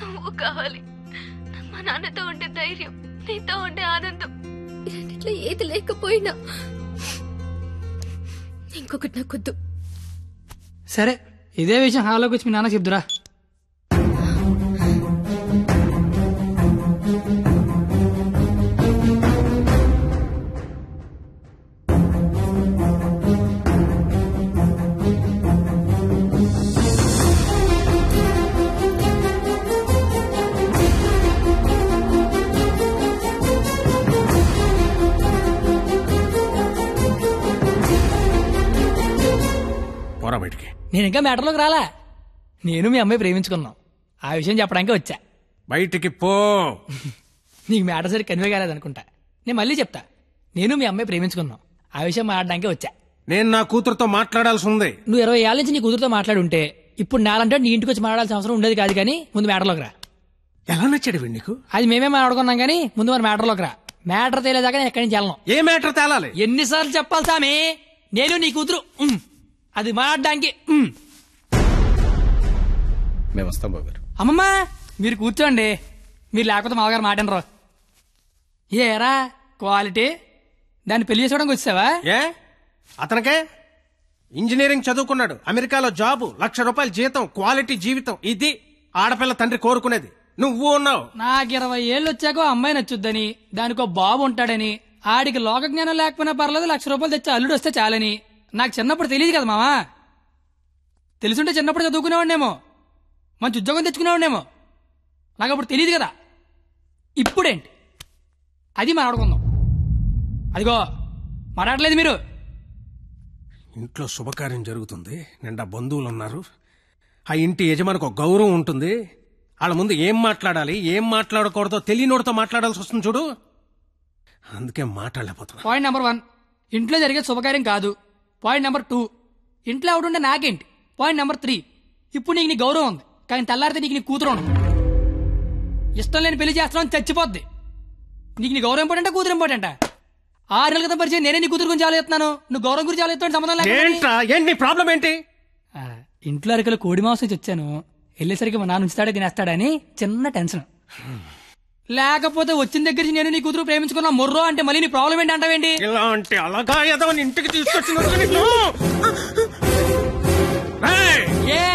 నువ్వు కావాలి. నాకు మా నాన్నతో ఉండే ధైర్యం, నీతో ఉండే ఆనందం, ఇట్లా ఏది లేకపోయినా ఇంకొకటి నాకొద్దు. సరే, ఇదే విషయం హాల్లోకి వచ్చి మీ నాన్న చెప్దురా. బయటికి. నేను ఇంకా మ్యాటర్లోకి రాలా. నేను మీ అమ్మాయి ప్రేమించుకున్నాం, ఆ విషయం చెప్పడానికి వచ్చా. బయటికి పో. నీకు మ్యాటర్ సరి కన్వే కాలేదనుకుంటా. నేను మళ్ళీ చెప్తా, నేను మీ అమ్మాయి ప్రేమించుకున్నాం, ఆ విషయం మాట్లాడడానికి వచ్చా. నేను నా కూతురుతో మాట్లాడాల్సి ఉంది. నువ్వు 20 ఏళ్ళ నుంచి నీ కూతురుతో మాట్లాడుంటే ఇప్పుడు నాలంటే నీ ఇంటికి వచ్చి మాట్లాడాల్సిన అవసరం ఉండేది కాదు. కానీ ముందు మ్యాటర్లోకి రా. ఎలా నచ్చాడు నీకు? అది మేమే మాట్లాడుకున్నాం, కానీ ముందు మన మ్యాటర్లోకి రా. మ్యాటర్ తేలేదాకా నేను ఎక్కడి నుంచి వెళ్ళను. ఏ మ్యాటర్ తేలాలి? ఎన్నిసార్లు చెప్పాలి సామి? నేను నీ కూతురు అది మాట్లాడడానికి. మేము వస్తాం బాబు. అమ్మమ్మ మీరు కూర్చోండి, మీరు లేకపోతే మామగారు మాటనరు. ఏరా క్వాలిటీ, దాన్ని పెళ్లి చేసుకోవడానికి వచ్చావా? ఏ అతనికే ఇంజనీరింగ్ చదువుకున్నాడు, అమెరికాలో జాబు, ₹1,00,000 జీతం, క్వాలిటీ జీవితం. ఇది ఆడపిల్ల తండ్రి కోరుకునేది. నువ్వు ఉన్నావు. నాకు 20 ఏళ్ళు వచ్చాక అమ్మాయి నచ్చుద్దని, దానికో బాబు ఉంటాడని, ఆడికి లోక జ్ఞానం లేకపోయినా పర్లేదు ₹1,00,000 తెచ్చి అల్లుడు వస్తే చాలని. నాకు చిన్నప్పుడు తెలియదు కదా మామా. తెలుసుంటే చిన్నప్పుడు చదువుకునేవాడినేమో, మంచి ఉద్యోగం తెచ్చుకునేవాడినేమో. నాకు అప్పుడు తెలియదు కదా. ఇప్పుడేంటి అది మాట్లాడుకుందాం. అదిగో మాట్లాడలేదు మీరు. ఇంట్లో శుభకార్యం జరుగుతుంది, నిండా బంధువులు ఉన్నారు. ఆ ఇంటి యజమానికి ఒక గౌరవం ఉంటుంది. వాళ్ళ ముందు ఏం మాట్లాడాలి ఏం మాట్లాడకూడదో తెలియనోడితో మాట్లాడాల్సి వస్తుంది చూడు. అందుకే మాట్లాడలేకపోతున్నా. పాయింట్ నెంబర్ 1, ఇంట్లో జరిగే శుభకార్యం కాదు. పాయింట్ నెంబర్ 2, ఇంట్లో ఎవడుంటే నాకేంటి. పాయింట్ నెంబర్ 3, ఇప్పుడు నీకు నీ గౌరవం ఉంది, కానీ తెల్లారితే నీకు నీ కూతురు ఉండదు. ఇష్టం లేని పెళ్లి చేస్తున్నావు చచ్చిపోద్ది. నీకు నీ గౌరవం ఇంపార్టెంటా కూతురు ఇంపార్టెంటా? 6 నెలల క్రితం పరిచయం నేనే నీ కూతురు గురించి ఆలోచిస్తున్నాను. నువ్వు గౌరవం గురించి ఆలోచిస్తాను సంబంధం లేదు. ఏంటి ప్రాబ్లం ఏంటి? ఇంట్లో అరకలు కోడి మాంసం వచ్చాను, వెళ్ళేసరికి మా నాన్న ఉంచుతాడే తినేస్తాడని చిన్న టెన్షన్. లేకపోతే వచ్చిన దగ్గర నుంచి నేను నీ కూతురు ప్రేమించుకున్నా మొర్రో అంటే మళ్ళీ నీ ప్రాబ్లం ఏంటి అంటావేంటి? ఇలాంటి అలాగా ఏదో ఇంటికి తీసుకొచ్చిన ఏ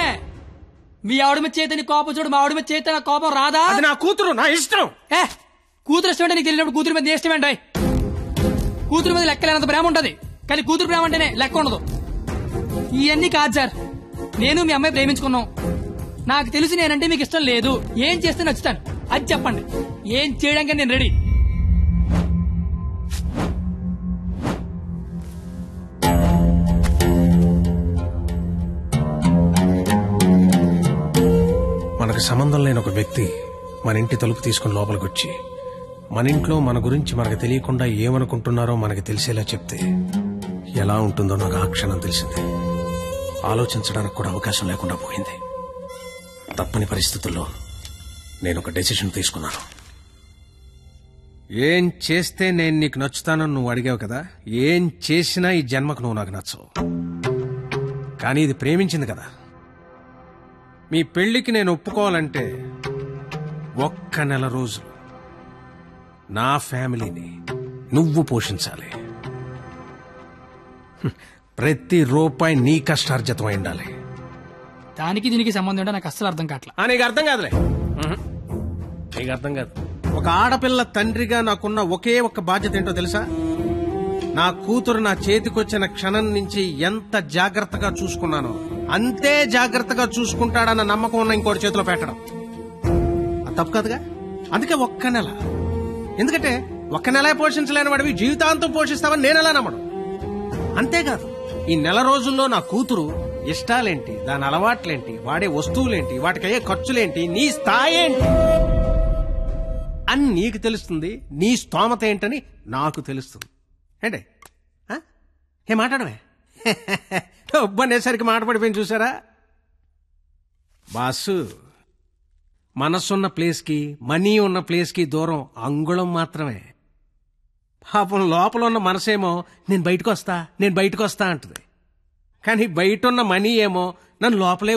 మీ ఆవిడ మీద చేత నీ కోపం చూడు, మా ఆవిడ మీద చేత నా కోపం రాదా? అది నా కూతురు, నా ఇష్టం. కూతురు ఇష్టం అంటే నీకు తెలియనప్పుడు కూతురు మీద ఇష్టం ఏంటాయి? కూతురు మీద లెక్కలేనంత ప్రేమ ఉంటది, కానీ కూతురు ప్రేమ అంటేనే లెక్క ఉండదు. ఇవన్నీ కాదు సార్, నేను మీ అమ్మాయి ప్రేమించుకున్నాం. నాకు తెలిసి నేనంటే మీకు ఇష్టం లేదు. ఏం చేస్తే నచ్చుతాను అది చెప్పండి. ఏం చేయడానికి నేను రెడీ. మనకు సంబంధం లేని ఒక వ్యక్తి మన ఇంటి తలుపు తీసుకుని లోపలికి వచ్చి మన ఇంట్లో మన గురించి మనకు తెలియకుండా ఏమనుకుంటున్నారో మనకు తెలిసేలా చెప్తే ఎలా ఉంటుందో నాకు ఆ క్షణం తెలిసింది. ఆలోచించడానికి కూడా అవకాశం లేకుండా పోయింది. తప్పని పరిస్థితుల్లో నేను ఒక డెసిషన్ తీసుకున్నాను. ఏం చేస్తే నేను నీకు నచ్చుతానని నువ్వు అడిగావు కదా, ఏం చేసినా ఈ జన్మకు నువ్వు నాకు నచ్చవు. కానీ ఇది ప్రేమించింది కదా. మీ పెళ్లికి నేను ఒప్పుకోవాలంటే 1 నెల రోజులు నా ఫ్యామిలీని నువ్వు పోషించాలి. ప్రతి రూపాయి నీ కష్టార్జితం అయి ఉండాలి. దానికి దీనికి సంబంధం ఏంటో నాకు అస్సలు అర్థం కావట్లేదు. నీకు అర్థం కాదులే, నీకు అర్థం కాదు. ఒక ఆడపిల్ల తండ్రిగా నాకున్న ఒకే ఒక్క బాధ్యత ఏంటో తెలుసా? నా కూతురు నా చేతికొచ్చిన క్షణం నుంచి ఎంత జాగ్రత్తగా చూసుకున్నానో అంతే జాగ్రత్తగా చూసుకుంటాడన్న నమ్మకం ఉన్న ఇంకోటి చేతిలో పెట్టడం అది తప్పు కాదుగా. అందుకే 1 నెల. ఎందుకంటే 1 నెల పోషించలేని వాడివి జీవితాంతం పోషిస్తావని నేనెలా నమ్మడం. అంతేకాదు, ఈ నెల రోజుల్లో నా కూతురు ఇష్టాలేంటి, దాని అలవాట్లేంటి, వాడే వస్తువులేంటి, వాటికయ్యే ఖర్చులేంటి, నీ స్థాయి ఏంటి అని నీకు తెలుస్తుంది. నీ స్తోమత ఏంటని నాకు తెలుస్తుంది. ఏంటే ఏ మాట్లాడమే డబ్బు అనేసరికి మాట పడిపోయింది చూసారా? బాసు, మనసున్న ప్లేస్కి మనీ ఉన్న ప్లేస్కి దూరం అంగుళం మాత్రమే. పాపం లోపల ఉన్న మనసేమో నేను బయటకు వస్తా అంటుంది. కానీ బయట ఉన్న మనీ ఏమో నన్ను లోపలే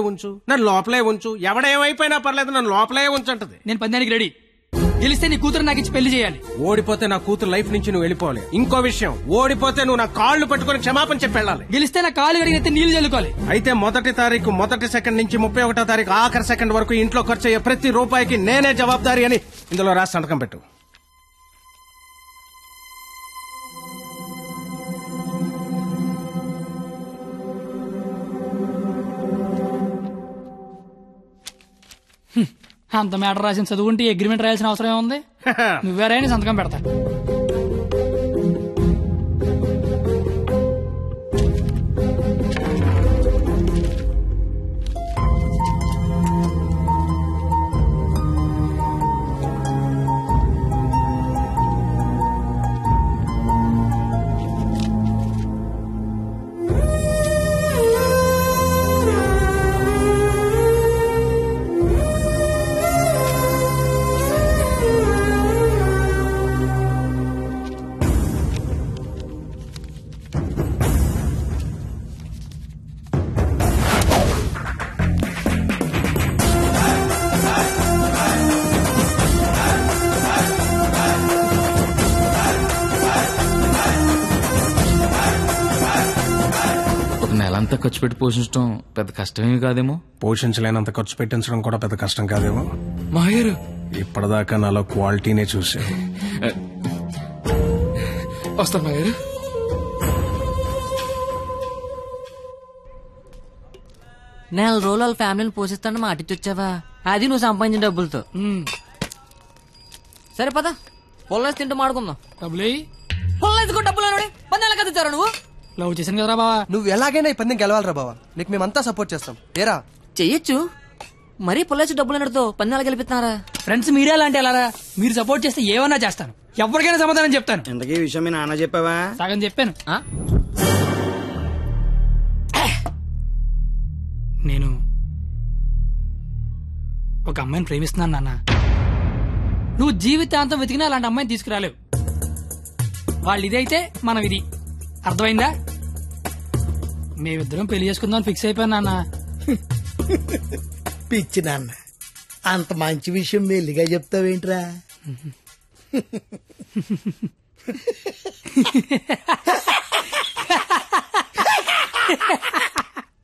ఉంచు, ఎవడేమైపోయినా పర్లేదు నన్ను లోపలే ఉంచంటది. నేను పందానికి రెడీ. గెలిస్తే నీ కూతురు నాకు ఇచ్చి పెళ్లి చేయాలి. ఓడిపోతే నా కూతురు లైఫ్ నుంచి నువ్వు వెళ్ళిపోవాలి. ఇంకో విషయం, ఓడిపోతే నువ్వు నా కాళ్ళు పట్టుకుని క్షమాపణ చెప్పి వెళ్ళాలి. గెలిస్తే నా కాళ్ళు కడిగితే నీళ్లు చల్లుకోవాలి. అయితే 1వ తారీఖు 1వ సెకండ్ నుంచి 31వ తారీఖు ఆఖరి సెకండ్ వరకు ఇంట్లో ఖర్చు అయ్యే ప్రతి రూపాయికి నేనే జవాబుదారి అని ఇందులో రాసి సంతకం పెట్టు. అంత మ్యాటర్ రాసిన చదువుకుంటే అగ్రిమెంట్ రాయాల్సిన అవసరం ఏముంది? నువ్వేరే సంతకం పెడతా. నెలంతా ఖర్చు పెట్టి పోషించడం పెద్ద కష్టమేమి కాదేమో. పోషించలేనంత ఖర్చు పెట్టించడం కూడా పెద్ద కష్టం కాదేమో. మాయర్ ఇప్పటిదాకా నాలో క్వాలిటీనే చూసా. వస్తా మాయర్. నెల రోజులు వాళ్ళ ఫ్యామిలీని పోషిస్తాను మాటిచ్చొచ్చావా? అది నువ్వు సంపాదించిన డబ్బులతో. సరే పద, పొల్లేసి తింటూ మాడుకుందాం. డబ్బులు పొల్లేసుకో, డబ్బులు పన్నెల కదా ఇచ్చారా నువ్వు? లవ్ చేశాను కదరా బావా. నువ్వు ఎలాగైనా ఈ పందెం గెలవాలరా బావా. నీకు మేమంతా సపోర్ట్ చేస్తాం. ఏరా చెయ్యొచ్చు, మరీ పొల్లేసి డబ్బులు అన్నతో పన్నెల గెలిపిస్తున్నారా? ఫ్రెండ్స్ మీరే అలాంటి అలారా. మీరు సపోర్ట్ చేస్తే ఏమన్నా చేస్తాను, ఎవరికైనా సమాధానం చెప్తాను. ఇంతకీ విషయం మీ నాన్న చెప్పావా? సగం చెప్పాను. నేను ఒక అమ్మాయిని ప్రేమిస్తున్నాను నాన్న. నువ్వు జీవితాంతం వెతికినా అలాంటి అమ్మాయిని తీసుకురాలేవు. వాళ్ళు ఇదైతే మనం ఇది. అర్థమైందా? మేమిద్దరం పెళ్లి చేసుకుందాం ఫిక్స్ అయిపోయాను నాన్న. పిచ్చి నాన్న, అంత మంచి విషయం మెల్లిగా చెప్తావేంట్రా?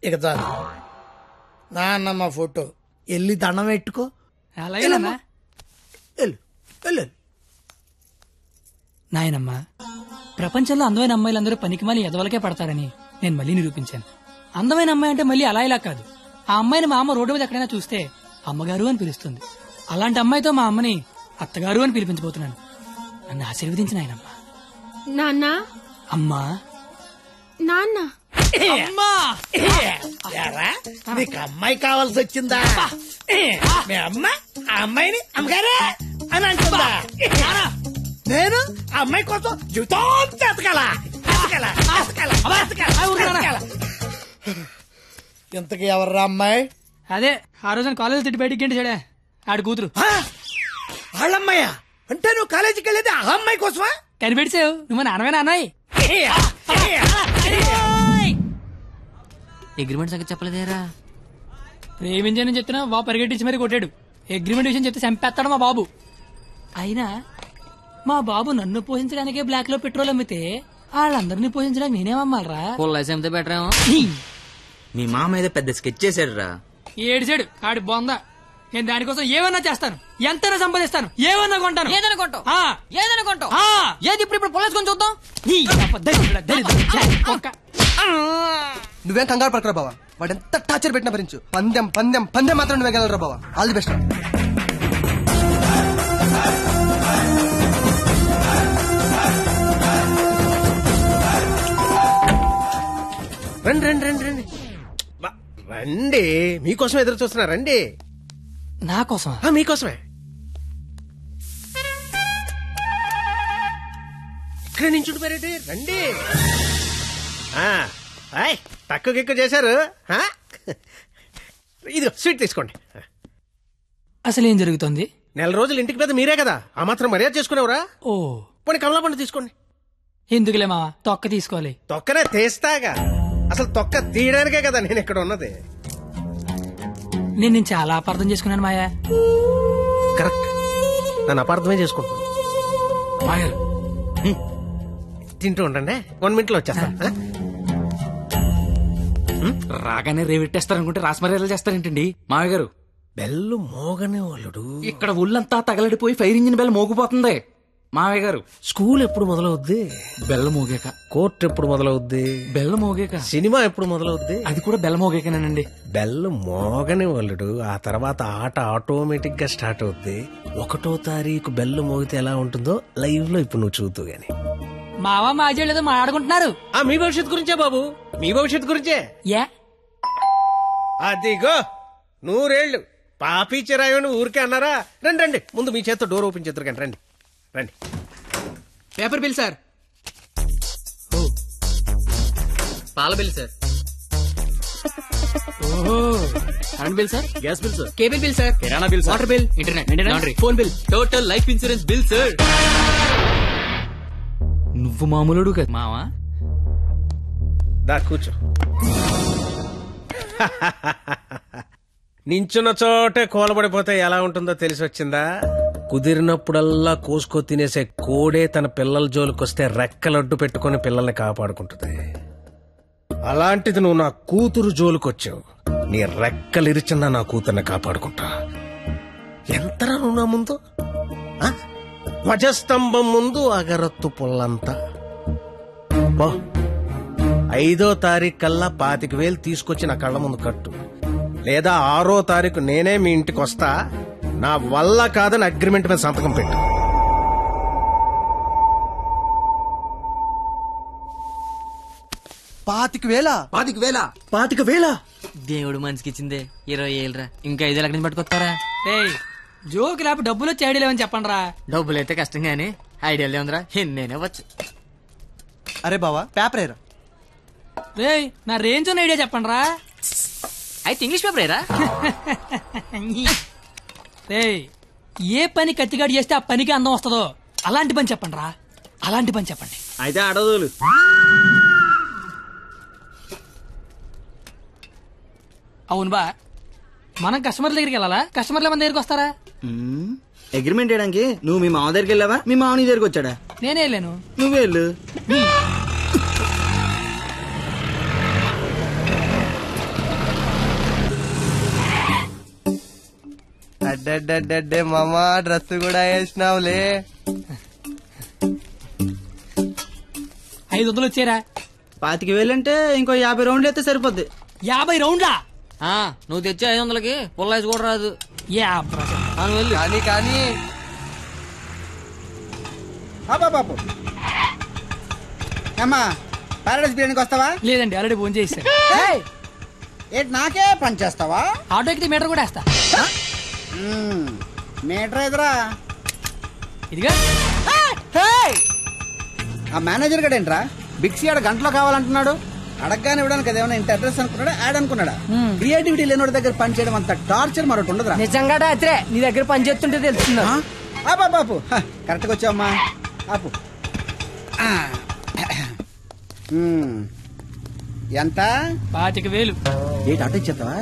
ఇక చాలు నాన్న, మా ఫోటో వెళ్ళి దండం పెట్టుకో. అలాగేనమ్మా. వెళ్ళు వెళ్ళు. నాయనమ్మా, ప్రపంచంలో అందమైన అమ్మాయిలందరూ పనికిమాలి ఎదవలకే పడతారని నేను మళ్ళీ నిరూపించాను. అందమైన అమ్మాయి అంటే మళ్ళీ అలా ఇలా కాదు. ఆ అమ్మాయిని మా అమ్మ రోడ్డు మీద ఎక్కడైనా చూస్తే అమ్మగారు అని పిలుస్తుంది. అలాంటి అమ్మాయితో మా అమ్మని అత్తగారు అని పిలిపించబోతున్నాను. నన్ను ఆశీర్వదించిన ఆయనమ్మా. నాన్న, అమ్మా, నాన్న, అమ్మా, నీకు అమ్మాయి కావాల్సి వచ్చిందా? మీ అమ్మ ఆ అమ్మాయిని అమ్మగారే అని అంటుందా? నేను ఆ అమ్మాయి కోసం జీవితం ఎతకాల. ఇంతకీ ఎవర్రా అమ్మాయి? అదే ఆ రోజున కాలేజ్ తిట్టి బయటికి గంటేశాడే ఆడి కూతురు. వాళ్ళమ్మాయా? అంటే నువ్వు కాలేజీకి వెళ్ళేది ఆ అమ్మాయి కోసమా? కనిపెడిసావు నువ్వు నాన్నమే నాన్నయ్య. అగ్రిమెంట్ సంగతి చెప్పలేదేరా? ప్రేమించానని చెప్తున్నా బాబు పరిగెట్టించి మరీ కొట్టాడు. అగ్రిమెంట్ విషయం చెప్తే చంపేస్తాడు మా బాబు. అయినా మా బాబు నన్ను పోషించడానికే బ్లాక్ లో పెట్రోల్ అమ్మితే వాళ్ళందరినీ పోషించడానికి నేనేమమ్మాలరా? పొల్లైతే బెటర్ ఏమో. మీ మామ ఏదో పెద్ద స్కెచ్ చేశాడు రా. ఏడిచాడు ఆడి బొంద. నేను దానికోసం ఏమన్నా చేస్తాను, ఎంతైనా సంపాదిస్తాను, ఏమన్నా కొంటాను. ఏదైనా కొంటావు? ఏదైనా కొంటావు? ఆ. ఏది ఇప్పుడు పొలేసుకొని చూద్దాం. నువ్వేం కంగారు పడకరా బావా. వాడు ఎంత టార్చర్ పెట్టినా భరించు. పందెం పందెం పందెం మాత్రం నువ్వే గెలవరా బావా. All the best. రండి రండి రండి రండి రండి. మీకోసం ఎదురు చూస్తున్నా. రండి. నా కోసం? మీకోసమే. ఇక్కడ నుంచి ఉండిపోయారండి. రండి. తక్కువ గిక్కు చేశారు. ఇదిగో స్వీట్ తీసుకోండి. అసలు ఏం జరుగుతుంది? నెల రోజులు ఇంటికి పెద్ద మీరే కదా, ఆ మాత్రం మర్యాద చేసుకునేవరా? ఓ పోనీ కమలా పండు తీసుకోండి. ఎందుకులే మావా, తొక్క తీసుకోవాలి. తొక్కనే తీస్తాగా. అసలు తొక్క తీయడానికే కదా నేను ఇక్కడ ఉన్నది. నేను చాలా అపార్థం చేసుకున్నాను మాయా. కరెక్ట్, నన్ను అపార్థమే చేసుకుంటున్నాను. మాయా తింటూ ఉండండి, 1 minute లో వచ్చేస్తా. రాగానే రేవెట్టేస్తారనుకుంటే రాస్మర్యాలు చేస్తారేంటండి మావయ్య గారు? బెల్లు మోగనే వాళ్ళుడు. ఇక్కడ ఒళ్ళంతా తగలడిపోయి ఫైర్ ఇంజిన్ బెల్ మోగిపోతుంది. మావయ్య గారు, స్కూల్ ఎప్పుడు మొదలవుద్ది? బెల్ల మోగాక. కోర్టు ఎప్పుడు మొదలవుద్ది? బెల్ల మోగాక. సినిమా ఎప్పుడు మొదలవుద్ది? అది కూడా బెల్ల మోగాకనేనండి. బెల్లు మోగని వాళ్ళుడు, ఆ తర్వాత ఆట ఆటోమేటిక్ గా స్టార్ట్ అవుద్ది. 1వ తారీఖు బెల్లు మోగితే ఎలా ఉంటుందో లైవ్ లో ఇప్పుడు నువ్వు చూద్దు గాని. మావా మాజీ ఏదో మాట్లాడుకుంటున్నారు. మీ భవిష్యత్తు గురించే బాబు, మీ భవిష్యత్తు గురించే. అదిగో 100 ఏళ్ళు పాపి చిరాయని ఊరికే అన్నారా? రండి రండి, ముందు మీ చేత్తో డోర్ ఓపెన్ చేద్దరు కానీ. రండి రండి. Paper bill sir. పాల bill sir. Current bill sir. Gas bill sir. Cable bill sir. కిరాణా bill sir. Water bill, internet, phone bill, total life insurance bill sir. నువ్వు మామూలుడు కదా మావా. దా కూర్చో. నించున్న చోటే కోలబడిపోతే ఎలా ఉంటుందో తెలిసి వచ్చిందా? కుదిరినప్పుడల్లా కోసుకో తినేసే కోడే తన పిల్లల జోలికొస్తే రెక్కలడ్డు పెట్టుకుని పిల్లల్ని కాపాడుకుంటుంది. అలాంటిది నువ్వు నా కూతురు జోలికొచ్చావు. నీ రెక్కలిరిచినా నా కూతుర్ని కాపాడుకుంటా. ఎంతరా నువ్వు నా ముందు? ధ్వజస్తంభం ముందు అగరత్తు పుల్లంతా. 5వ తారీఖు కల్లా 25,000 తీసుకొచ్చి నా కళ్ళ ముందు కట్టు, లేదా 6వ తారీఖు నేనే మీ ఇంటికి వస్తా. నా వల్ల కాదని అగ్రిమెంట్ మీద సంతకం పెట్టు. పాతిక వేల దేవుడు మనిషికి ఇచ్చిందే 20 ఏళ్ళరా. ఇంకా 5 లక్షల నుంచి పట్టుకొస్తారా? జోకి లేకపోతే డబ్బులు వచ్చి ఐడియా లేవని చెప్పండి రా. డబ్బులు అయితే కష్టం గానీ ఐడియాలే ఉందిరా. నేనే వచ్చు. అరే బావా పేపర్ ఏరా. రే నా రేంజ్ ఉన్న ఐడియా చెప్పండి రా. అయితే ఇంగ్లీష్ పేపర్ ఏరా. రే ఏ పని కత్తిగాడు చేస్తే ఆ పనికి అందం వస్తుందో అలాంటి పని చెప్పండి రా, అలాంటి పని చెప్పండి. అయితే అడదులు. అవును బా, మనం కస్టమర్ల దగ్గరికి వెళ్ళాలా, కస్టమర్ల మన దగ్గరికి వస్తారా? అగ్రిమెంట్ చేయడానికి నువ్వు మీ మామ దగ్గరికి వెళ్ళావా, మీ మామ నీ దగ్గరికి వచ్చాడా? నేనే వెళ్ళాను. నువ్వే వెళ్ళు. అడ్డే మామా డ్రెస్ కూడా వేసినావులే. 500 వచ్చారా? 25,000 అంటే ఇంకో 50 రౌండ్లు అయితే సరిపోద్ది. 50 రౌండ్లా? నువ్వు తెచ్చే 500కి పుల్లైస్ కూడా రాదు. కానీ కానీ బాబు అమ్మా పారాడైస్ బిర్యానీకి వస్తావా? లేదండి, ఆల్రెడీ ఫోన్ చేశాను. ఏంటి నాకే పని చేస్తావా? ఆటో ఎక్కితే మీటర్ కూడా వేస్తా. మీటర్ ఎదురా ఇదిగా. ఆ మేనేజర్ గడ ఏంట్రా బిక్సీ ఆడ గంటలో కావాలంటున్నాడు. అడగగానే ఇవ్వడానికి అదేమన్నా ఇంత అడ్రస్ అనుకున్నాడా, యాడ్ అనుకున్నాడా? క్రియేటివిటీ లేనివాడి దగ్గర పని చేయడం అంత టార్చర్ మరొకటి ఉండదురా. నిజంగా రాత్రే నీ దగ్గర పని చేస్తుంటే తెలుస్తుందా? బాపు కరెక్ట్ గా వచ్చావమ్మా. ఆపు. ఎంత? 25,000. ఏంటి ఆటో ఇచ్చేస్తావా?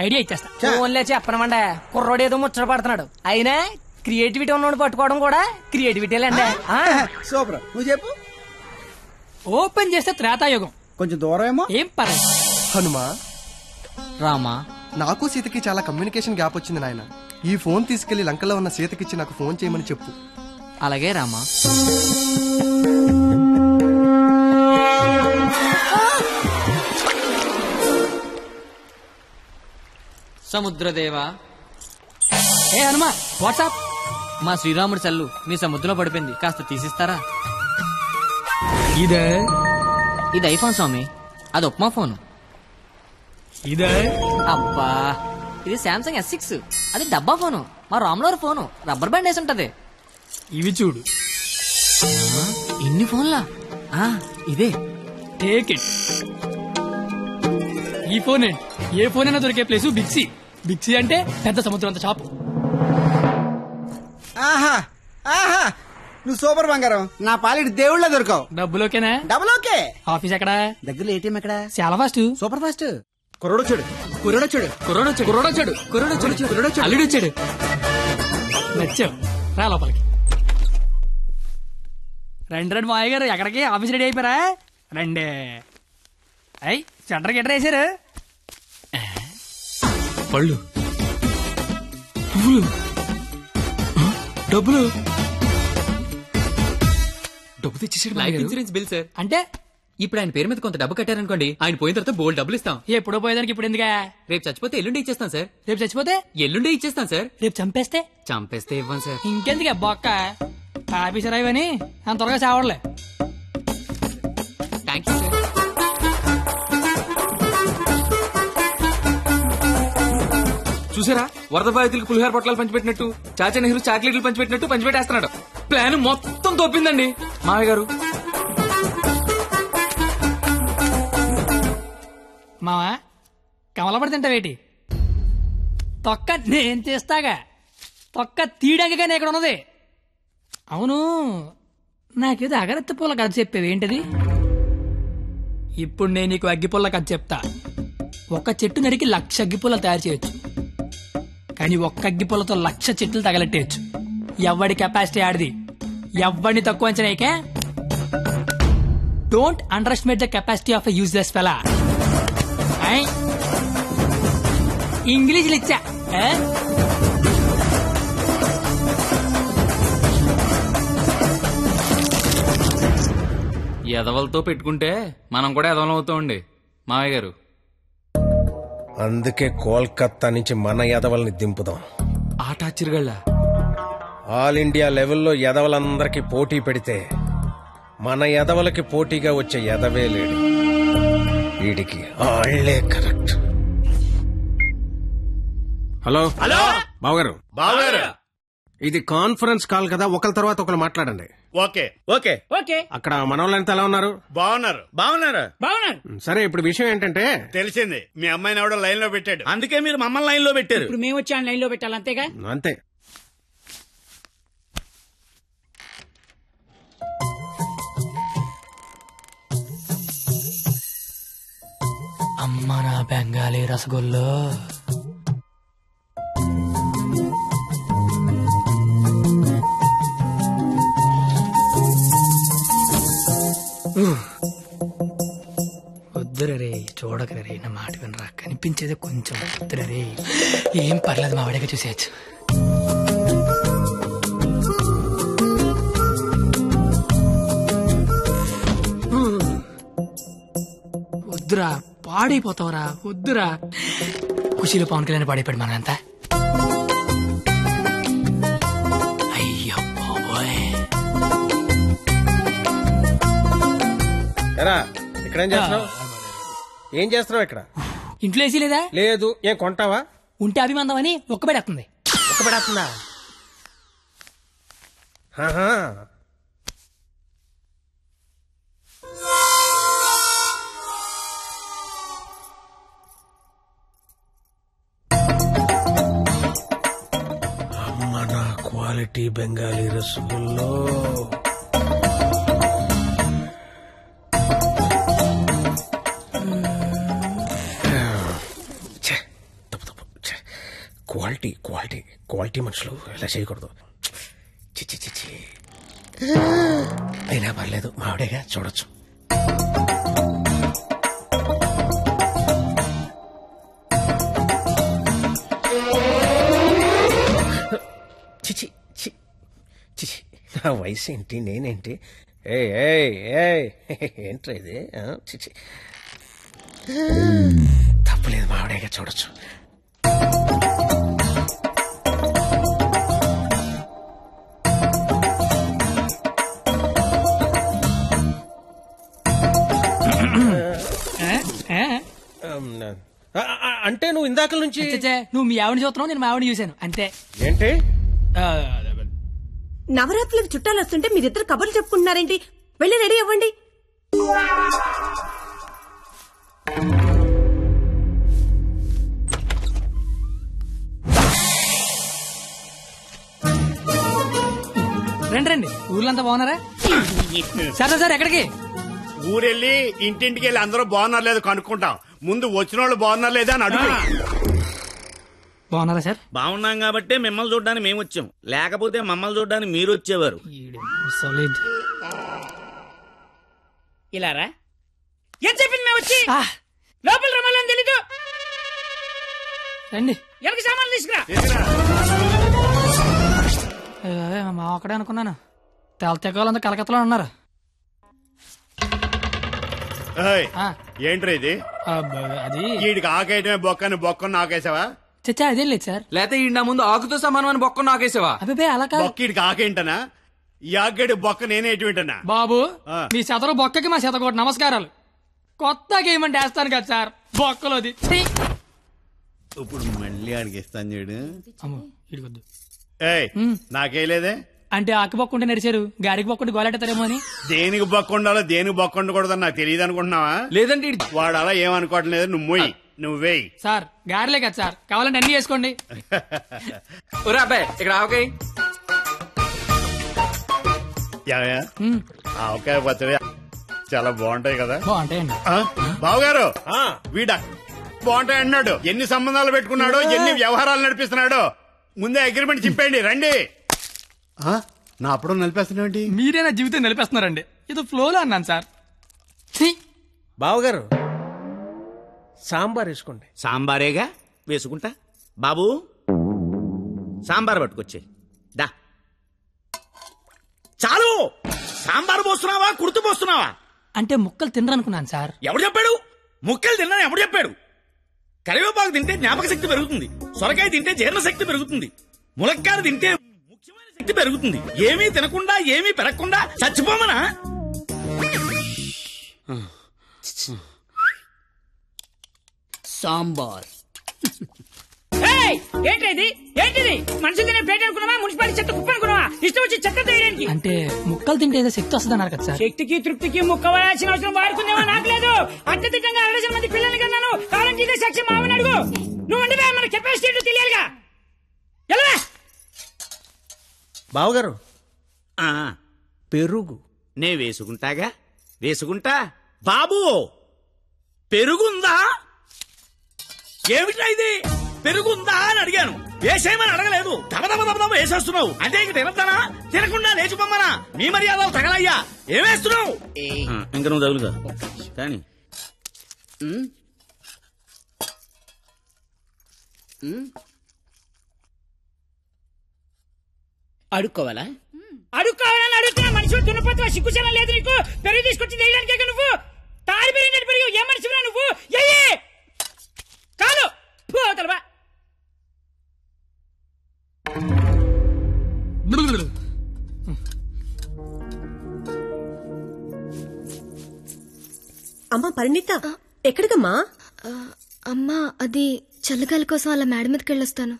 ఐడియా ఇచ్చేస్తా. ఫోన్లే చెప్పనమండే, కుర్రోడు ఏదో ముచ్చట పడుతున్నాడు. అయినా క్రియేటివిటీ ఉన్నోడు పట్టుకోవడం కూడా క్రియేటివిటీలండి. సూపర్, నువ్వు చెప్పు. ఓపెన్ చేస్తే త్రేతాయుగం. కొంచెం దూరం ఏమో. ఏం పర్లేదు. హనుమా రామా, నాకు సీతకి చాలా కమ్యూనికేషన్ గ్యాప్ వచ్చింది నాయన. ఈ ఫోన్ తీసుకెళ్లి లంకలో ఉన్న సీతకిచ్చి నాకు ఫోన్ చేయమని చెప్పు. అలాగే రామా. సముద్రదేవా. ఏ హనుమా, వాట్సాప్. మా శ్రీరాముడి సెల్లు మీ సముద్రంలో పడిపోయింది, కాస్త తీసిస్తారా? ఇదే ఇది ఐఫోన్ స్వామి, అది ఉప్మా ఫోన్. ఇదే అబ్బా, ఇది శాంసంగ్ S6, అది డబ్బా ఫోను. మా రామ్లోర్ ఫోను రబ్బర్ బ్యాండ్ వేసి ఉంటది. ఇవి చూడు. ఇన్ని ఫోన్లా? ఇదే. Take it. ఈ ఫోన్ ఏంటి? ఏ ఫోన్ అయినా దొరికే ప్లేస్ బిక్సీ. బిక్సీ అంటే పెద్ద సముద్రం అంత షాపు. ఆహా ఆహా, నువ్వు సూపర్ బంగారం. నా పాలిటి దేవుళ్ళ దొరకవు. డబ్బులోకేనా? Double okay. ఆఫీస్ ఎక్కడ? దగ్గరలో ఏటీఎం ఎక్కడ? చాలా ఫాస్ట్. Super fast. కుర్రోడొచ్చాడు. అల్లుడొచ్చాడు. నచ్చావు, రా లోపలికి. రండి మాయ గారు, ఎక్కడికి? ఆఫీస్ రెడీ అయిపోయారా? రండి. అయ్యి సెంటర్ గిట్టర్ వేసారు. పళ్ళు, పువ్వులు, డబ్బులు. డబ్బు తెచ్చేసాడు. Life insurance bill sir. అంటే ఇప్పుడు ఆయన పేరు మీద కొంత డబ్బు కట్టారనుకోండి, ఆయన పోయిన తర్వాత బోల్డ్ డబ్బులు ఇస్తాం. ఎప్పుడో పోయేదానికి ఇప్పుడు ఎందుకా? రేపు చచ్చిపోతే ఎల్లుండి ఇచ్చేస్తాం సార్. రేపు చచ్చిపోతే ఎల్లుండి ఇచ్చేస్తాం సార్. రేపు చంపేస్తే ఇవ్వం సార్. ఇంకెందుకు బొక్క? ఆఫీసర్ అయ్యని అంత త్వరగా చావడలే. Thank you sir. చూసారా, వరద బాధితులకు పులిహార పొట్లాలు పంచిపెట్టినట్టు, చాచా నెహ్రూ చాక్లెట్లు పంచిపెట్టినట్టు పంచిపెట్టేస్తున్నాడు. ప్లాన్ మొత్తం తోపిందండి మావయ్య గారు. మావా, కమలపడి తింటావేటి? తొక్క నేను చేస్తాగా. తొక్క తీయడానికి కానీ ఇక్కడ ఉన్నది. అవును, నాకేదో అగరత్తి పూల కథ చెప్పేవి ఏంటది? ఇప్పుడు నేను నీకు అగ్గిపుల్ల కథ చెప్తా. ఒక చెట్టు నరికి 1,00,000 అగ్గిపుల్లలు తయారు చేయొచ్చు, కానీ ఒక్క అగ్గిపుల్లతో 1,00,000 చెట్లు తగలెట్టేయచ్చు. ఎవడి కెపాసిటీ ఆడిది. ఎవడిని తక్కువ అంచనాయికే. Don't underestimate the capacity of a useless fellow. ఇంగ్లీష్లు ఇచ్చా. ఎదవలతో పెట్టుకుంటే మనం కూడా ఎదవలం అవుతామండి మావయ్య గారు. అందుకే కోల్కత్తా నుంచి మన ఎదవల్ని దింపుదాం. ఆట చిరుగళ్ళ ఆల్ ఇండియా లెవెల్లో ఎదవలందరికీ పోటీ పెడితే మన ఎదవలకి పోటీగా వచ్చే ఎదవే లేడు. వీడికి ఆళ్లే కరెక్ట్. హలో హలో బావగారు. బావగారు, ఇది కాన్ఫరెన్స్ కాల్ కదా, ఒకరి తర్వాత ఒకరు మాట్లాడండి. Okay okay okay. అక్కడ మనోళ్ళంతా ఎలా ఉన్నారు? బాగున్నారు బాగున్నారు. సరే, ఇప్పుడు విషయం ఏంటంటే, తెలిసింది మీ అమ్మాయిని ఎవడో లైన్ లో పెట్టాడు, అందుకే మీరు మమ్మల్ని లైన్ లో పెట్టారు. ఇప్పుడు మేము వచ్చి లైన్ లో పెట్టాలి, అంతేగా? అంతే. అమ్మ నా బెంగాలీ రసగుల్లో. వద్దురే చూడకరే, నా మాట వినరా, కనిపించేది కొంచెం వద్దురే. ఏం పర్లేదు, మా వాడిగా చూసేయచ్చు. వద్దురా, పాడైపోతావురా, వద్దురా. ఖుషీలో పవన్ కళ్యాణ్ పాడైపోయాడు మనంతా. అయ్యో బాబోయ్. ఇక్కడేం చేస్తున్నావు? ఏం చేస్తున్నావు ఇక్కడ? ఇంట్లో ఏసీ లేదా? లేదు. ఏం కొంటావా? ఉంటే అభిమందం అని ఒక్కబడేస్తుంది. ఒక్కబడేస్తుందా? అమ్మ నా క్వాలిటీ బెంగాలీ రసగుల్లో. క్వాలిటీ క్వాలిటీ క్వాలిటీ మనుషులు ఇలా చేయకూడదు. చిచ్చి చిచ్చి. అయినా పర్లేదు, మావిడేగా చూడొచ్చు. చిచి చిచి, నా వయసు ఏంటి, నేనేంటి? ఏంట్రా ఇది? చిచి, తప్పులేదు, మావిడేగా చూడొచ్చు. అంటే నువ్వు ఇందాక నుంచి నువ్వు మీ ఆవిడ చూస్తున్నావు, నేను మా ఆవిడ చూశాను అంతే. ఏంటి? నవరాత్రులకు చుట్టాలు వస్తుంటే మీరిద్దరు కబుర్లు చెప్పుకుంటున్నారేంటి? వెళ్ళి రెడీ అవ్వండి. రండి రండి, ఊర్లంతా బాగున్నారా? సరే సార్, ఎక్కడికి? ఊరెళ్ళి ఇంటింటికి వెళ్ళి అందరూ బాగున్నారు లేదు కనుక్కుంటాం. ముందు వచ్చిన వాళ్ళు బాగున్నారు లేదా అని అడుగు. బాగున్నారా సార్? బాగున్నాం కాబట్టి మిమ్మల్ని చూడడానికి మేము వచ్చాం, లేకపోతే మమ్మల్ని చూడడానికి మీరు వచ్చేవారు. ఇలా రా. ఏం చెప్పింది మేము వచ్చి లోపల రమ్మాలని తెలీదు. రండి. ఎవరికి సామాన్లు తీసుకురా. మా అక్కడే అనుకున్నాను, తెగలంతా కలకత్తలో ఉన్నారు. ఏంట్రా ఇది? అది వీడికి ఆకేయటమే బొక్కని బొక్కను ఆకేసావా? చచ్చా అదేం లేదు సార్. లేకపోతే ఈ నా ముందు ఆకుతో సమానం అని బొక్క నాకేసావా? అబ్బే అలా కాదు. బొక్కీడికి ఆకేంటనా? ఈ ఆకేడు బొక్క నేనే ఎటువంటనా? బాబు మీ శతరు బొక్కకి మా శతకోటి నమస్కారాలు. కొత్త గేమ్ అంటే వేస్తాను కదా సార్, బొక్కలోది. ఇప్పుడు మళ్ళీ అడిగిస్తాను చూడు. ఇడిగొద్దు. నాకే లేదే. అంటే ఆకు బొక్క ఉంటే నడిచారు, గారికి బొక్కుంటే గోలెట్టారేమో అని. దేనికి బొక్క ఉండాలో దేనికి బొక్క ఉండకూడదని నాకు తెలియదు అనుకుంటున్నావా? లేదంటే వాడు అలా ఏమనుకోవటం లేదు. నువ్వే సార్, గారిలే కదా సార్, కావాలంటే అన్ని చేసుకోండి. అబ్బాయి ఇక్కడ ఆవకాయ ఆవకాయ పచ్చడి చాలా బాగుంటాయి కదా? బాగుంటాయండి. బావగారు, వీడ బాగుంటాయి అన్నాడు. ఎన్ని సంబంధాలు పెట్టుకున్నాడో, ఎన్ని వ్యవహారాలు నడిపిస్తున్నాడో. ముందే అగ్రిమెంట్ చెప్పండి. రండి. నా అప్పుడు నలిపేస్తున్నాండి. మీరే నా జీవితం నిలిపేస్తున్నారండి. ఇది ఫ్లోలో అన్నాను సార్. బావగారు, సాంబార్ వేసుకోండి. సాంబారేగా వేసుకుంటా. బాబు సాంబార్ పట్టుకొచ్చే. దా. చాలు. సాంబార్ పోస్తున్నావా, కుర్తు పోస్తున్నావా? అంటే ముక్కలు తినరనుకున్నాను సార్. ఎవడు చెప్పాడు? ముక్కలు తిన్నా ఎవడు చెప్పాడు? కరివేపాకు తింటే జ్ఞాపక శక్తి పెరుగుతుంది, సొరకాయ తింటే జీర్ణ శక్తి పెరుగుతుంది, ములక్కాయ తింటే ముఖ్యమైన శక్తి పెరుగుతుంది. ఏమీ తినకుండా ఏమీ పెరగకుండా చచ్చిపోమనా? సాంబార్. ఏంటిది? ఏంటిది? మనుషులు తినే ప్లేట్ అనుకున్నావా? మున్సిపాలిటీ చెత్త కుప్ప అనుకున్నావా? ఇష్టం వచ్చి చెత్త తీయడానికి. అంటే ముక్కలు తింటే ఏదో శక్తి వస్తుంది అన్నారు కదా సార్. శక్తికి తృప్తికి ముక్క వేయాల్సిన అవసరం వాడుకుందేమో నాకు లేదు. అత్యధికంగా 60 మంది పిల్లల్ని కన్నాను. కావాలంటే ఇదే సాక్షి మామని అడుగు. నువ్వు అంటే మన కెపాసిటీ తెలియాలిగా. ఎలా బావగారు? పెరుగు నే వేసుకుంటాగా. వేసుకుంటా. బాబు పెరుగుందా? ఏమిటా ఇది? పెరుగుందా అని అడిగాను, వేసేయమని అడగలేదు. దబదబ వేసేస్తున్నావు అంటే ఇంక తినద్దానా? తినకుండా లేచిపోమ్మనా? మీ మర్యాదలు తగలయ్యా. ఏమేస్తున్నావు? ఇంకా నువ్వు తగులుగా కానీ అడుక్కోవాలా? అడుక్కోవాలని అడుగుతున్నా. మనిషి దున్నపోతున్నా, సిగ్గుచనం లేదు నీకు. పెరుగు తీసుకొచ్చి వేయడానికే నువ్వు తాడి పెరిగినట్టు పెరుగు. ఏ మనిషిరా నువ్వు? కాదు పోతలవా. అమ్మా పరిణీత, ఎక్కడికమ్మా? అమ్మా అది చల్లగాలి కోసం అలా మేడ మీదకి వెళ్ళొస్తాను.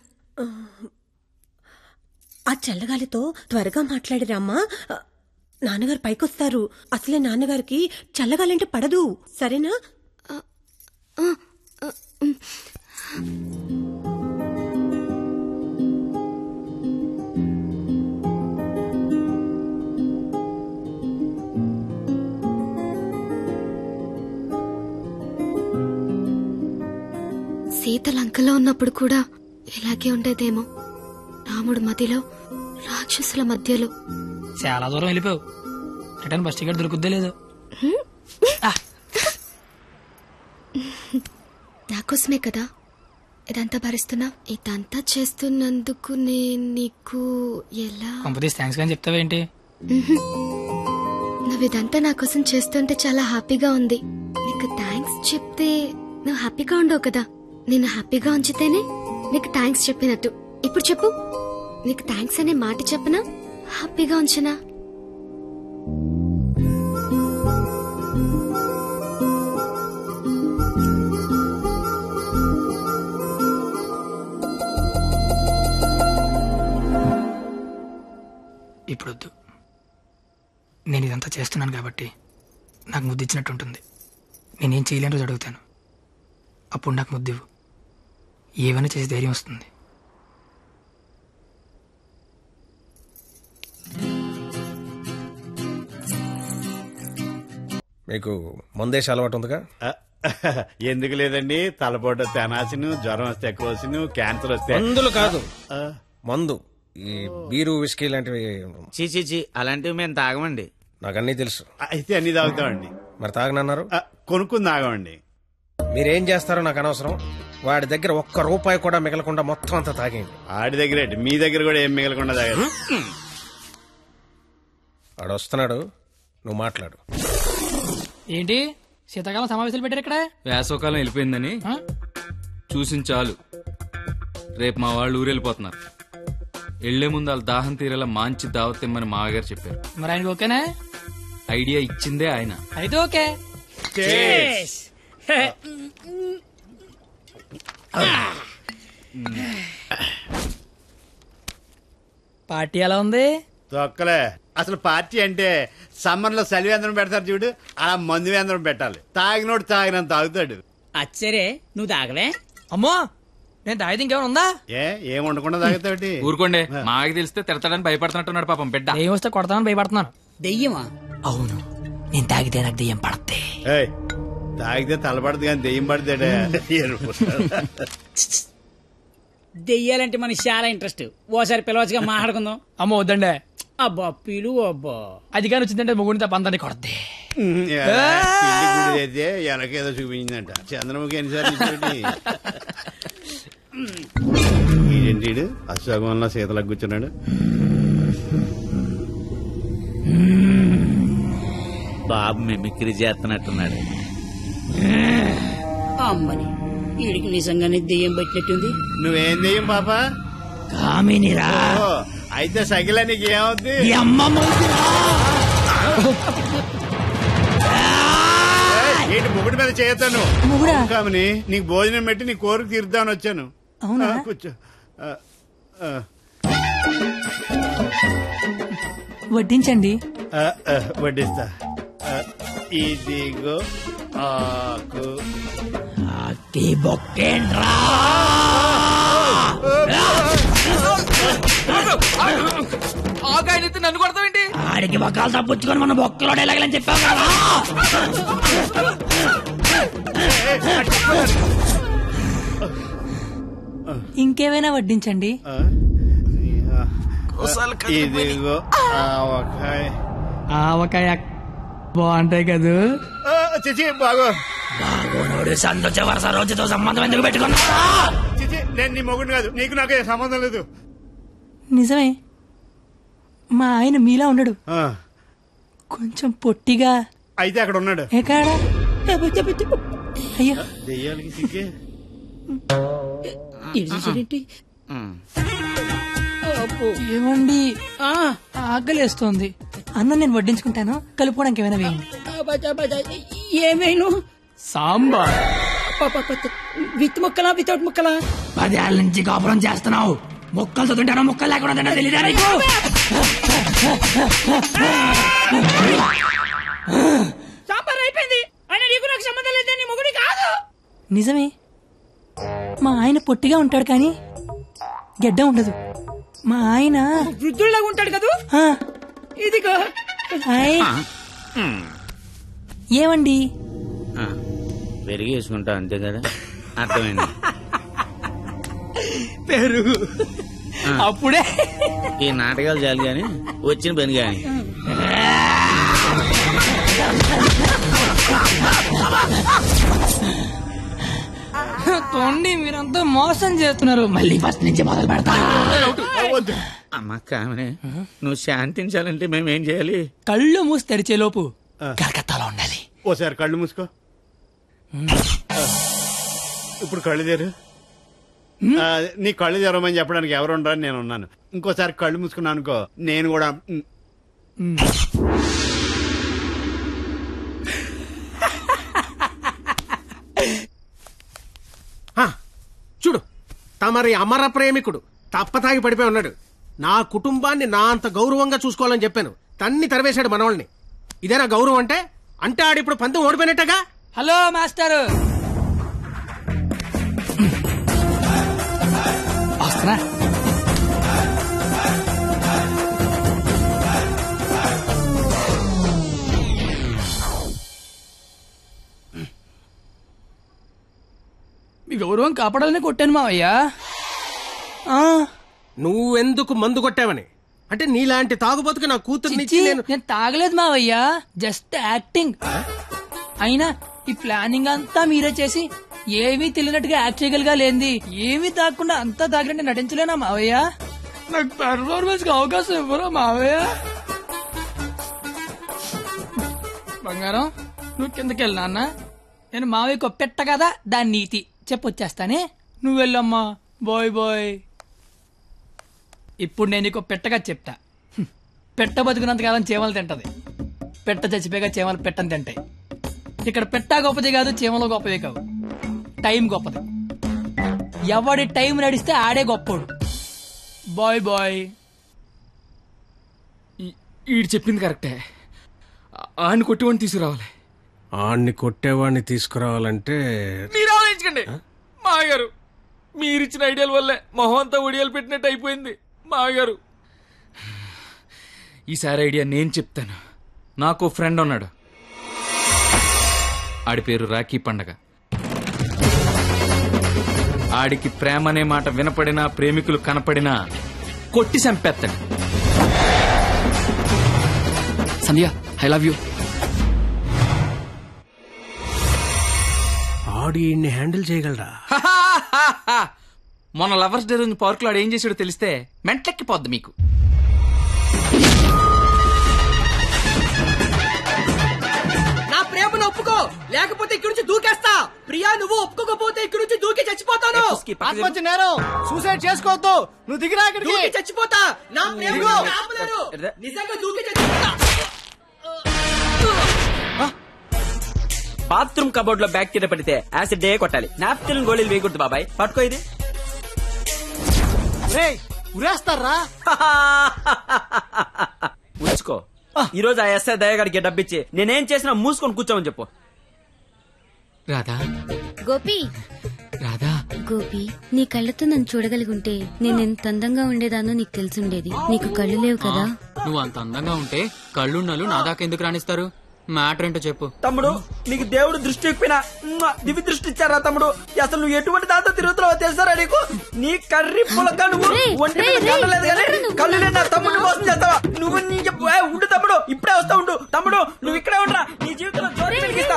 ఆ చల్లగాలితో త్వరగా మాట్లాడిరామ్మా. నాన్నగారు పైకొస్తారు. అసలే నాన్నగారికి చల్లగాలంటే పడదు, సరేనా? సీత లంకలో ఉన్నప్పుడు కూడా ఇలాగే ఉండేదేమో. రాముడు మధ్యలో, రాక్షసుల మధ్యలో. చాలా దూరం వెళ్ళిపోయావు. రిటర్న్ బస్ టికెట్ దొరుకుద్దే లేదు. నాకోసమే కదా ఇదంతా భరిస్తున్నా. ఇదంతా చేస్తున్నందుకు నేను నీకు ఎలా కంపెనీస్ థ్యాంక్స్ కానీ చెప్తావేంటి? నువ్వు ఇదంతా నా కోసం చేస్తుంటే చాలా హ్యాపీగా ఉంది. నీకు థ్యాంక్స్ చెప్తే నువ్వు హ్యాపీగా ఉండవు కదా. నేను హ్యాపీగా ఉంచితేనే నీకు థ్యాంక్స్ చెప్పినట్టు. ఇప్పుడు చెప్పు, నీకు థ్యాంక్స్ అనే మాట చెప్పనా, హ్యాపీగా ఉంచనా? ఇప్పుడొద్దు. నేను ఇదంతా చేస్తున్నాను కాబట్టి నాకు ముద్దు ఇచ్చినట్టు ఉంటుంది. నేనేం చేయలేని రోజు అడుగుతాను, అప్పుడు నాకు ముద్దివ్వు. ఏమైనా చేసి ధైర్యం వస్తుంది. మీకు మందేసి అలవాటు ఉందిగా? ఎందుకు లేదండి, తలపోట తెనాసిను, జ్వరం వస్తే ఎక్కువ, క్యాన్సర్ వస్తే. మందులు కాదు, మందు. ఈ బీరు విస్కీ లాంటివి. చీ అలాంటివి మేము తాగమండి. నాకు అన్నీ తెలుసు. అయితే అన్ని తాగుతామండి. మరి తాగనన్నారు? కొనుక్కుని తాగమండి. మీరేం చేస్తారో నాకు అనవసరం. వాడి దగ్గర ఒక్క రూపాయి కూడా మిగలకుండా మొత్తం అంతా తాగేయండి. ఆడి దగ్గర మీ దగ్గర కూడా ఏం మిగలకుండా తాగారు. వాడు వస్తున్నాడు, నువ్వు మాట్లాడు. ఏంటి శీతాకాలం సమావేశాలు పెట్టారు ఇక్కడ? వేసవకాలం వెళ్ళిపోయిందని చూసించాలు. రేపు మా వాళ్ళు ఊరెళ్ళిపోతున్నారు. వెళ్లే ముందు వాళ్ళ దాహం తీరేలా మంచి దావత్ ఇమ్మని మామగారు చెప్పారు. మరి ఆయనకి ఓకేనా? ఐడియా ఇచ్చిందే ఆయన. అయితే ఓకే. పార్టీ ఎలా ఉంది? తొక్కలే. అసలు పార్టీ అంటే సమ్మర్ లో సలివేంద్రం పెడతారు చూడు, అలా మందు వేంద్రం పెట్టాలి. తాగినోడు తాగినంత తాగుతాడు. అచ్చరే నువ్వు తాగలే? అమ్మో, నేను తాగితే ఇంకేమైనా ఉందా? ఏం ఉండకుండా తాగుతాడు. ఊరుకోండి, మాకు తెలిస్తే తిడతాడని భయపడుతున్నట్టున్నాడు పాపం బిడ్డ. దెయ్యం వస్తే కొడతామని భయపడుతున్నాను. దెయ్యమా? అవును, నేను తాగితే నాకు దెయ్యం పడతే. తాగితే తలపడదు కానీ దెయ్యం పడతాడే. దెయ్యాలంటే మనకి చాలా ఇంట్రెస్ట్. ఓసారి పిలవచ్చుగా మాట్లాడుకుందాం. అమ్మ వద్దండే. అబ్బా పిలువు. అబ్బా అది కానీ వచ్చిందంటే ముగ్గురిని తప్ప అందరినీ కొడతే. అయితే ఎనకేదో చూపించిందంట. చంద్రముఖి ఎన్నిసార్లు ఏంటి అశోకంలో సీతలకు కూర్చున్నాడు. బాబు మిమిక్రీ చేస్తున్నట్టున్నాడు. అమ్మని వీడికి నిజంగానే దెయ్యం పెట్టినట్టుంది. నువ్వేం దెయ్యం పాప? కామినిరా. అయితే సగిల నీకు ఏమవుద్ది? ఏంటి ముగుడి మీద చేయతాను కామని? నీకు భోజనం పెట్టి నీ కోరిక తీర్దామని వచ్చాను. కూర్చో. వడ్డించండి. వడ్డిస్తా. ఇదిగో ఆకు. ఆకాయనైతే నన్ను కొడతావేంటి? ఆడికి బొక్కలు తప్పుచ్చుకొని మన బొక్కలో ఎలాగలని చెప్పావు కదా. ఇంకేమైనా వడ్డించండి. ఇదిగో ఆవకాయ. ఆవకాయ బాగుంటాయి కదూ. చిచి బాగో బాగోనోడు సంతోష వరుస రోజుతో సంబంధం ఎందుకు పెట్టుకున్నా? చిచి నేను నీ మొగుడు కాదు, నీకు నాకు సంబంధం లేదు. నిజమే, మా ఆయన మీలా ఉండడు, కొంచెం పొట్టిగా. అయితే అక్కడ ఉన్నాడు. ఎక్కడా? అయ్యో దెయ్యాలకి సిగ్గే. ఏమండి ఆకలేస్తోంది, అన్నం నేను వడ్డించుకుంటాను, కలుపుకోవడానికి ఏమైనా వేయండి. ఏమైనా సాంబార్ విత్ ముక్కలా వితౌట్ ముక్కలా? 10 ఏళ్ళ నుంచి కాపురం చేస్తున్నావు, ముక్కలతో తింటానో ముక్కలు లేకుండా తింటా తెలియదా నీకు? సాంబార్ అయిపోయింది, ఆయన నీకు నాకు సంబంధం లేదు, నీ మొగుడి కాదు. నిజమే, మా ఆయన పొట్టిగా ఉంటాడు కానీ గెడ్డ ఉండదు. మా ఆయన వృద్ధుల్లాగా ఉంటాడు కదా. ఇదిగో ఏమండి పెరిగి వేసుకుంటా అంతే కదా, అర్థమైంది. పెరుగు అప్పుడే. ఈ నాటకాలు చాలు గాని వచ్చిన పని గాని. తోండి మీరంతా మోసం చేస్తున్నారు, మళ్ళీ ఫస్ట్ నుంచి మొదలు పెడతా. అమ్మ కామనే, నువ్వు శాంతించాలంటే మేమేం చేయాలి? కళ్ళు మూసి తెరిచే లోపు కలకత్తాలో ఉండాలి. ఓసారి కళ్ళు మూసుకో, ఇప్పుడు కళ్ళు తెరు. నీ కళ్ళు తెరవమని చెప్పడానికి ఎవరు ఉండరని నేను ఉన్నాను. ఇంకోసారి కళ్ళు మూసుకున్నాను అనుకో, నేను కూడా. చూడు, తమరి అమర ప్రేమికుడు తప్పతాగి పడిపోయి ఉన్నాడు. నా కుటుంబాన్ని నా అంత గౌరవంగా చూసుకోవాలని చెప్పాను, తన్ని తరివేశాడు మనవాళ్ళని. ఇదేనా గౌరవం అంటే? అంటే ఆడిప్పుడు పందెం ఓడిపోయినట్టగా. హలో మాస్టారు, వస్తున్నా. మీ గౌరవం కాపాడాలని కొట్టాను మావయ్యా. నువ్వెందుకు మందు కొట్టావని? అంటే నీలాంటి తాగుబోతుకి నా కూతుర్ని నేను తాగలేదు మావయ్యా, జస్ట్ యాక్టింగ్. అయినా ఈ ప్లానింగ్ అంతా మీరే చేసి ఏమీ తెలియనట్టుగా యాక్ట్ చేయగలిగా లేంది. ఏమీ తాగకుండా అంతా తాగినట్టు నటించలేనా మావయ్య? నాకు పెర్ఫార్మెన్స్ కి అవకాశం ఇవ్వరా మావయ్య? బంగారం, నువ్వు కిందకెళ్ళి నాన్న, నేను మావయ్యకు పెట్ట కదా దాని నీతి చెప్పొచ్చేస్తానే. నువ్వు వెళ్ళమ్మా, బాయ్ బాయ్. ఇప్పుడు నేను నీకు పెట్టగా చెప్తా. పెట్ట బతుకున్నంత కాలం చీమలు తింటది, పెట్ట చచ్చిపోయాక చీమలు పెట్టని తింటాయి. ఇక్కడ పెట్ట గొప్పది కాదు, చీమలు గొప్పది కావు, టైం గొప్పది. ఎవడి టైం నడిస్తే ఆడే గొప్పోడు. Bye bye. ఈడు చెప్పింది కరెక్టే, ఆడిని కొట్టేవాడిని తీసుకురావాలి. ఆడిని కొట్టేవాడిని తీసుకురావాలంటే మీరు ఆలోచించండి మాగారు. మీరిచ్చిన ఐడియాల వల్లే మొహం అంతా ఒడియాలు పెట్టినట్టు అయిపోయింది మాగారు. ఈసారి ఐడియా నేను చెప్తాను. నాకు ఫ్రెండ్ ఉన్నాడు, ఆడి పేరు రాఖీ పండగ. ఆడికి ప్రేమ అనే మాట వినపడినా, ప్రేమికులు కనపడినా కొట్టి చంపేస్తాడు. Sandhya, I love you. ఆడి హ్యాండిల్ చేయగలరా? మొన్న లవర్స్ డే రోజు పార్క్ లో ఆడు ఏం చేసాడో తెలిస్తే మెంట్లెక్కిపోద్ది మీకు. నా ప్రేమను ఒప్పుకో, లేకపోతే ఇక్కడి నుంచి దూకేస్తా. ప్రియా, నువ్వు ఒప్పుకోకపోతే ఇక్కడి నుంచి దూకి చచ్చిపోతాను. ఆత్మహత్య నేరం, సూసైడ్ చేసుకోవద్దు. నువ్వు దిగిరా, దూకి చచ్చిపోతా. నా ప్రేమను ఆపలేరు. నిజంగా దూకి చచ్చిపోతా. బాత్రూమ్ కబోర్డ్ లో బ్యాక్టీరియా పడితే యాసిడ్ డే కొట్టాలి, నాప్కిన్ గోళీలు వేయకూడదు బాబాయ్. పట్టుకో ఇది. ఉరేస్తారా? ఉంచుకో. ఈ రోజు ఆ ఎస్ఐ దయగాడికి డబ్బిచ్చి నేనేం చేసినా మూసుకొని కూర్చోమని చెప్పు. రాధా, గోపి, రాధా, గోపి, నీ కళ్ళతో నన్ను చూడగలిగి ఉంటే నేను ఎంత అందంగా ఉండేదానో నీకు తెలిసుండేది. నీకు కళ్ళు లేవు కదా. నువ్వు అంత అందంగా ఉంటే కళ్ళున్నలు నా దాకా ఎందుకు రాణిస్తారు? మ్యాటర్ ఏంటో చెప్పు. తమ్ముడు నీకు దేవుడు దృష్టి ఇప్పిన దివ్య దృష్టి ఇచ్చారా తమ్ముడు? అసలు నువ్వు ఎటువంటి దాంతో తిరుగుతున్నావో తెలుసారా నీకు? నీ కర్రీ పులక నువ్వు ఒంటి మీద కట్టలేదు కానీ కళ్ళు లేదా తమ్ముడు మోసం చేస్తావా నువ్వు? ఉండు తమ్ముడు, ఇప్పుడే వస్తా ఉండు తమ్ముడు, నువ్వు ఇక్కడే ఉండరా. నీ జీవితంలో జ్యోతి వెలిగిస్తా.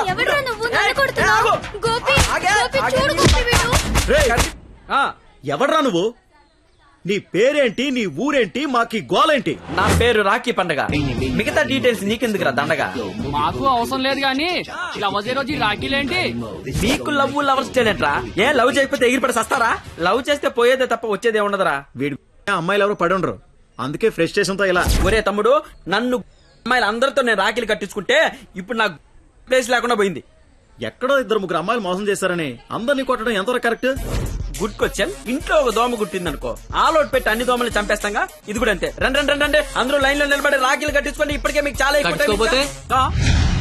ఎవడ్రా నువ్వు? నీ పేరేంటి, నీ ఊరేంటి, మాకి గోలేంటి? నా పేరు రాఖీ పండగ. మిగతా డీటెయిల్స్ నీకెందుకురా దండగా? మాకు అవసరం లేదు కానీ లవ్ రోజు రాఖీలేంటి? మీకు లవ్ లవర్స్ చేయలేంట్రా? ఏ లవ్ చేయకపోతే ఎగిరిపడి సస్తారా? లవ్ చేస్తే పోయేదే తప్ప వచ్చేదే ఉండదురా. వీడి అమ్మాయిలు ఎవరు పడి ఉండరు, అందుకే ఫ్రస్ట్రేషన్ తో ఇలా. ఒరే తమ్ముడు, నన్ను అమ్మాయిలు అందరితో నేను రాఖీలు కట్టించుకుంటే ఇప్పుడు నాకు ప్లేస్ లేకుండా పోయింది. ఎక్కడో 2-3 అమ్మాయిలు మోసం చేశారని అందరినీ కొట్టడం ఎంతవరకు కరెక్ట్? Good question. ఇంట్లో ఒక దోమ గుట్టిందనుకో, ఆల్ అవుట్ పెట్టి అన్ని దోమలు చంపేస్తాగా. ఇది కూడా అంతే. రండి అందరూ లైన్ లో నిలబడి రాఖీలు కట్టించుకోండి. ఇప్పటికే మీకు చాలా ఎక్కువ.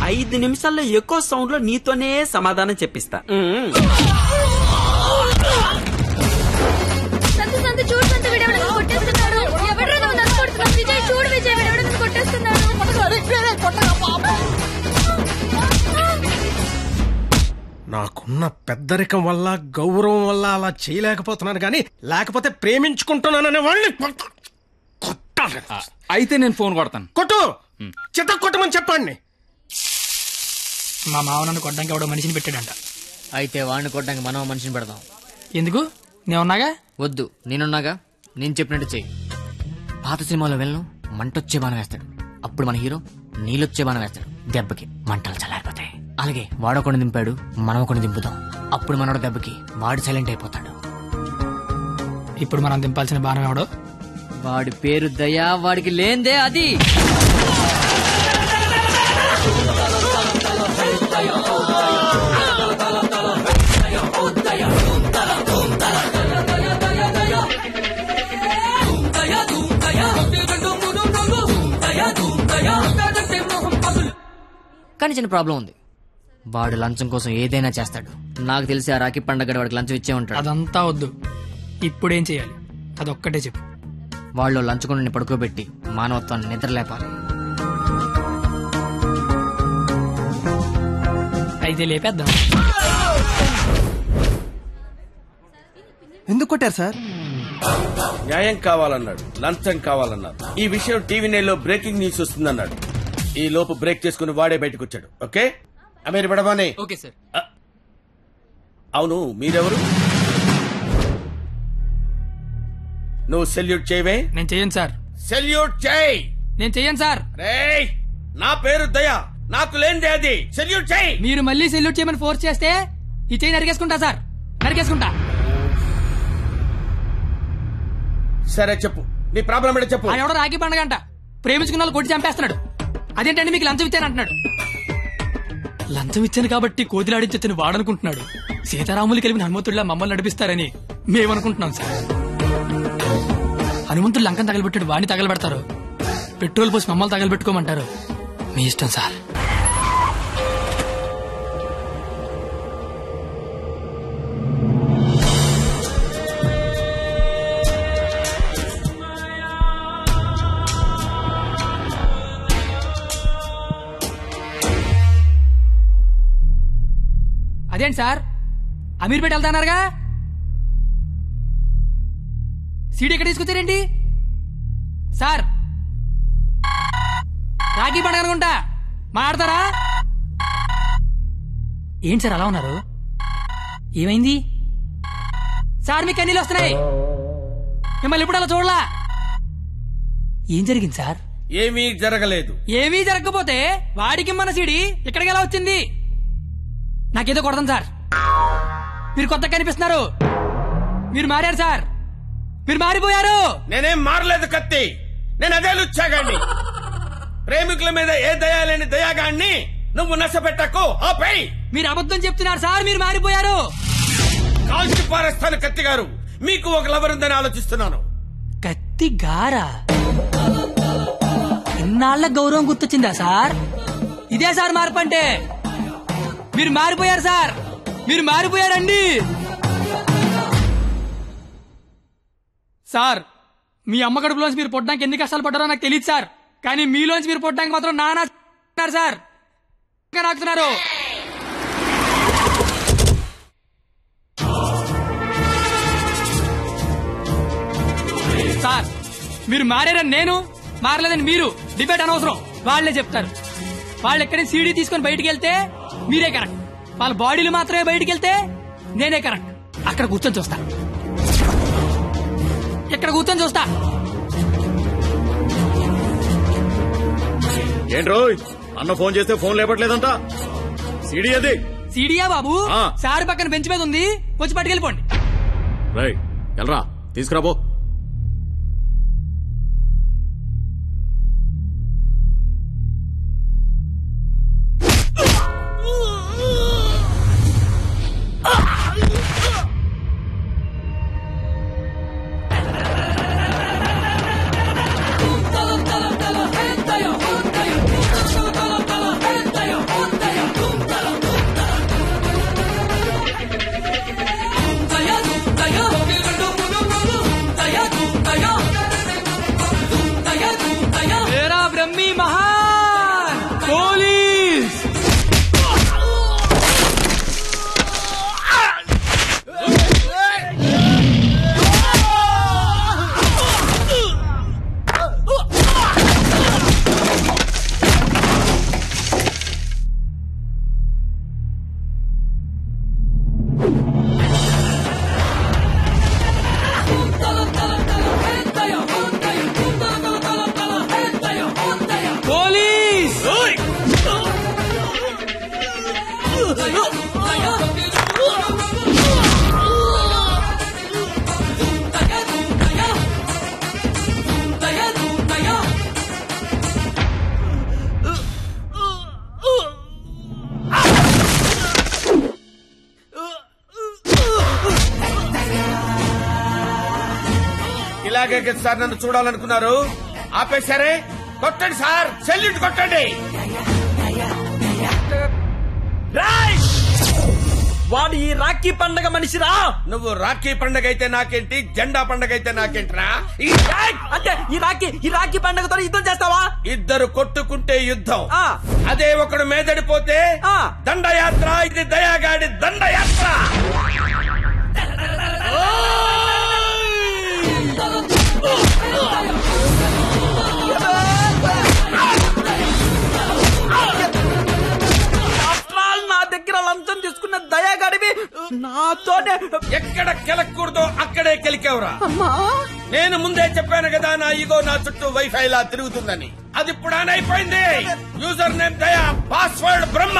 5 నిమిషాల్లో ఎక్కువ సౌండ్ లో నీతోనే సమాధానం చెప్పిస్తా. నాకున్న పెద్దరికం వల్ల గౌరవం వల్ల అలా చేయలేకపోతున్నాను కానీ లేకపోతే ప్రేమించుకుంటున్నాననే వాళ్ళని కొట్టాలి. అయితే నేను ఫోన్ కొడతాను. కొట్టు, చిత్త కొట్టమని చెప్పండి. మా మావ నన్ను కొట్టడానికి ఎవడో మనిషిని పెట్టాడంట. అయితే వాడిని కొట్టడానికి మనం మనిషిని పెడదాం. ఎందుకు? నేనున్నాగా. వద్దు, నేనున్నాగా. నేను చెప్పినట్టు చెయ్యి. పాత సినిమాలో వెళ్ళను మంటొచ్చే బాణం వేస్తాడు, అప్పుడు మన హీరో నీళ్ళొచ్చే బాణం వేస్తాడు. దెబ్బకి మంటలు చల్లారిపోతాయి. అలాగే వాడొకడిని దింపాడు, మనం ఒకడిని దింపుదాం. అప్పుడు మనోడు దెబ్బకి వాడు సైలెంట్ అయిపోతాడు. ఇప్పుడు మనం దింపాల్సిన బాణం ఎవడో? వాడి పేరు దయా, వాడికి లేందే అది. కానీ చిన్న ప్రాబ్లం ఉంది. వాడు లంచం కోసం ఏదైనా చేస్తాడు. నాకు తెలిసి ఆ రాఖీ పండగ వాడికి లంచం ఇచ్చే ఉంటాడు. అదంతా వద్దు, ఇప్పుడేం చేయాలి అదొక్కటే చెప్పు. వాళ్ళు లంచుకుని పడుకోబెట్టి మానవత్వాన్ని నిద్రలేపాలి. అయితే లేపేద్దాం. ఎందుకు కొట్టారు సార్? న్యాయం కావాలన్నాడు, లంచం కావాలన్నాడు. ఈ విషయం టీవీ నైన్లో బ్రేకింగ్ న్యూస్ వస్తుందన్నాడు. ఈ లోపు బ్రేక్ చేసుకుని వాడే బయటకు వచ్చాడు. ఓకే అమీర్ బడబానే. Okay sir. అవును, మీరెవరు? నువ్వు సెల్యూట్ చేయవే? నేను చెయ్యను సార్. సెల్యూట్ చేయి. నేను చెయ్యను సార్. రేయ్, నా పేరు దయా, నాకు లేనిదే అది. సెల్యూట్ చేయి. మీరు మళ్ళీ సెల్యూట్ చేయమని ఫోర్స్ చేస్తే ఈ చెయ్యి నరికేసుకుంటా సార్, నరికేసుకుంటా. సరే చెప్పు, నీ ప్రాబ్లం ఏంటో చెప్పు. ఎవడో రాఖీ పండగంట ప్రేమించుకున్న వాళ్ళు కొట్టి చంపేస్తున్నాడు. అదేంటంటే మీకు లంచం ఇచ్చాను అంటున్నాడు. లంచం ఇచ్చాను కాబట్టి కోతిలాడించొచ్చని వాడనుకుంటున్నాడు. సీతారాములు కలిపిన హనుమంతుడిలా మమ్మల్ని నడిపిస్తారని మేమనుకుంటున్నాం సార్. హనుమంతుడు లంకం తగలబెట్టాడు, వాడిని తగలబెడతారు. పెట్రోల్ పోసి మమ్మల్ని తగలబెట్టుకోమంటారు. మీ ఇష్టం సార్. అదేంటి సార్, అమీర్పేట వెళ్తానారుగా, సీడీ ఎక్కడ తీసుకొచ్చారేంటి సార్? రాఖీ పండుగ అనుకుంటా, మాట్లాడతారా? ఏంటి సార్ అలా ఉన్నారు? ఏమైంది సార్? మీకు కన్నీళ్ళు వస్తున్నాయి. మిమ్మల్ని ఇప్పుడు అలా చూడలా. ఏం జరిగింది సార్? ఏమీ జరగలేదు. ఏమీ జరగకపోతే వాడికి మన సీడీ ఇక్కడికి ఎలా వచ్చింది? నాకేదో కొడతాం సార్. మీరు కొత్తగా కనిపిస్తున్నారు. మీరు మారారు సార్, మీరు మారిపోయారు. నేనేం మారలేదు కత్తి, నేను అదే లుచ్చాగాన్ని. ప్రేమికుల మీద ఏ దయా లేని దయాగాన్ని నువ్వు నష్టపెట్టకు. ఆపై మీరు అబద్ధం చెప్తున్నారు సార్, మీరు మారిపోయారు. కాల్చి పారేస్తాను కత్తి గారు. మీకు ఒక లవర్ ఉందని ఆలోచిస్తున్నాను. కత్తి గారా? ఇన్నాళ్ల గౌరవం గుర్తొచ్చిందా సార్? ఇదే సార్ మార్పు అంటే. మీరు మారిపోయారు సార్, మీరు మారిపోయారండి సార్. మీ అమ్మ కడుపులోంచి మీరు పుట్టడానికి ఎన్ని కష్టాలు పడ్డారో నాకు తెలియదు సార్, కానీ మీలోంచి మీరు పుట్టడానికి మాత్రం నానా సార్. నాకుతున్నారు. సార్ మీరు మారారని నేను, మారలేదని మీరు డిబేట్ అనవసరం. వాళ్లే చెప్తారు. వాళ్ళు ఎక్కడైనా సీడీ తీసుకొని బయటికి వెళ్తే మీరే కరెక్ట్, వాళ్ళ బాడీలు మాత్రమే బయటికి వెళ్తే నేనే కరెక్ట్. అక్కడ కూర్చొని చూస్తా, ఇక్కడ కూర్చొని చూస్తా. ఏంట్రో అన్న ఫోన్ చేస్తే ఫోన్ లేపట్లేదంట. సీడీ అది. సీడీయా బాబు? సార్ పక్కన బెంచ్ మీద ఉంది, వచ్చి పట్టుకెళ్ళిపోండి. రైట్ ఎల్రా తీసుకురాబో. ఇలాగే సార్ నన్ను చూడాలనుకున్నారు, ఆపేశారే. కొట్టండి సార్, సెల్యూట్ కొట్టండి. వాడు ఈ రాఖీ పండగ మనిషిరా. నువ్వు రాఖీ పండగ అయితే నాకేంటి, జెండా పండగ అయితే నాకేంటిరా? అంటే ఈ రాఖీ పండగతో యుద్ధం చేస్తావా? ఇద్దరు కొట్టుకుంటే యుద్ధం, అదే ఒకడు మేదడిపోతే దండయాత్ర. ఇది దయాగాడి దండయాత్ర. నా దగ్గర లంచం తీసుకున్న దయాగాడివి నాతోనే ఎక్కడ కెలకూడదో అక్కడే కెలికేవరా. నేను ముందే చెప్పాను కదా, నా ఈగో నా చుట్టూ వైఫై లా తిరుగుతుందని. అది ఇప్పుడు ఆన్ అయిపోయింది. యూజర్ నేమ్ దయా, పాస్వర్డ్ బ్రహ్మ.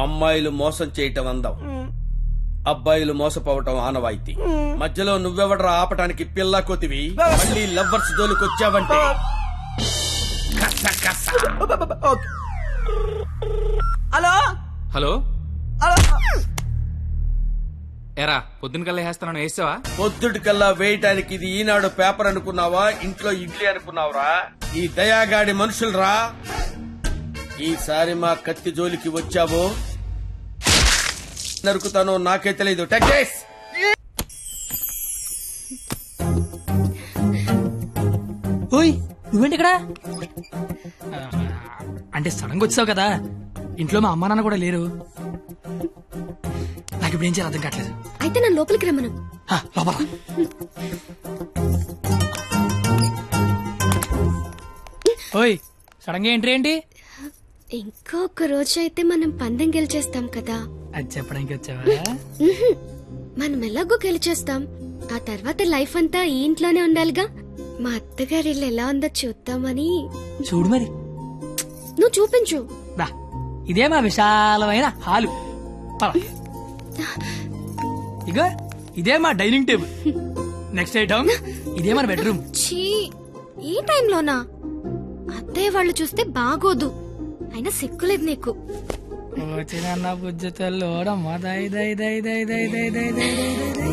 అమ్మాయిలు మోసం చేయటం అందం, అబ్బాయిలు మోసపోవటం ఆనవాయితీ. మధ్యలో నువ్వెవడరా ఆపటానికి పిల్ల కొతివి? మళ్ళీ లవ్వర్స్ దోలుకొచ్చావంటే హలో హలో ఎరా పొద్దున కల్లా వేస్తాను, వేసావా? పొద్దుటి కల్లా వేయటానికి ఇది ఈనాడు పేపర్ అనుకున్నావా, ఇంట్లో ఇడ్లీ అనుకున్నావురా? ఈ దయాగాడి మనుషులరా. ఈసారి మా కత్తి జోలికి వచ్చావో నరుకుతానో నాకే తెలీదు. టెక్స్ ఓయ్ నువ్వేంటి ఇక్కడ? అంటే సడన్ గా వచ్చావు కదా, ఇంట్లో మా అమ్మా నాన్న కూడా లేరు. నాకు ఇప్పుడు ఏం చేయాలి అర్థం కావట్లేదు. అయితే నా లోపలికి రమ్మను. లోపల ఓయ్ సడన్ గా ఎంట్రీ ఏంటి? ఇంకొక రోజు అయితే మనం పందెం గెలిచేస్తాం కదా. అది చెప్పడానికి వచ్చావా? మనం ఎలాగో గెలిచేస్తాం, ఆ తర్వాత లైఫ్ అంతా ఈ ఇంట్లోనే ఉండాలిగా. మా అత్తగారి ఇల్లు ఎలా ఉందో చూద్దామని. చూడు మరి. నువ్వు చూపించు. ఇదే మా విశాలమైన హాలు. ఇగో ఇదే మా డైనింగ్ టేబుల్. నెక్స్ట్ ఐటమ్ ఇదే మన బెడ్రూమ్. ఛీ, ఈ టైంలోనా? అత్తయ్య వాళ్ళు చూస్తే బాగోదు. అయినా సిక్కులేదు నీకు. వచ్చిన బుజ్జి తల్లోడమ్మ దై దై దై దై దై దై దై దై దై దై.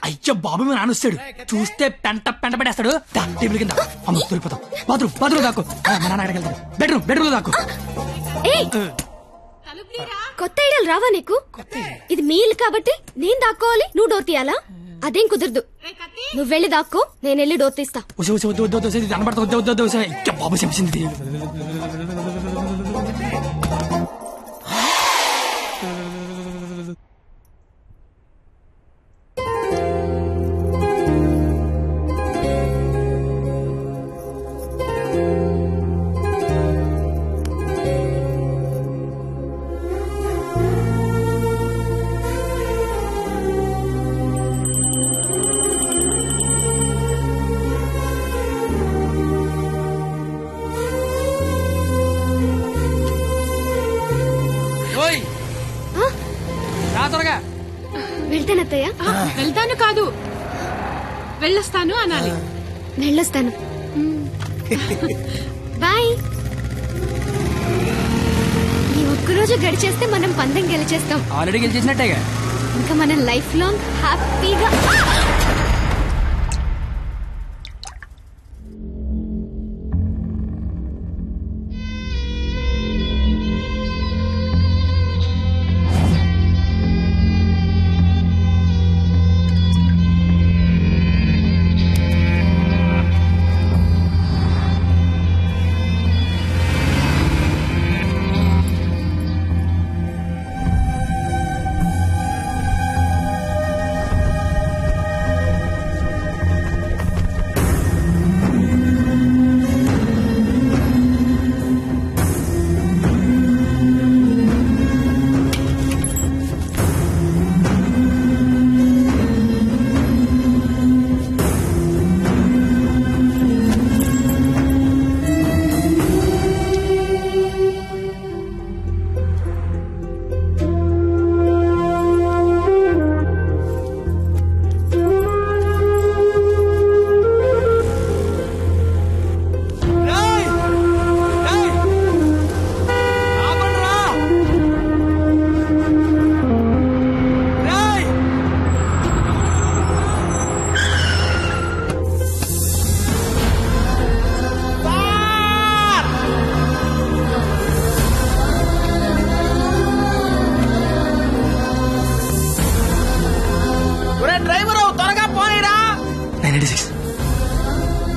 అయ్యో బాబు మీ నాన్న వస్తాడు, చూస్తే పెంట పెంట పెట్టేస్తాడు. టేబుల్ కింద అమ్మ దొరికిపోతాం. బాత్రూమ్ దాకు. మా నాన్న అక్కడికి వెళ్తాడు. బెడ్రూమ్ దాకు. కొత్త ఐడియాలు రావా నీకు? ఇది మీ ఇల్లు కాబట్టి నేను దాక్కోవాలి, నువ్వు డోర్ తీయాలా? అదేం కుదరదు. నువ్వు వెళ్ళి దాక్కో, నేను వెళ్ళి డోర్ తీస్తా. బాబు చెప్పింది. వెళ్తానత్తయ్య. వెళ్తాను కాదు, వెళ్ళొస్తాను అనాలి. వెళ్ళొస్తాను. బాయ్. ఈ ఒక్కరోజు గడిచేస్తే మనం పందెం గెలిచేస్తాం. ఆల్రెడీ గెలిచేసినట్టేగా. ఇంకా మనం లైఫ్ లాంగ్ హ్యాపీగా.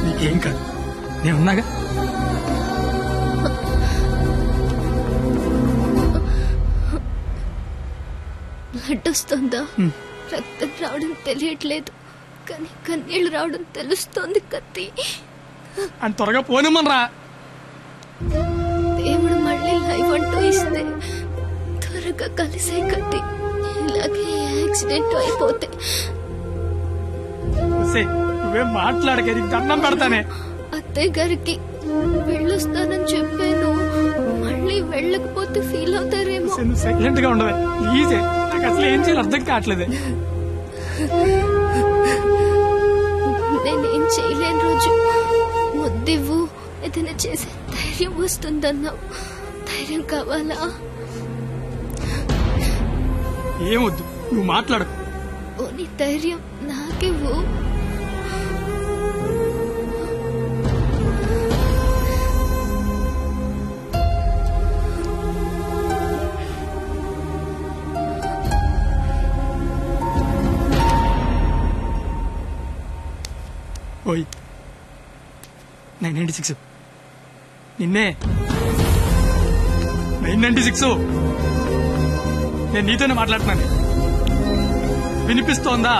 నీకేం కాదు, నేనున్నాగా. బ్లడ్ వస్తుందా? రక్తం రావడం తెలియట్లేదు, కానీ కన్నీళ్లు రావడం తెలుస్తోంది. కత్తి అని త్వరగా పోనిమ్మనరా. దేవుడు మళ్ళీ లైఫ్ అంటూ ఇస్తే త్వరగా కలిసే కత్తి. ఇలాగే యాక్సిడెంట్ అయిపోతే నువ్వేం మాట్లాడక, దండం పెడతానే. అత్తయ్య గారికి వెళ్ళొస్తానని చెప్పాను, మళ్ళీ వెళ్ళకపోతే ఫీల్ అవుతారేమో. సైలెంట్ గా ఉండవే ప్లీజ్. నాకు అసలు ఏం చేయాలి అర్థం కావట్లేదు. నేనేం చేయలేని రోజు ముద్దివ్వు, ఏదైనా చేసే ధైర్యం వస్తుందన్నావు. ధైర్యం కావాలా? ఏమొద్దు, నువ్వు మాట్లాడు. ఓని ధైర్యం నాకివ్వు. ఓయ్ 996 నిన్నే. 996 నేను నీతోనే మాట్లాడుతున్నాను. వినిపిస్తోందా?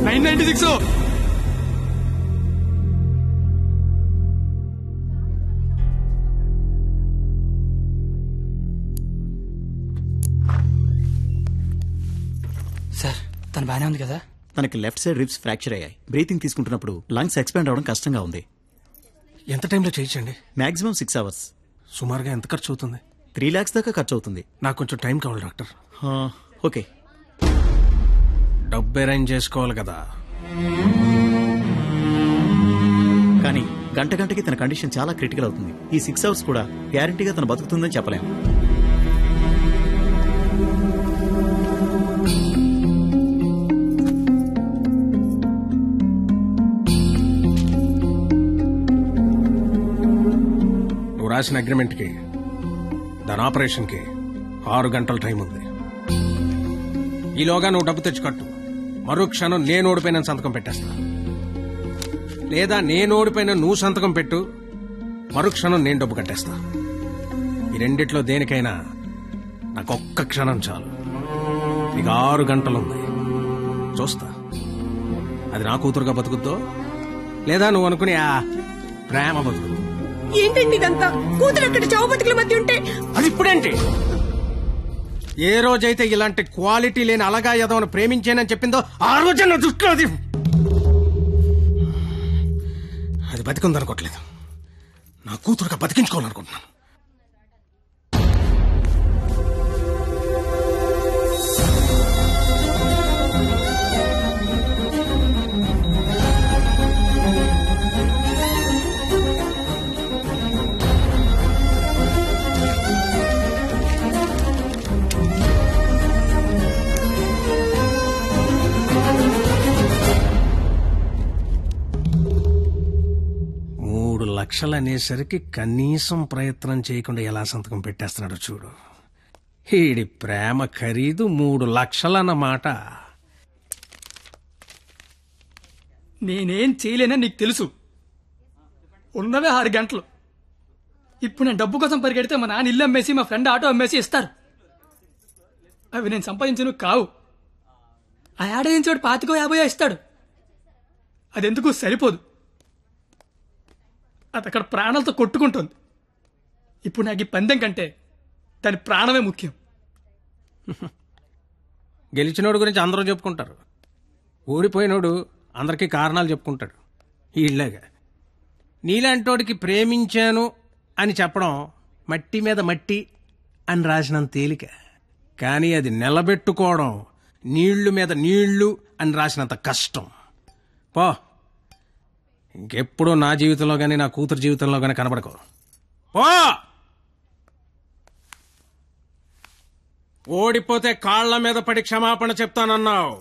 996 సార్ తను బానే ఉంది కదా? తనకి లెఫ్ట్ సైడ్ రిబ్స్ ఫ్రాక్చర్ అయ్యాయి. బ్రీతింగ్ తీసుకుంటున్నప్పుడు లంగ్స్ ఎక్స్పాండ్ అవడం కష్టంగా ఉంది. ఎంత టైంలో చేయించండి? Maximum 6 hours. సుమారుగా ఎంత ఖర్చు అవుతుంది? 3 lakhs దాకా ఖర్చు అవుతుంది. నాకు కొంచెం టైం కావాలి డాక్టర్. ఓకే. డబ్బు అరేంజ్ చేసుకోవాలి కదా. కానీ గంటకి తన కండిషన్ చాలా క్రిటికల్ అవుతుంది. ఈ 6 hours కూడా గ్యారంటీగా తను బతుకుతుందని చెప్పలేము. నువ్వు రాసిన అగ్రిమెంట్కి, దాని ఆపరేషన్కి 6 గంటల టైం ఉంది. ఈలోగా నువ్వు డబ్బు తెచ్చుకట్టు. మరో క్షణం నేను ఓడిపోయిన సంతకం పెట్టేస్తా. లేదా నేను ఓడిపోయిన నువ్వు సంతకం పెట్టు, మరుక్షణం నేను డబ్బు కట్టేస్తా. ఈ రెండిట్లో దేనికైనా నాకు ఒక్క క్షణం చాలు. నీకు 6 గంటలుంది. చూస్తా అది నా కూతురుగా బతుకుద్దో లేదా నువ్వు అనుకుని ఆ ప్రేమ బతుకుద్దు. ఏంటండి ఇదంతా? కూతురు అక్కడ చావు బతుకుల మధ్య ఉంటే అది ఇప్పుడేంటి? ఏ రోజైతే ఇలాంటి క్వాలిటీ లేని అలగా యదవను ప్రేమించానని చెప్పిందో ఆ రోజే నా దృష్టిలో అది బతికుందనుకోవట్లేదు. నా కూతురుగా బతికించుకోవాలనుకుంటున్నాను. లక్షలు అనేసరికి కనీసం ప్రయత్నం చేయకుండా ఎలా సంతకం పెట్టేస్తున్నాడు చూడు. ఈడి ప్రేమ ఖరీదు 3 లక్షలన్నమాట. నేనేం చేయలేనని నీకు తెలుసు. ఉన్నవే 6 గంటలు. ఇప్పుడు నేను డబ్బు కోసం పరిగెడితే మా నాన్న ఇల్లు అమ్మేసి మా ఫ్రెండ్ ఆటో అమ్మేసి ఇస్తారు. అవి నేను సంపాదించను కావు. ఆ ఏడాదించోడు 25-50 ఇస్తాడు. అదెందుకు సరిపోదు. అది అక్కడ ప్రాణాలతో కొట్టుకుంటుంది. ఇప్పుడు నాకు ఈ పందెం కంటే దాని ప్రాణమే ముఖ్యం. గెలిచినోడు గురించి అందరూ చెప్పుకుంటారు, ఓడిపోయినోడు అందరికీ కారణాలు చెప్పుకుంటాడు. ఇళ్ళగా నీలాంటోడికి ప్రేమించాను అని చెప్పడం మట్టి మీద మట్టి అని రాసినంత తేలిక. కానీ అది నిలబెట్టుకోవడం నీళ్లు మీద నీళ్లు అని రాసినంత కష్టం. పో, ఇంకెప్పుడూ నా జీవితంలో గానీ నా కూతురు జీవితంలో గానీ కనబడకో. పో. ఓడిపోతే కాళ్ల మీద పడి క్షమాపణ చెప్తానన్నావు.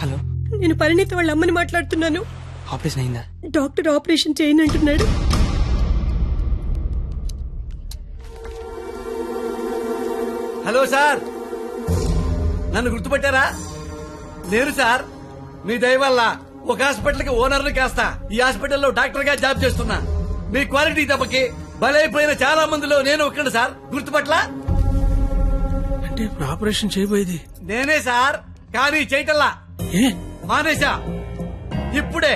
హలో, నేను పరిణీత వాళ్ళ అమ్మని మాట్లాడుతున్నాను. ఆపరేషన్ అయిందా? డాక్టర్ ఆపరేషన్ చేయనంటున్నాడు. హలో సార్, నన్ను గుర్తుపట్టారా? నేను సార్, మీ దయ వల్ల ఒక హాస్పిటల్ కి ఓనర్ని కాస్తా ఈ హాస్పిటల్లో డాక్టర్ గా జాబ్ చేస్తున్నా. మీ క్వాలిటీ దెబ్బకి బలైపోయిన చాలా మందిలో నేను ఒక్కడు సార్. గుర్తుపట్ల అంటే ఇప్పుడు ఆపరేషన్ చేయబోయేది నేనే సార్, కానీ చేయటల్లా మానేశా. ఇప్పుడే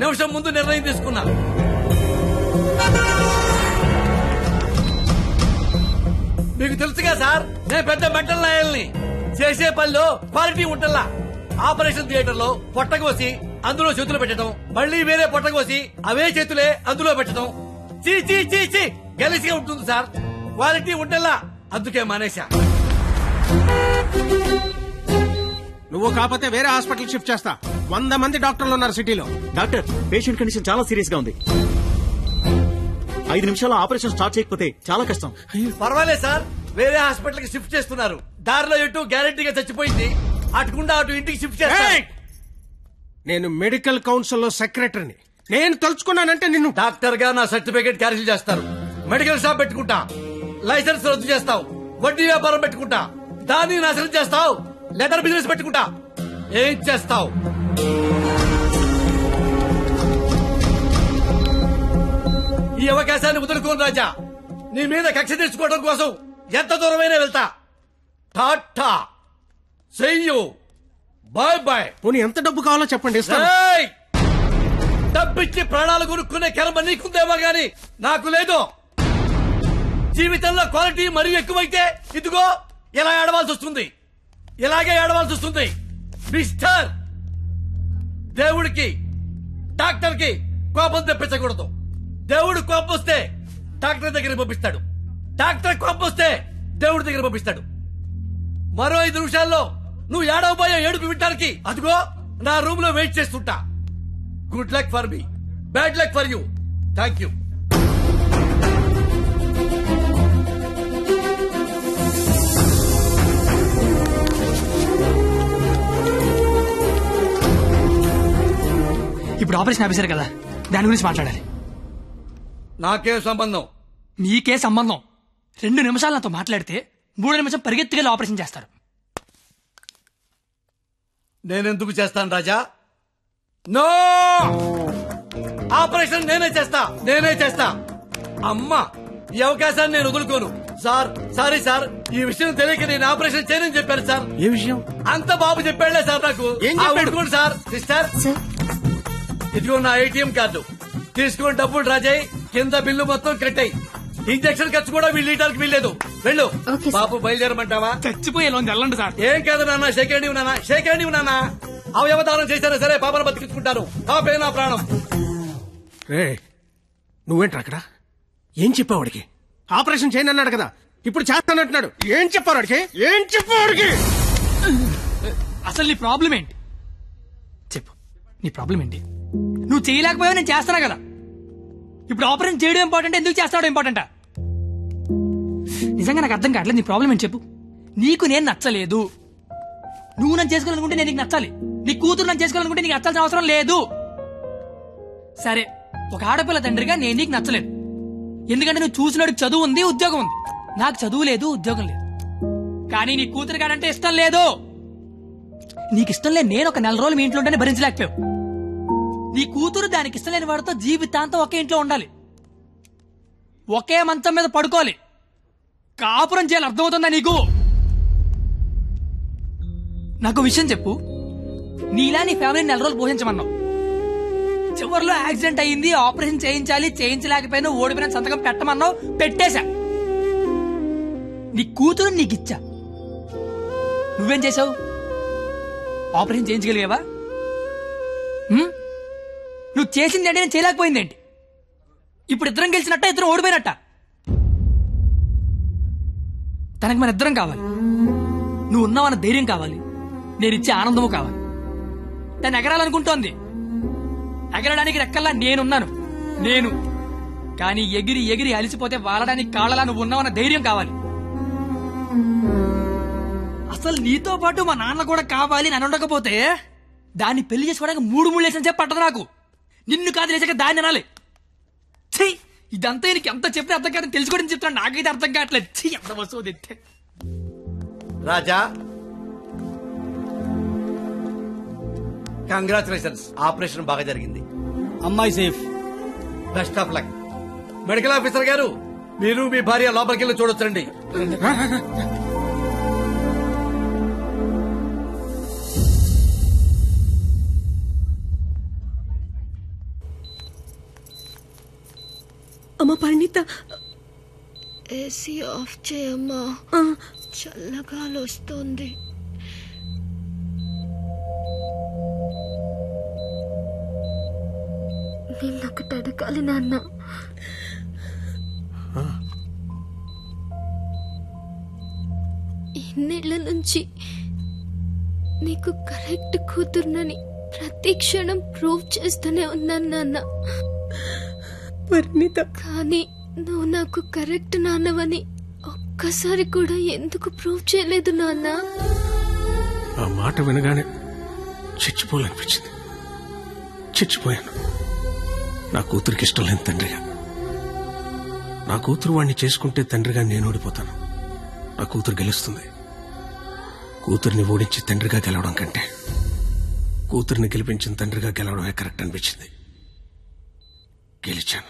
నిమిషం ముందు నిర్ణయం తీసుకున్నా. మీకు తెలుసుగా సార్, నేను పెద్ద మెంటల్ లాయల్ని. చేసే పనిలో క్వాలిటీ ఉంటల్లా. ఆపరేషన్ థియేటర్ లో పొట్టకోసి అందులో చేతులు పెట్టడం, మళ్ళీ వేరే పొట్టకోసి అవే చేతులే అందులో పెట్టడం చీ చీ చీ చీ గలీజ్గా ఉంటుంది సార్. క్వాలిటీ ఉంటల్లా, అందుకే మానేశా. నువ్వు కాకపోతే వేరే హాస్పిటల్ షిఫ్ట్ చేస్తా. 100 మంది డాక్టర్లు ఉన్నారు సిటీలో. డాక్టర్, పేషెంట్ కండిషన్ చాలా సీరియస్ గా ఉంది. 5 నిమిషాల్లో ఆపరేషన్ స్టార్ట్ చేయకపోతే చాలా కష్టం. పర్వాలేదు సార్, వేరే హాస్పిటల్ కి షిఫ్ట్ చేస్తున్నారు. దారిలో ఎటు గ్యారెంటీగా చచ్చిపోయింది, అటుకుండా అటు ఇంటికి షిఫ్ట్ చేస్తారు. నేను మెడికల్ కౌన్సిల్ లో సెక్రటరీని. నేను తలుచుకున్నానంటే నిన్ను డాక్టర్ గా నా సర్టిఫికేట్ క్యాన్సిల్ చేస్తారు. మెడికల్ షాప్ పెట్టుకుంటా, లైసెన్స్ రద్దు చేస్తావు. వడ్డీ వ్యాపారం పెట్టుకుంటా, దాన్ని నాశనం చేస్తావు. లెదర్ బిజినెస్ పెట్టుకుంటా, ఏం చేస్తావు? ఈ అవకాశాన్ని వదులుకోను రాజా. నీ మీద కక్ష తెచ్చుకోవడం కోసం ఎంత దూరమైనా వెళ్తా. Tata, see you, bye bye. పోనీ ఎంత డబ్బు కావాలో చెప్పండి, ఇస్తాను. డబ్బిచ్చి ప్రాణాలు కొనుక్కునే కర్మ నీకుందేమో గాని నాకు లేదు. జీవితంలో క్వాలిటీ మరీ ఎక్కువైతే ఇదిగో ఇలా ఏడవాల్సి వస్తుంది, ఇలాగే ఏడవాల్సి వస్తుంది. మిస్టర్, దేవుడికి డాక్టర్ కి కోపం తెప్పించకూడదు. దేవుడు కోపం వస్తే డాక్టర్ దగ్గర పంపిస్తాడు, డాక్టర్ కోపం వస్తే దేవుడి దగ్గర పంపిస్తాడు. మరో 5 నిమిషాల్లో నువ్వు ఏడవబోయే ఏడుపు వినడానికి అదిగో నా రూమ్ లో వెయిట్ చేస్తుంటా. Good luck for me, bad luck for you. Thank you. ఇప్పుడు ఆపరేషన్ ఆఫీసర్ కదా, దాని గురించి మాట్లాడాలి. నాకే సంబంధం? నీకే సంబంధం. 2 నిమిషాలు నాతో మాట్లాడితే 3 నిమిషం పరిగెత్తుకెళ్ళి ఆపరేషన్ చేస్తారు. నేనెందుకు చేస్తాను రాజా? నో, ఆపరేషన్ నేనే చేస్తా. అమ్మా, ఈ అవకాశాన్ని నేను వదులుకోను. సార్, సారీ సార్, ఈ విషయం తెలియక నేను ఆపరేషన్ చేయనని చెప్పాను సార్. ఏ విషయం? అంత బాబు చెప్పాడులే సార్ నాకు. ఏం చెప్పాడు? సార్, సిస్టర్, ఇదిగో నా ATM కార్డు తీసుకుని డబ్బులు రాజాయి, కింద బిల్లు మొత్తం కట్టాయి. ఇంజక్షన్ ఖర్చు కూడా వీళ్ళు ఇవ్వడానికి వీల్లేదు. వెళ్ళు. బాబు బయలుదేరమంటావా? చచ్చిపోయే వెళ్ళండి సార్. ఏం కాదు నాన్న, షేక్ హ్యాండ్ ఇవ్వు నాన్న. అవయవదానం చేశారా సరే, పాపను బతికించుకుంటారు. పాపే నా ప్రాణం. రే, నువ్వేంట్రా అక్కడ? ఏం చెప్పావు వాడికి? ఆపరేషన్ చేయను అన్నాడు కదా, ఇప్పుడు చేస్తానంటున్నాడు. ఏం చెప్పారు వాడికి? అసలు నీ ప్రాబ్లం ఏంటి చెప్పు. నీ ప్రాబ్లం ఏంటి? నువ్వు చేయలేకపోయావు, నేను చేస్తానా కదా. ఇప్పుడు ఆపరేషన్ చేయడం ఇంపార్టెంట్, ఎందుకు చేస్తాడు ఇంపార్టెంటా? నిజంగా నాకు అర్థం కావట్లేదు. నీ ప్రాబ్లం ఏంటి చెప్పు. నీకు నేను నచ్చలేదు. నువ్వు నన్ను చేసుకోవాలనుకుంటే నేను నీకు నచ్చాలి. నీ కూతురు నన్ను చేసుకోవాలనుకుంటే నీకు నచ్చాల్సిన అవసరం లేదు. సరే, ఒక ఆడపిల్ల తండ్రిగా నేను నీకు నచ్చలేదు. ఎందుకంటే నువ్వు చూసినాడు చదువు ఉంది, ఉద్యోగం ఉంది. నాకు చదువు లేదు, ఉద్యోగం లేదు. కానీ నీ కూతురు కాడంటే ఇష్టం లేదు. నీకు ఇష్టం లేదు, నేను ఒక 4 రోజులు మీ ఇంట్లో ఉంటేనే భరించలేకపోయావు. నీ కూతురు దానికి ఇష్టం లేని వాడితో జీవితాంతం ఒకే ఇంట్లో ఉండాలి, ఒకే మంచం మీద పడుకోవాలి, కాపురం చేయాలి. అర్థమవుతుందా నీకు? నాకు విషయం చెప్పు. నీలా నీ ఫ్యామిలీని 4 రోజులు పోషించమన్నావు. చివరిలో యాక్సిడెంట్ అయ్యింది, ఆపరేషన్ చేయించాలి, చేయించలేకపోయినా ఓడిపోయిన సంతకం పెట్టమన్నావు, పెట్టేశా. నీ కూతురు నీకు ఇచ్చా. నువ్వేం చేసావు? ఆపరేషన్ చేయించగలిగావా? నువ్వు చేసింది అంటే నేను చేయలేకపోయిందేంటి? ఇప్పుడు ఇద్దరం గెలిచినట్ట, ఇద్దరం ఓడిపోయినట్ట? తనకు మన ఇద్దరం కావాలి. నువ్వు ఉన్నావన్న ధైర్యం కావాలి, నేను ఇచ్చే ఆనందము కావాలి. తను ఎగరాలనుకుంటోంది, ఎగరడానికి రెక్కల్లా నేనున్నాను. కానీ ఎగిరి ఎగిరి అలిసిపోతే వాలడానికి కాళ్ళలా నువ్వు ఉన్నావన్న ధైర్యం కావాలి. అసలు నీతో పాటు మా నాన్న కూడా కావాలి అని ఉండకపోతే దాన్ని పెళ్లి చేసుకోవడానికి 3 లేసిన చెప్పి పట్టదు నాకు. నిన్ను కాదు లేచాక దాన్ని అనాలి. చెయ్యి, ఇదంతా నీకు ఎంత చెప్పినా అర్థం కాదని తెలుసుకోవడం చెప్తాను. నాకైతే అర్థం కావట్లేదు. చెయ్యి, ఎంత వస్తువు తెస్తే. రాజా, కంగ్రాచులేషన్స్, ఆపరేషన్ బాగా జరిగింది. అమ్మాయి safe. Best of luck. Medical officer గారు, మీరు మీ భార్య లోపలికి వెళ్ళి చూడొచ్చండి. అమ్మ పరిణిత, ఏసీ ఆఫ్ చేయమ్మా, చల్లగాలి వస్తుంది. నిన్నొకటి అడగాలి నాన్న. ఇన్నేళ్ల నుంచి నీకు కరెక్ట్ కూతుర్నని ప్రతి క్షణం ప్రూవ్ చేస్తూనే ఉన్నాను నాన్న. పరిణిత, కానీ నువ్వు నాకు కరెక్ట్ నాన్నవని ఒక్కసారి కూడా ఎందుకు ప్రూవ్ చేయలేదు నాన్న? ఆ మాట వినగానే చచ్చిపోవాలనిపించింది. చచ్చిపోయాను. నా కూతురికి ఇష్టం లేని తండ్రిగా. నా కూతురు వాడిని చేసుకుంటే తండ్రిగా నేను ఓడిపోతాను. నా కూతురు గెలుస్తుంది. కూతురిని ఓడించి తండ్రిగా గెలవడం కంటే కూతురిని గెలిపించిన తండ్రిగా గెలవడమే కరెక్ట్ అనిపించింది. గెలిచాను.